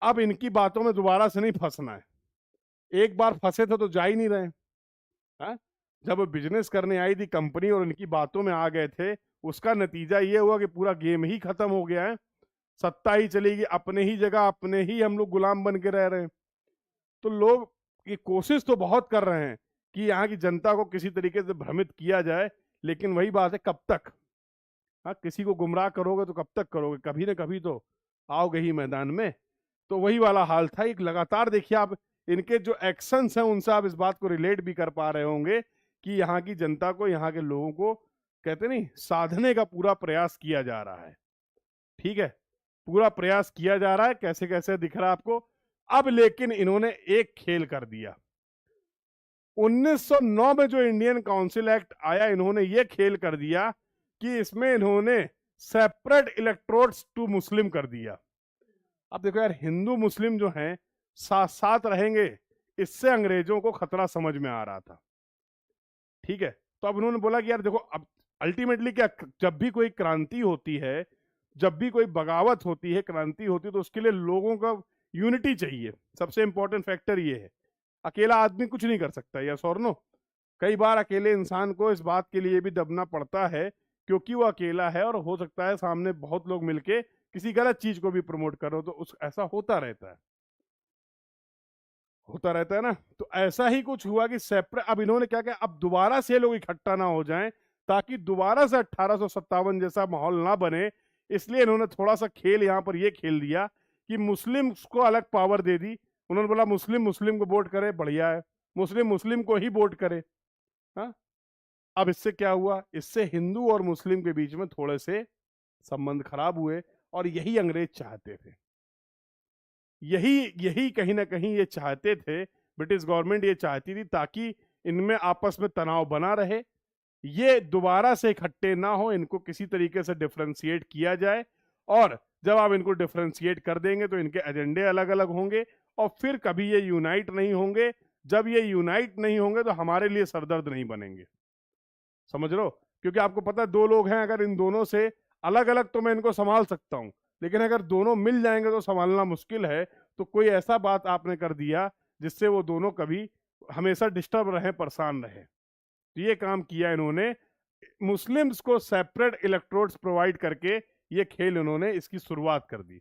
अब इनकी बातों में दोबारा से नहीं फंसना है। एक बार फंसे थे तो जा ही नहीं रहे। हा? जब बिजनेस करने आई थी कंपनी और इनकी बातों में आ गए थे, उसका नतीजा ये हुआ कि पूरा गेम ही खत्म हो गया है। सत्ता ही चलेगी अपने ही जगह, अपने ही हम लोग गुलाम बन के रह रहे हैं। तो लोग ये कोशिश तो बहुत कर रहे हैं कि यहाँ की जनता को किसी तरीके से भ्रमित किया जाए, लेकिन वही बात है, कब तक? हाँ, किसी को गुमराह करोगे तो कब तक करोगे, कभी ना कभी तो आओगे ही मैदान में। तो वही वाला हाल था। एक लगातार देखिए आप इनके जो एक्शंस हैं, उनसे आप इस बात को रिलेट भी कर पा रहे होंगे कि यहाँ की जनता को, यहाँ के लोगों को, कहते नहीं, साधने का पूरा प्रयास किया जा रहा है। ठीक है, पूरा प्रयास किया जा रहा है, कैसे कैसे दिख रहा है आपको। अब लेकिन इन्होंने एक खेल कर दिया 1909 में जो इंडियन काउंसिल एक्ट आया, इन्होंने ये खेल कर दिया कि इसमें इन्होंने सेपरेट इलेक्ट्रोड्स टू मुस्लिम कर दिया। अब देखो यार, हिंदू मुस्लिम जो हैं साथ साथ रहेंगे, इससे अंग्रेजों को खतरा समझ में आ रहा था। ठीक है, तो अब उन्होंने बोला कि यार देखो, अब अल्टीमेटली क्या, जब भी कोई क्रांति होती है, जब भी कोई बगावत होती है, क्रांति होती है, तो उसके लिए लोगों का यूनिटी चाहिए। सबसे इंपॉर्टेंट फैक्टर ये है। अकेला आदमी कुछ नहीं कर सकता, यस और नो। कई बार अकेले इंसान को इस बात के लिए भी दबना पड़ता है, क्योंकि वो अकेला है, और हो सकता है सामने बहुत लोग मिलके किसी गलत चीज को भी प्रमोट करो, तो उस ऐसा होता रहता है, होता रहता है ना। तो ऐसा ही कुछ हुआ कि सेपरेट, अब इन्होंने क्या किया, अब दोबारा से लोग इकट्ठा ना हो जाएं, ताकि दोबारा से 1857 जैसा माहौल ना बने, इसलिए इन्होंने थोड़ा सा खेल यहां पर ये खेल दिया कि मुस्लिम को अलग पावर दे दी। उन्होंने बोला मुस्लिम मुस्लिम को वोट करे, बढ़िया है, मुस्लिम मुस्लिम को ही वोट करे। हाँ, अब इससे क्या हुआ, इससे हिंदू और मुस्लिम के बीच में थोड़े से संबंध खराब हुए, और यही अंग्रेज चाहते थे, यही यही कहीं ना कहीं ये चाहते थे, ब्रिटिश गवर्नमेंट ये चाहती थी, ताकि इनमें आपस में तनाव बना रहे, ये दोबारा से इकट्ठे ना हो, इनको किसी तरीके से डिफ्रेंशिएट किया जाए। और जब आप इनको डिफ्रेंशिएट कर देंगे तो इनके एजेंडे अलग अलग होंगे, और फिर कभी ये यूनाइट नहीं होंगे। जब ये यूनाइट नहीं होंगे तो हमारे लिए सरदर्द नहीं बनेंगे, समझ लो। क्योंकि आपको पता है, दो लोग हैं, अगर इन दोनों से अलग अलग तो मैं इनको संभाल सकता हूं, लेकिन अगर दोनों मिल जाएंगे तो संभालना मुश्किल है। तो कोई ऐसा बात आपने कर दिया जिससे वो दोनों कभी हमेशा डिस्टर्ब रहे, परेशान रहे। तो ये काम किया इन्होंने, मुस्लिम्स को सेपरेट इलेक्ट्रोड्स प्रोवाइड करके ये खेल इन्होंने इसकी शुरुआत कर दी।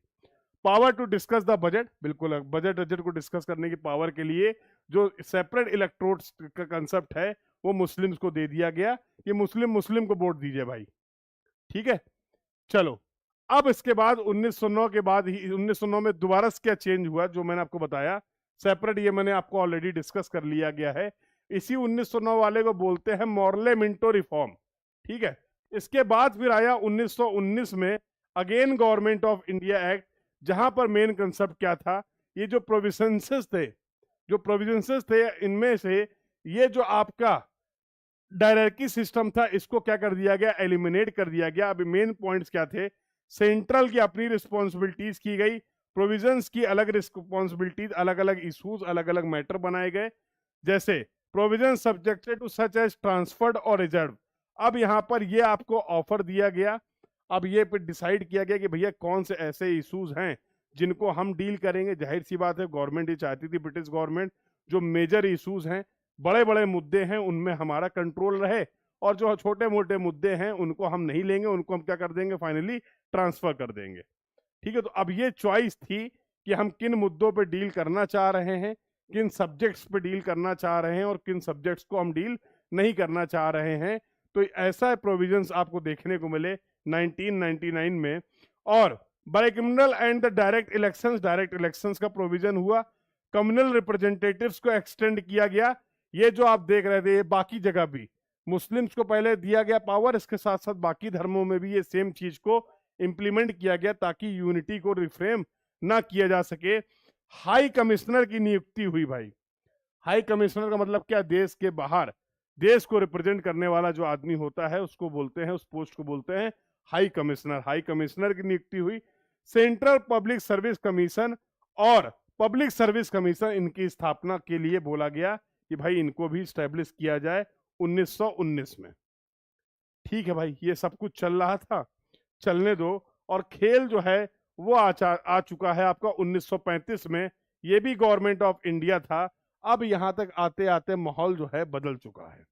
Power to discuss the budget, बिल्कुल बजट को डिस्कस करने की पावर के लिए जो सेपरेट इलेक्ट्रोड्स का कंसेप्ट है, वो मुस्लिम्स को दे दिया गया। ये मुस्लिम मुस्लिम को वोट दीजिए भाई, ठीक है। चलो, अब इसके बाद 1909 के बाद ही 1909 में दोबारा क्या चेंज हुआ, जो मैंने आपको बताया सेपरेट, ये मैंने आपको ऑलरेडी डिस्कस कर लिया गया है। इसी 1909 वाले को बोलते हैं मॉर्ले मिंटो रिफॉर्म, ठीक है। इसके बाद फिर आया 1919 में again government of India act, जहां पर मेन कंसेप्ट क्या था, ये जो प्रोविजंसेस थे, इनमें से ये जो आपका डायरेक्टरी सिस्टम था, इसको क्या कर दिया गया, एलिमिनेट कर दिया गया। अभी मेन पॉइंट्स क्या थे, सेंट्रल की अपनी रिस्पॉन्सिबिलिटीज की गई, प्रोविजंस की अलग रिस्पॉन्सिबिलिटीज, अलग अलग इशूज, अलग अलग मैटर बनाए गए, जैसे provision subjected to such as transferred और रिजर्व। अब यहाँ पर ये आपको ऑफर दिया गया, अब ये पे डिसाइड किया गया कि भैया कौन से ऐसे इशूज हैं जिनको हम डील करेंगे। जाहिर सी बात है, गवर्नमेंट ये चाहती थी, ब्रिटिश गवर्नमेंट, जो मेजर इशूज हैं, बड़े बड़े मुद्दे हैं, उनमें हमारा कंट्रोल रहे, और जो छोटे मोटे मुद्दे हैं उनको हम नहीं लेंगे, उनको हम क्या कर देंगे, फाइनली ट्रांसफर कर देंगे। ठीक है, तो अब ये चॉइस थी कि हम किन मुद्दों पे डील करना चाह रहे हैं, किन सब्जेक्ट्स पे डील करना चाह रहे हैं और किन सब्जेक्ट्स को हम डील नहीं करना चाह रहे हैं। तो ऐसा प्रोविजंस आपको देखने को मिले 1999 में। और by communal and the direct elections का प्रोविजन हुआ, कम्युनल रिप्रेजेंटेटिव्स को एक्सटेंड किया गया। ये जो आप देख रहे थे, ये बाकी जगह भी मुस्लिम्स को पहले दिया गया पावर, इसके साथ साथ बाकी धर्मों में भी ये सेम चीज को इंप्लीमेंट किया गया ताकि यूनिटी को रिफ्रेम ना किया जा सके। हाई कमिश्नर की नियुक्ति हुई भाई। हाई कमिश्नर का मतलब क्या, देश के बाहर देश को रिप्रेजेंट करने वाला जो आदमी होता है उसको बोलते हैं, उस पोस्ट को बोलते हैं हाई कमिश्नर। हाई कमिश्नर की नियुक्ति हुई। सेंट्रल पब्लिक सर्विस कमीशन और पब्लिक सर्विस कमीशन, इनकी स्थापना के लिए बोला गया कि भाई इनको भी स्टैब्लिश किया जाए 1919 में। ठीक है भाई, ये सब कुछ चल रहा था, चलने दो। और खेल जो है वो आ चुका है आपका 1935 में, ये भी गवर्नमेंट ऑफ इंडिया था। अब यहां तक आते आते माहौल जो है बदल चुका है।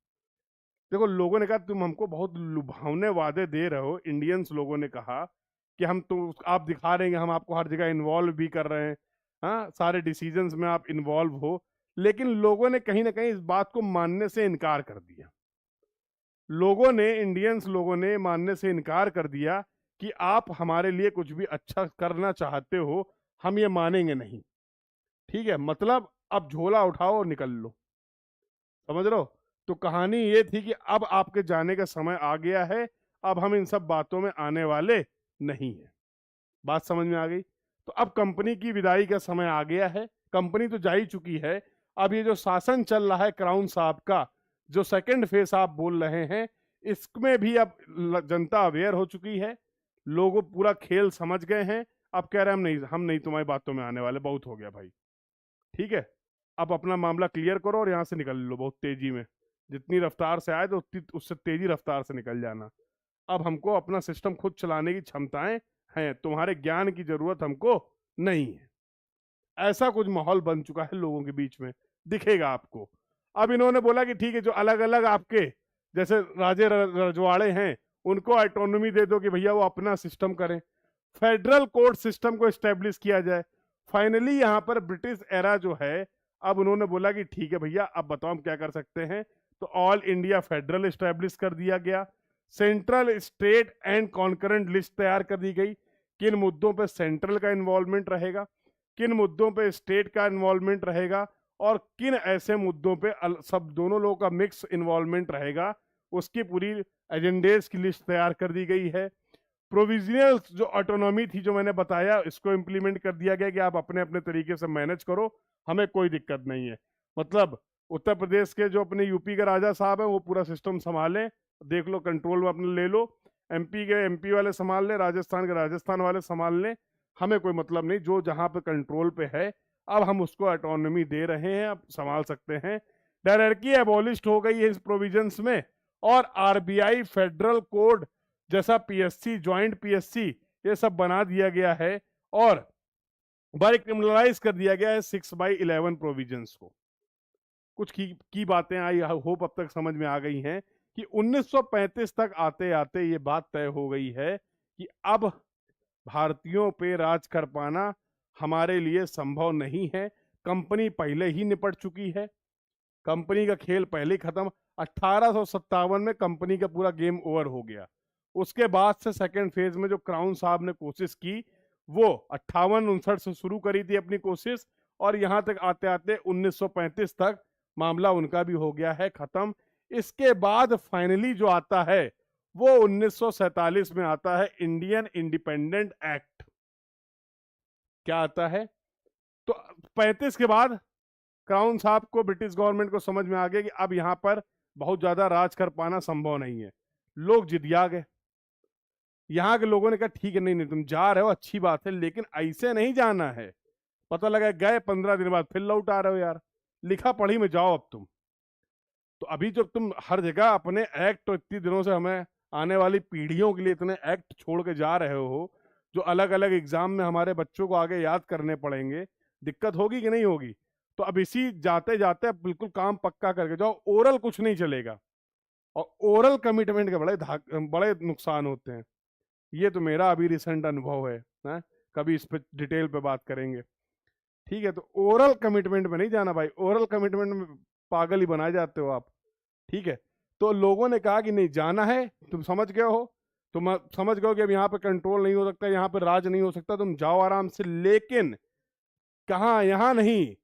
देखो, लोगों ने कहा तुम हमको बहुत लुभावने वादे दे रहे हो, इंडियंस लोगों ने कहा कि हम तो आप दिखा रहे हैं, हम आपको हर जगह इन्वॉल्व भी कर रहे हैं, हाँ, सारे डिसीजंस में आप इन्वॉल्व हो। लेकिन लोगों ने कहीं ना कहीं इस बात को मानने से इनकार कर दिया। लोगों ने, इंडियंस लोगों ने मानने से इनकार कर दिया कि आप हमारे लिए कुछ भी अच्छा करना चाहते हो, हम ये मानेंगे नहीं। ठीक है, मतलब अब झोला उठाओ और निकल लो, समझ रहे हो। तो कहानी ये थी कि अब आपके जाने का समय आ गया है, अब हम इन सब बातों में आने वाले नहीं है। बात समझ में आ गई। तो अब कंपनी की विदाई का समय आ गया है, कंपनी तो जा ही चुकी है। अब ये जो शासन चल रहा है क्राउन साहब का, जो सेकंड फेस आप बोल रहे हैं, इसमें भी अब जनता अवेयर हो चुकी है, लोगों पूरा खेल समझ गए हैं। अब कह रहे हैं हम नहीं तुम्हारी बातों में आने वाले, बहुत हो गया भाई। ठीक है, अब अपना मामला क्लियर करो और यहाँ से निकल लो बहुत तेजी में। जितनी रफ्तार से आए तो उससे तेजी रफ्तार से निकल जाना। अब हमको अपना सिस्टम खुद चलाने की क्षमताएं हैं, तुम्हारे ज्ञान की जरूरत हमको नहीं है। ऐसा कुछ माहौल बन चुका है लोगों के बीच में, दिखेगा आपको। अब इन्होंने बोला कि ठीक है, जो अलग अलग आपके जैसे राजे रजवाड़े हैं उनको ऑटोनॉमी दे दो कि भैया वो अपना सिस्टम करें, फेडरल कोर्ट सिस्टम को एस्टेब्लिश किया जाए। फाइनली यहाँ पर ब्रिटिश एरा जो है, अब उन्होंने बोला कि ठीक है भैया, अब बताओ हम क्या कर सकते हैं। तो ऑल इंडिया फेडरल एस्टेब्लिश कर दिया गया। Central, state and concurrent list तैयार कर दी गई, किन मुद्दों पर सेंट्रल का इन्वॉल्वमेंट रहेगा, किन मुद्दों पे स्टेट का इन्वॉल्वमेंट रहेगा, और किन ऐसे मुद्दों पे सब दोनों लोगों का मिक्स इन्वॉल्वमेंट रहेगा, उसकी पूरी एजेंडेज की लिस्ट तैयार कर दी गई है। प्रोविजनल जो ऑटोनॉमी थी जो मैंने बताया, इसको इम्प्लीमेंट कर दिया गया कि आप अपने अपने तरीके से मैनेज करो, हमें कोई दिक्कत नहीं है। मतलब उत्तर प्रदेश के जो अपने यूपी के राजा साहब हैं वो पूरा सिस्टम संभालें, देख लो, कंट्रोल में अपने ले लो। एमपी के एमपी वाले संभाल लें, राजस्थान के राजस्थान वाले संभाल लें, हमें कोई मतलब नहीं, जो जहां पे कंट्रोल पे है अब हम उसको ऑटोनॉमी दे रहे हैं, अब संभाल सकते हैं। डायरेक्टरी एबॉलिश्ड हो गई है इस प्रोविजंस में, और आरबीआई, फेडरल कोड जैसा पीएससी, ज्वाइंट पीएससी, ये सब बना दिया गया है, और बाय क्रिमिनलाइज कर दिया गया है 6/11 प्रोविजंस को। कुछ की बातें आई होप अब तक समझ में आ गई हैं कि 1935 तक आते आते ये बात तय हो गई है कि अब भारतीयों पे राज कर पाना हमारे लिए संभव नहीं है। कंपनी पहले ही निपट चुकी है, कंपनी का खेल पहले ही खत्म। 1857 में कंपनी का पूरा गेम ओवर हो गया। उसके बाद से सेकंड फेज में जो क्राउन साहब ने कोशिश की, वो 58-59 से शुरू करी थी अपनी कोशिश, और यहां तक आते आते 1935 तक मामला उनका भी हो गया है खत्म। इसके बाद फाइनली जो आता है वो 1947 में आता है, इंडियन इंडिपेंडेंट एक्ट। क्या आता है, तो 35 के बाद क्राउन साहब को, ब्रिटिश गवर्नमेंट को समझ में आ गया कि अब यहां पर बहुत ज्यादा राज कर पाना संभव नहीं है। लोग जिदिया गए, यहाँ के लोगों ने कहा ठीक है, नहीं नहीं तुम जा रहे हो अच्छी बात है, लेकिन ऐसे नहीं जाना है। पता लगा गए 15 दिन बाद फिर लौट आ रहे हो यार, लिखा पढ़ी में जाओ अब तुम। तो अभी जब तुम हर जगह अपने एक्ट तो इतनी दिनों से हमें आने वाली पीढ़ियों के लिए इतने एक्ट छोड़ के जा रहे हो, जो अलग अलग एग्जाम में हमारे बच्चों को आगे याद करने पड़ेंगे, दिक्कत होगी कि नहीं होगी? तो अब इसी जाते जाते बिल्कुल काम पक्का करके जाओ, ओरल कुछ नहीं चलेगा। और ओरल कमिटमेंट के बड़े नुकसान होते हैं। ये तो मेरा अभी रिसेंट अनुभव है? कभी इस पर डिटेल पे बात करेंगे, ठीक है? तो ओरल कमिटमेंट में नहीं जाना भाई, ओरल कमिटमेंट में पागल ही बनाए जाते हो आप, ठीक है? तो लोगों ने कहा कि नहीं जाना है, तुम समझ गए हो, तुम समझ गए हो कि अब यहाँ पे कंट्रोल नहीं हो सकता, यहाँ पे राज नहीं हो सकता, तुम जाओ आराम से। लेकिन कहा, यहाँ नहीं,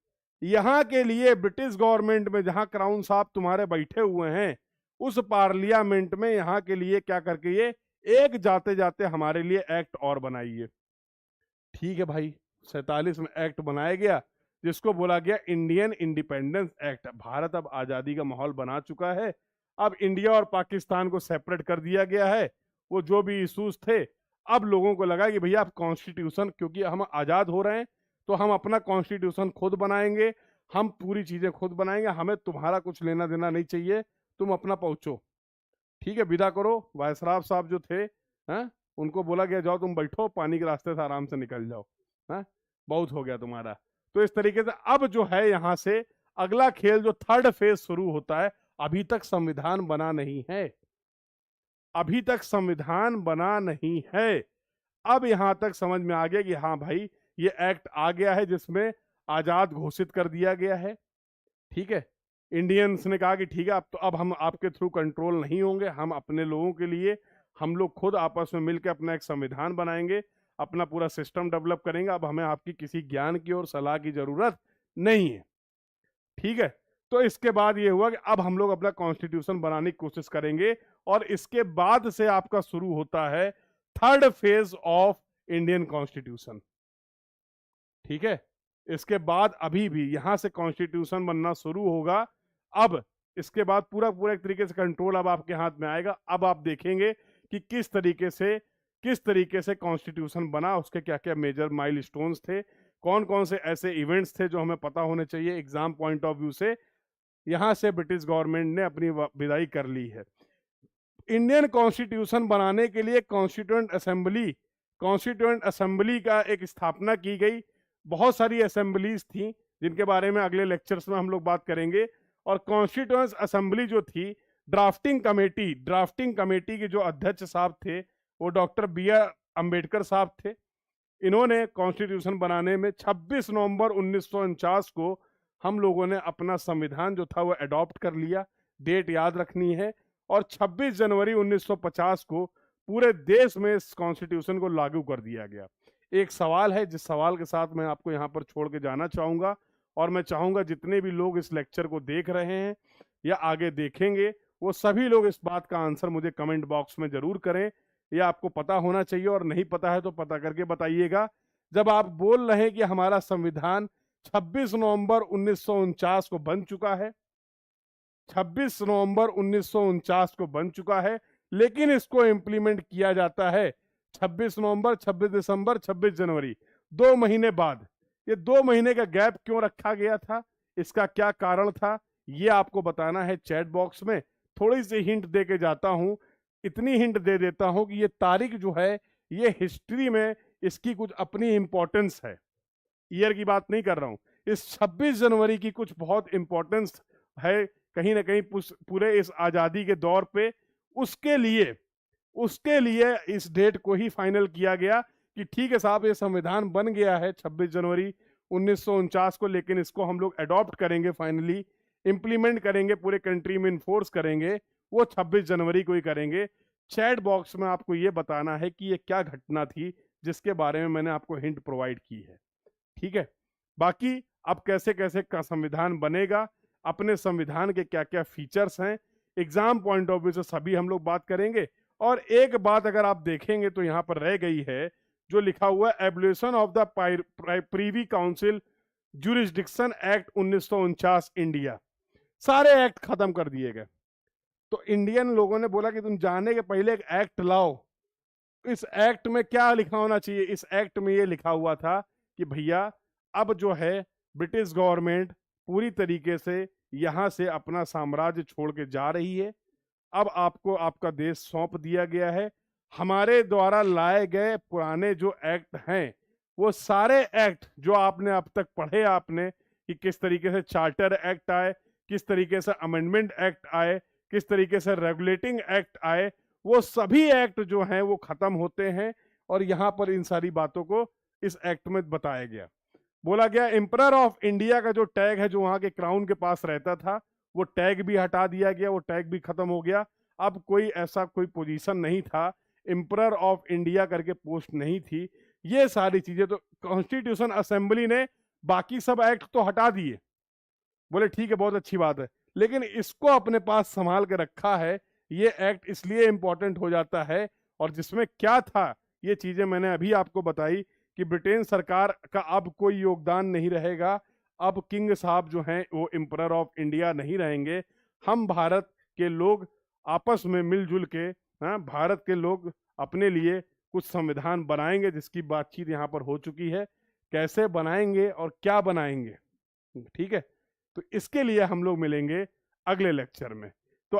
यहाँ के लिए ब्रिटिश गवर्नमेंट में जहां क्राउन साहब तुम्हारे बैठे हुए हैं, उस पार्लियामेंट में यहाँ के लिए क्या करके ये एक जाते जाते हमारे लिए एक्ट और बनाइए। ठीक है भाई, 47 में एक्ट बनाया गया, जिसको बोला गया इंडियन इंडिपेंडेंस एक्ट। भारत अब आजादी का माहौल बना चुका है, अब इंडिया और पाकिस्तान को सेपरेट कर दिया गया है। वो जो भी इश्यूज थे, अब लोगों को लगा कि भैया अब कॉन्स्टिट्यूशन, क्योंकि हम आजाद हो रहे हैं तो हम अपना कॉन्स्टिट्यूशन खुद बनाएंगे, हम पूरी चीजें खुद बनाएंगे, हमें तुम्हारा कुछ लेना देना नहीं चाहिए, तुम अपना पहुंचो, ठीक है, विदा करो। वायसराय साहब जो थे, हैं, उनको बोला गया जाओ तुम बैठो, पानी के रास्ते से आराम से निकल जाओ, हैं, बहुत हो गया तुम्हारा। तो इस तरीके से अब जो है यहां से अगला खेल जो थर्ड फेज शुरू होता है। अभी तक संविधान बना नहीं है, अभी तक संविधान बना नहीं है। अब यहां तक समझ में आ गया कि हाँ भाई, ये एक्ट आ गया है जिसमें आजाद घोषित कर दिया गया है, ठीक है। इंडियंस ने कहा कि ठीक है, अब तो अब हम आपके थ्रू कंट्रोल नहीं होंगे, हम अपने लोगों के लिए हम लोग खुद आपस में मिलकर अपना एक संविधान बनाएंगे, अपना पूरा सिस्टम डेवलप करेंगे, अब हमें आपकी किसी ज्ञान की और सलाह की जरूरत नहीं है, ठीक है। तो इसके बाद ये हुआ कि अब हम लोग अपना कॉन्स्टिट्यूशन बनाने की कोशिश करेंगे, और इसके बाद से आपका शुरू होता है third phase of Indian constitution, ठीक है। इसके बाद अभी भी यहां से कॉन्स्टिट्यूशन बनना शुरू होगा। अब इसके बाद पूरा पूरा एक तरीके से कंट्रोल अब आपके हाथ में आएगा। अब आप देखेंगे कि किस तरीके से कॉन्स्टिट्यूशन बना, उसके क्या क्या मेजर माइलस्टोन्स थे, कौन कौन से ऐसे इवेंट्स थे जो हमें पता होने चाहिए एग्जाम पॉइंट ऑफ व्यू से। यहां से ब्रिटिश गवर्नमेंट ने अपनी विदाई कर ली है। इंडियन कॉन्स्टिट्यूशन बनाने के लिए कॉन्स्टिट्यूएंट असेंबली का एक स्थापना की गई। बहुत सारी असेंबलीज थी जिनके बारे में अगले लेक्चर्स में हम लोग बात करेंगे। और कॉन्स्टिट्यूएंट असेंबली जो थी, ड्राफ्टिंग कमेटी के जो अध्यक्ष साहब थे वो डॉक्टर B.R. अम्बेडकर साहब थे। इन्होंने कॉन्स्टिट्यूशन बनाने में 26 नवंबर 1949 को हम लोगों ने अपना संविधान जो था वो अडॉप्ट कर लिया, डेट याद रखनी है। और 26 जनवरी 1950 को पूरे देश में इस कॉन्स्टिट्यूशन को लागू कर दिया गया। एक सवाल है जिस सवाल के साथ मैं आपको यहाँ पर छोड़ के जाना चाहूंगा, और मैं चाहूंगा जितने भी लोग इस लेक्चर को देख रहे हैं या आगे देखेंगे, वो सभी लोग इस बात का आंसर मुझे कमेंट बॉक्स में जरूर करें। यह आपको पता होना चाहिए, और नहीं पता है तो पता करके बताइएगा। जब आप बोल रहे हैं कि हमारा संविधान 26 नवंबर 1949 को बन चुका है, 26 नवंबर 1949 को बन चुका है, लेकिन इसको इंप्लीमेंट किया जाता है 26 नवंबर, 26 दिसंबर, 26 जनवरी, 2 महीने बाद। ये 2 महीने का गैप क्यों रखा गया था, इसका क्या कारण था, ये आपको बताना है चैट बॉक्स में। थोड़ी सी हिंट दे के जाता हूं, इतनी हिंट दे देता हूं कि ये तारीख जो है, ये हिस्ट्री में इसकी कुछ अपनी इंपॉर्टेंस है। ईयर की बात नहीं कर रहा हूं, इस 26 जनवरी की कुछ बहुत इंपॉर्टेंस है कहीं ना कहीं पूरे इस आजादी के दौर पे। उसके लिए इस डेट को ही फाइनल किया गया कि ठीक है साहब, ये संविधान बन गया है 26 जनवरी 1949 को, लेकिन इसको हम लोग अडॉप्ट करेंगे, फाइनली इंप्लीमेंट करेंगे, पूरे कंट्री में इन्फोर्स करेंगे, वो 26 जनवरी को ही करेंगे। चैट बॉक्स में आपको ये बताना है कि ये क्या घटना थी जिसके बारे में मैंने आपको हिंट प्रोवाइड की है, ठीक है। बाकी अब कैसे कैसे का संविधान बनेगा, अपने संविधान के क्या क्या फीचर्स हैं, एग्जाम पॉइंट ऑफ व्यू से सभी हम लोग बात करेंगे। और एक बात अगर आप देखेंगे तो यहां पर रह गई है, जो लिखा हुआ है abolition of the Privi council jurisdiction act 1949 India. सारे एक्ट खत्म कर दिए गए। तो इंडियन लोगों ने बोला कि तुम जाने के पहले एक एक्ट लाओ, इस एक्ट में क्या लिखा होना चाहिए? इस एक्ट में ये लिखा हुआ था कि भैया अब जो है ब्रिटिश गवर्नमेंट पूरी तरीके से यहां से अपना साम्राज्य छोड़ के जा रही है। अब आपको आपका देश सौंप दिया गया है। हमारे द्वारा लाए गए पुराने जो एक्ट हैं, वो सारे एक्ट जो आपने अब तक पढ़े, आपने कि किस तरीके से चार्टर एक्ट आए, किस तरीके से अमेंडमेंट एक्ट आए, किस तरीके से रेगुलेटिंग एक्ट आए, वो सभी एक्ट जो हैं वो खत्म होते हैं। और यहां पर इन सारी बातों को इस एक्ट में बताया गया। बोला गया एम्परर ऑफ इंडिया का जो टैग है, जो वहां के क्राउन के पास रहता था, वो टैग भी हटा दिया गया, वो टैग भी खत्म हो गया। अब कोई ऐसा कोई पोजीशन नहीं था, एम्परर ऑफ इंडिया करके पोस्ट नहीं थी। ये सारी चीजें तो कॉन्स्टिट्यूशन असेंबली ने बाकी सब एक्ट तो हटा दिए, बोले ठीक है बहुत अच्छी बात है, लेकिन इसको अपने पास संभाल के रखा है। ये एक्ट इसलिए इंपॉर्टेंट हो जाता है, और जिसमें क्या था ये चीजें मैंने अभी आपको बताई कि ब्रिटेन सरकार का अब कोई योगदान नहीं रहेगा। अब किंग साहब जो हैं वो एम्परर ऑफ इंडिया नहीं रहेंगे। हम भारत के लोग आपस में मिलजुल के, भारत के लोग अपने लिए कुछ संविधान बनाएंगे, जिसकी बातचीत यहाँ पर हो चुकी है। कैसे बनाएंगे और क्या बनाएंगे, ठीक है, तो इसके लिए हम लोग मिलेंगे अगले लेक्चर में। तो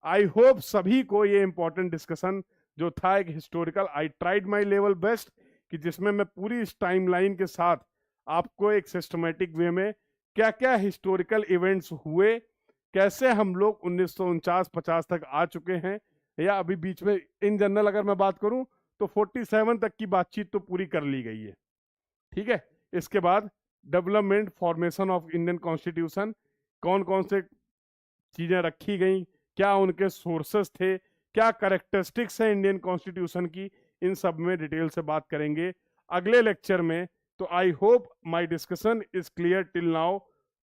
आई होप सभी को ये इंपॉर्टेंट डिस्कशन जो था एक historical, I tried my level best कि जिसमें मैं पूरी इस टाइमलाइन के साथ आपको एक सिस्टमेटिक वे में क्या क्या हिस्टोरिकल इवेंट्स हुए, कैसे हम लोग 1949-50 तक आ चुके हैं, या अभी बीच में इन जनरल अगर मैं बात करूं तो 47 तक की बातचीत तो पूरी कर ली गई है, ठीक है। इसके बाद development, formation of Indian constitution, कौन कौन से चीजें रखी गई, क्या उनके सोर्सेस थे, क्या करेक्टरिस्टिक्स है इंडियन कॉन्स्टिट्यूशन की, इन सब में डिटेल से बात करेंगे अगले लेक्चर में। तो I hope my discussion is clear till now.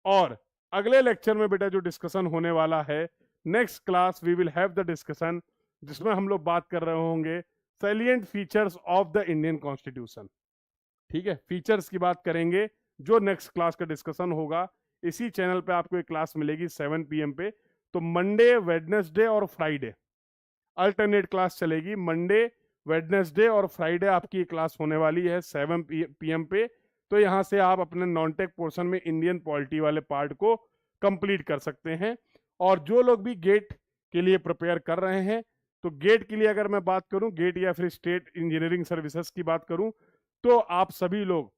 और अगले लेक्चर में बेटा जो डिस्कशन होने वाला है, next class we will have the discussion, जिसमें हम लोग बात कर रहे होंगे salient features of the Indian constitution, ठीक है, फीचर्स की बात करेंगे, जो नेक्स्ट क्लास का डिस्कशन होगा। इसी चैनल पे आपको एक क्लास मिलेगी 7 PM पे। तो मंडे, वेडनेसडे और फ्राइडे अल्टरनेट क्लास चलेगी। मंडे, वेडनेसडे और फ्राइडे आपकी क्लास होने वाली है 7 PM पे। तो यहाँ से आप अपने नॉन टेक पोर्शन में इंडियन पॉलिटी वाले पार्ट को कंप्लीट कर सकते हैं। और जो लोग भी गेट के लिए प्रिपेयर कर रहे हैं, तो गेट के लिए अगर मैं बात करूं, गेट या फिर स्टेट इंजीनियरिंग सर्विसेज की बात करूं, तो आप सभी लोग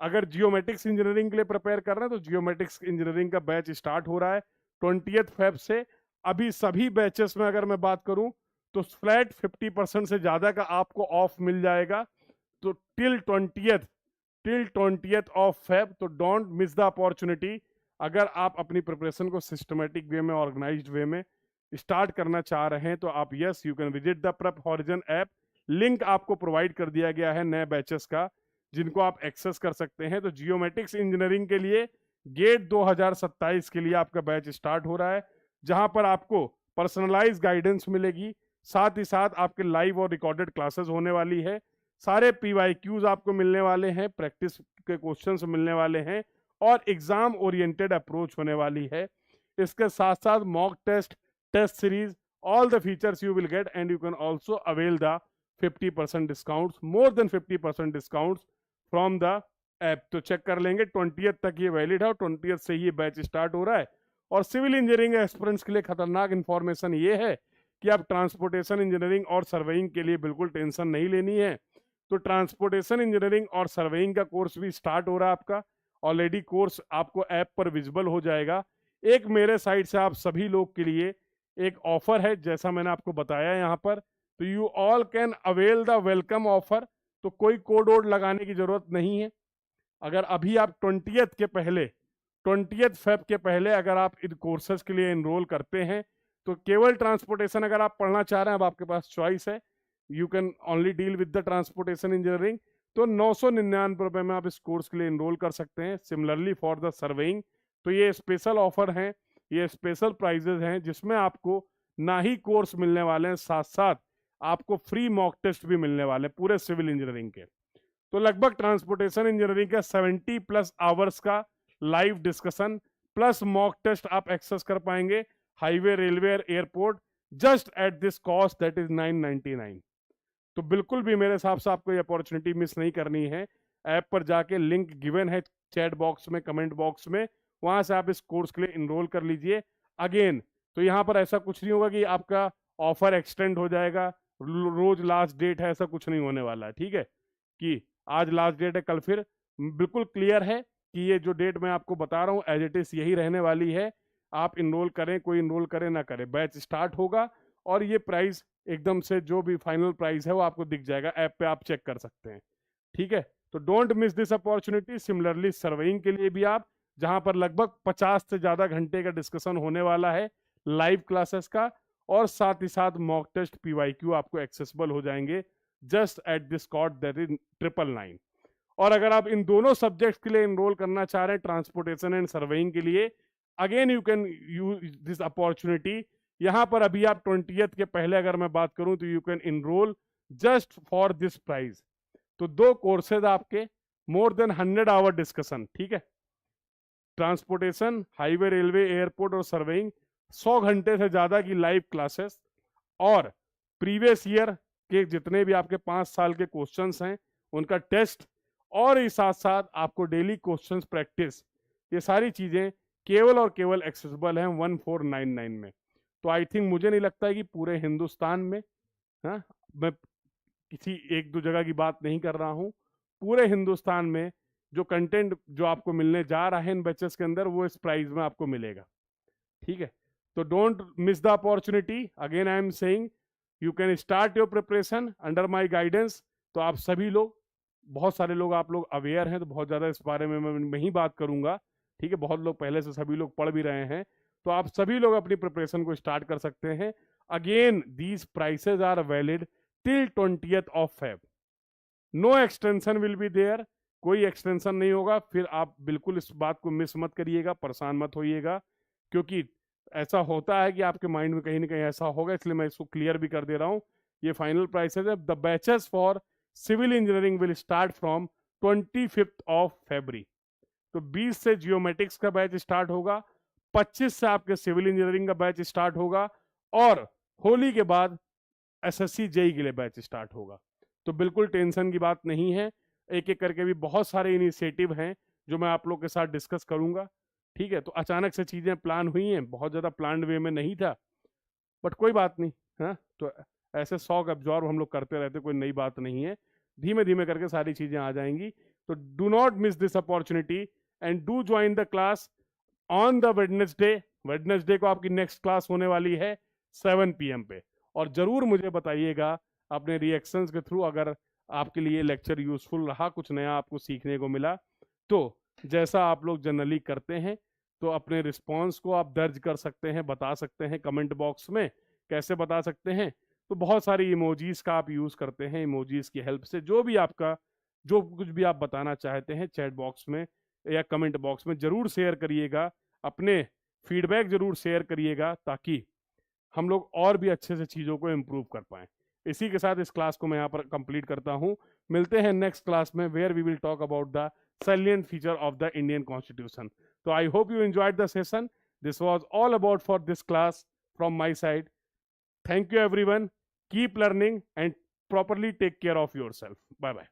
अगर जियोमेट्रिक्स इंजीनियरिंग के लिए प्रिपेयर कर रहे हैं, तो जियोमेट्रिक्स इंजीनियरिंग का बैच स्टार्ट हो रहा है 20 फेब से। अभी सभी बैचेस में अगर मैं बात करूं तो फ्लैट 50% से ज्यादा का आपको ऑफ मिल जाएगा। तो टिल 20th ऑफ फेब, तो डोंट मिस द अपॉर्चुनिटी। अगर आप अपनी प्रिपरेशन को सिस्टमेटिक वे में, ऑर्गेनाइज्ड वे में स्टार्ट करना चाह रहे हैं, तो आप yes you can visit the prep horizon app. Link आपको प्रोवाइड कर दिया गया है नए बैचेस का, जिनको आप एक्सेस कर सकते हैं। तो जियोमेट्रिक्स इंजीनियरिंग के लिए गेट 2027 के लिए आपका बैच स्टार्ट हो रहा है, जहां पर आपको पर्सनलाइज गाइडेंस मिलेगी, साथ ही साथ आपके लाइव और रिकॉर्डेड क्लासेस होने वाली है। सारे PYQs आपको मिलने वाले हैं, प्रैक्टिस के क्वेश्चंस मिलने वाले हैं, और एग्जाम ओरिएंटेड अप्रोच होने वाली है। इसके साथ साथ mock test, test series, all the features you will get, and you can also avail the 50% discount, more than 50% discount from the app. तो चेक कर लेंगे, 20th तक ये वैलिड है, और 20th से ये बैच स्टार्ट हो रहा है। और सिविल इंजीनियरिंग एस्पिरेंट्स के लिए खतरनाक इंफॉर्मेशन ये है कि आप ट्रांसपोर्टेशन इंजीनियरिंग और सर्वेइंग के लिए बिल्कुल टेंशन नहीं लेनी है। तो ट्रांसपोर्टेशन इंजीनियरिंग और सर्वेइंग का कोर्स भी स्टार्ट हो रहा है आपका, ऑलरेडी कोर्स आपको ऐप पर विजिबल हो जाएगा। एक मेरे साइड से आप सभी लोग के लिए एक ऑफर है, जैसा मैंने आपको बताया यहाँ पर। तो you all can avail the welcome offer. तो कोई कोड वोड लगाने की जरूरत नहीं है। अगर अभी आप 20th के पहले, 20th फेब के पहले अगर आप इन कोर्सेज के लिए इनरोल करते हैं, तो केवल ट्रांसपोर्टेशन अगर आप पढ़ना चाह रहे हैं, अब आपके पास चॉइस है, you can only deal with the transportation engineering. तो 999 रुपए में आप इस कोर्स के लिए इनरोल कर सकते हैं। सिमिलरली फॉर द सर्वेइंग, तो ये स्पेशल ऑफर हैं, ये स्पेशल प्राइजेज हैं, जिसमें आपको ना ही कोर्स मिलने वाले हैं, साथ साथ आपको फ्री मॉक टेस्ट भी मिलने वाले हैं पूरे सिविल इंजीनियरिंग के। तो लगभग ट्रांसपोर्टेशन इंजीनियरिंग का 70+ आवर्स का live discussion plus mock test आप एक्सेस कर पाएंगे, हाईवे, रेलवे और airport, just at this cost, that is 999। तो बिल्कुल भी मेरे हिसाब से आपको ये अपॉर्चुनिटी मिस नहीं करनी है। ऐप पर जाके लिंक गिवन है चैट बॉक्स में, कमेंट बॉक्स में, वहां से आप इस कोर्स के लिए इनरोल कर लीजिए। अगेन तो यहाँ पर ऐसा कुछ नहीं होगा कि आपका ऑफर एक्सटेंड हो जाएगा, रोज लास्ट डेट है, ऐसा कुछ नहीं होने वाला है। ठीक है, कि आज लास्ट डेट है, कल फिर। बिल्कुल क्लियर है कि ये जो डेट मैं आपको बता रहा हूँ एज इट इज यही रहने वाली है। आप इनरोल करें, कोई इनरोल करे ना करे, बैच स्टार्ट होगा और ये प्राइस एकदम से जो भी फाइनल प्राइस है वो आपको दिख जाएगा, ऐप पे आप चेक कर सकते हैं। ठीक है, तो don't miss this opportunity. Similarly surveying के लिए भी आप, जहां पर लगभग 50 से ज्यादा घंटे का डिस्कशन होने वाला है लाइव क्लासेस का, और साथ ही साथ मॉक टेस्ट PYQ आपको एक्सेसिबल हो जाएंगे just at this cost, that is 999। और अगर आप इन दोनों सब्जेक्ट्स के लिए एनरोल करना चाह रहे हैं, ट्रांसपोर्टेशन एंड सर्वेइंग के लिए, again you can use this opportunity. यहां पर अभी आप 20th के पहले अगर मैं बात करूं तो you can enroll just for this price. तो 2 कोर्सेज आपके, मोर देन 100 आवर डिस्कशन। ठीक है, ट्रांसपोर्टेशन, हाईवे, रेलवे, एयरपोर्ट और सर्वेइंग, 100 घंटे से ज्यादा की लाइव क्लासेस, और प्रीवियस ईयर के जितने भी आपके 5 साल के क्वेश्चंस हैं उनका टेस्ट, और इस साथ साथ आपको डेली क्वेश्चंस प्रैक्टिस, ये सारी चीजें केवल और केवल एक्सेसिबल हैं 1499 में। तो आई थिंक, मुझे नहीं लगता है कि पूरे हिंदुस्तान में, हाँ, मैं किसी एक दो जगह की बात नहीं कर रहा हूं, पूरे हिंदुस्तान में जो कंटेंट जो आपको मिलने जा रहा है इन बैचेस के अंदर, वो इस प्राइस में आपको मिलेगा। ठीक है, तो don't miss the opportunity. Again I am saying, you can start your preparation under my guidance. तो आप सभी लोग, बहुत सारे लोग आप लोग अवेयर हैं, तो बहुत ज़्यादा इस बारे में मैं नहीं बात करूंगा। ठीक है, बहुत लोग पहले से सभी लोग पढ़ भी रहे हैं, तो आप सभी लोग अपनी प्रिपरेशन को स्टार्ट कर सकते हैं। Again these prices are valid till 20th of Feb। No extension will be there, कोई एक्सटेंशन नहीं होगा। फिर आप बिल्कुल इस बात को मिस मत करिएगा, परेशान मत होइएगा, क्योंकि ऐसा होता है कि आपके माइंड में कहीं ना कहीं ऐसा होगा, इसलिए मैं इसको क्लियर भी कर दे रहा हूं। ये फाइनल प्राइसेस है। The batches for civil engineering will start from 25th of February। तो 20 से जियोमेटिक्स का बैच स्टार्ट होगा, 25 से आपके सिविल इंजीनियरिंग का बैच स्टार्ट होगा, और होली के बाद SSC JEE के लिए बैच स्टार्ट होगा। तो बिल्कुल टेंशन की बात नहीं है। एक एक करके भी बहुत सारे इनिशिएटिव हैं जो मैं आप लोग के साथ डिस्कस करूंगा। ठीक है, तो अचानक से चीजें प्लान हुई हैं, बहुत ज्यादा प्लान्ड वे में नहीं था, बट कोई बात नहीं। हाँ, तो ऐसे शॉक एब्जॉर्ब हम लोग करते रहते, कोई नई बात नहीं है। धीमे धीमे करके सारी चीजें आ जाएंगी। तो do not miss this opportunity and do join the class on the Wednesday. Wednesday को आपकी नेक्स्ट क्लास होने वाली है 7 PM पे। और जरूर मुझे बताइएगा अपने रिएक्शंस के थ्रू, अगर आपके लिए लेक्चर यूजफुल रहा, कुछ नया आपको सीखने को मिला, तो जैसा आप लोग जनरली करते हैं, तो अपने रिस्पॉन्स को आप दर्ज कर सकते हैं, बता सकते हैं कमेंट बॉक्स में। कैसे बता सकते हैं? तो बहुत सारी इमोजीज का आप यूज करते हैं, इमोजीज की हेल्प से जो भी आपका, जो कुछ भी आप बताना चाहते हैं चैट बॉक्स में या कमेंट बॉक्स में जरूर शेयर करिएगा। अपने फीडबैक जरूर शेयर करिएगा, ताकि हम लोग और भी अच्छे से चीज़ों को इम्प्रूव कर पाएं। इसी के साथ इस क्लास को मैं यहाँ पर कंप्लीट करता हूँ। मिलते हैं नेक्स्ट क्लास में, where we will talk about the salient feature of the Indian Constitution. So I hope you enjoyed the session. This was all about for this class from my side. Thank you everyone. Keep learning and properly take care of yourself. Bye bye.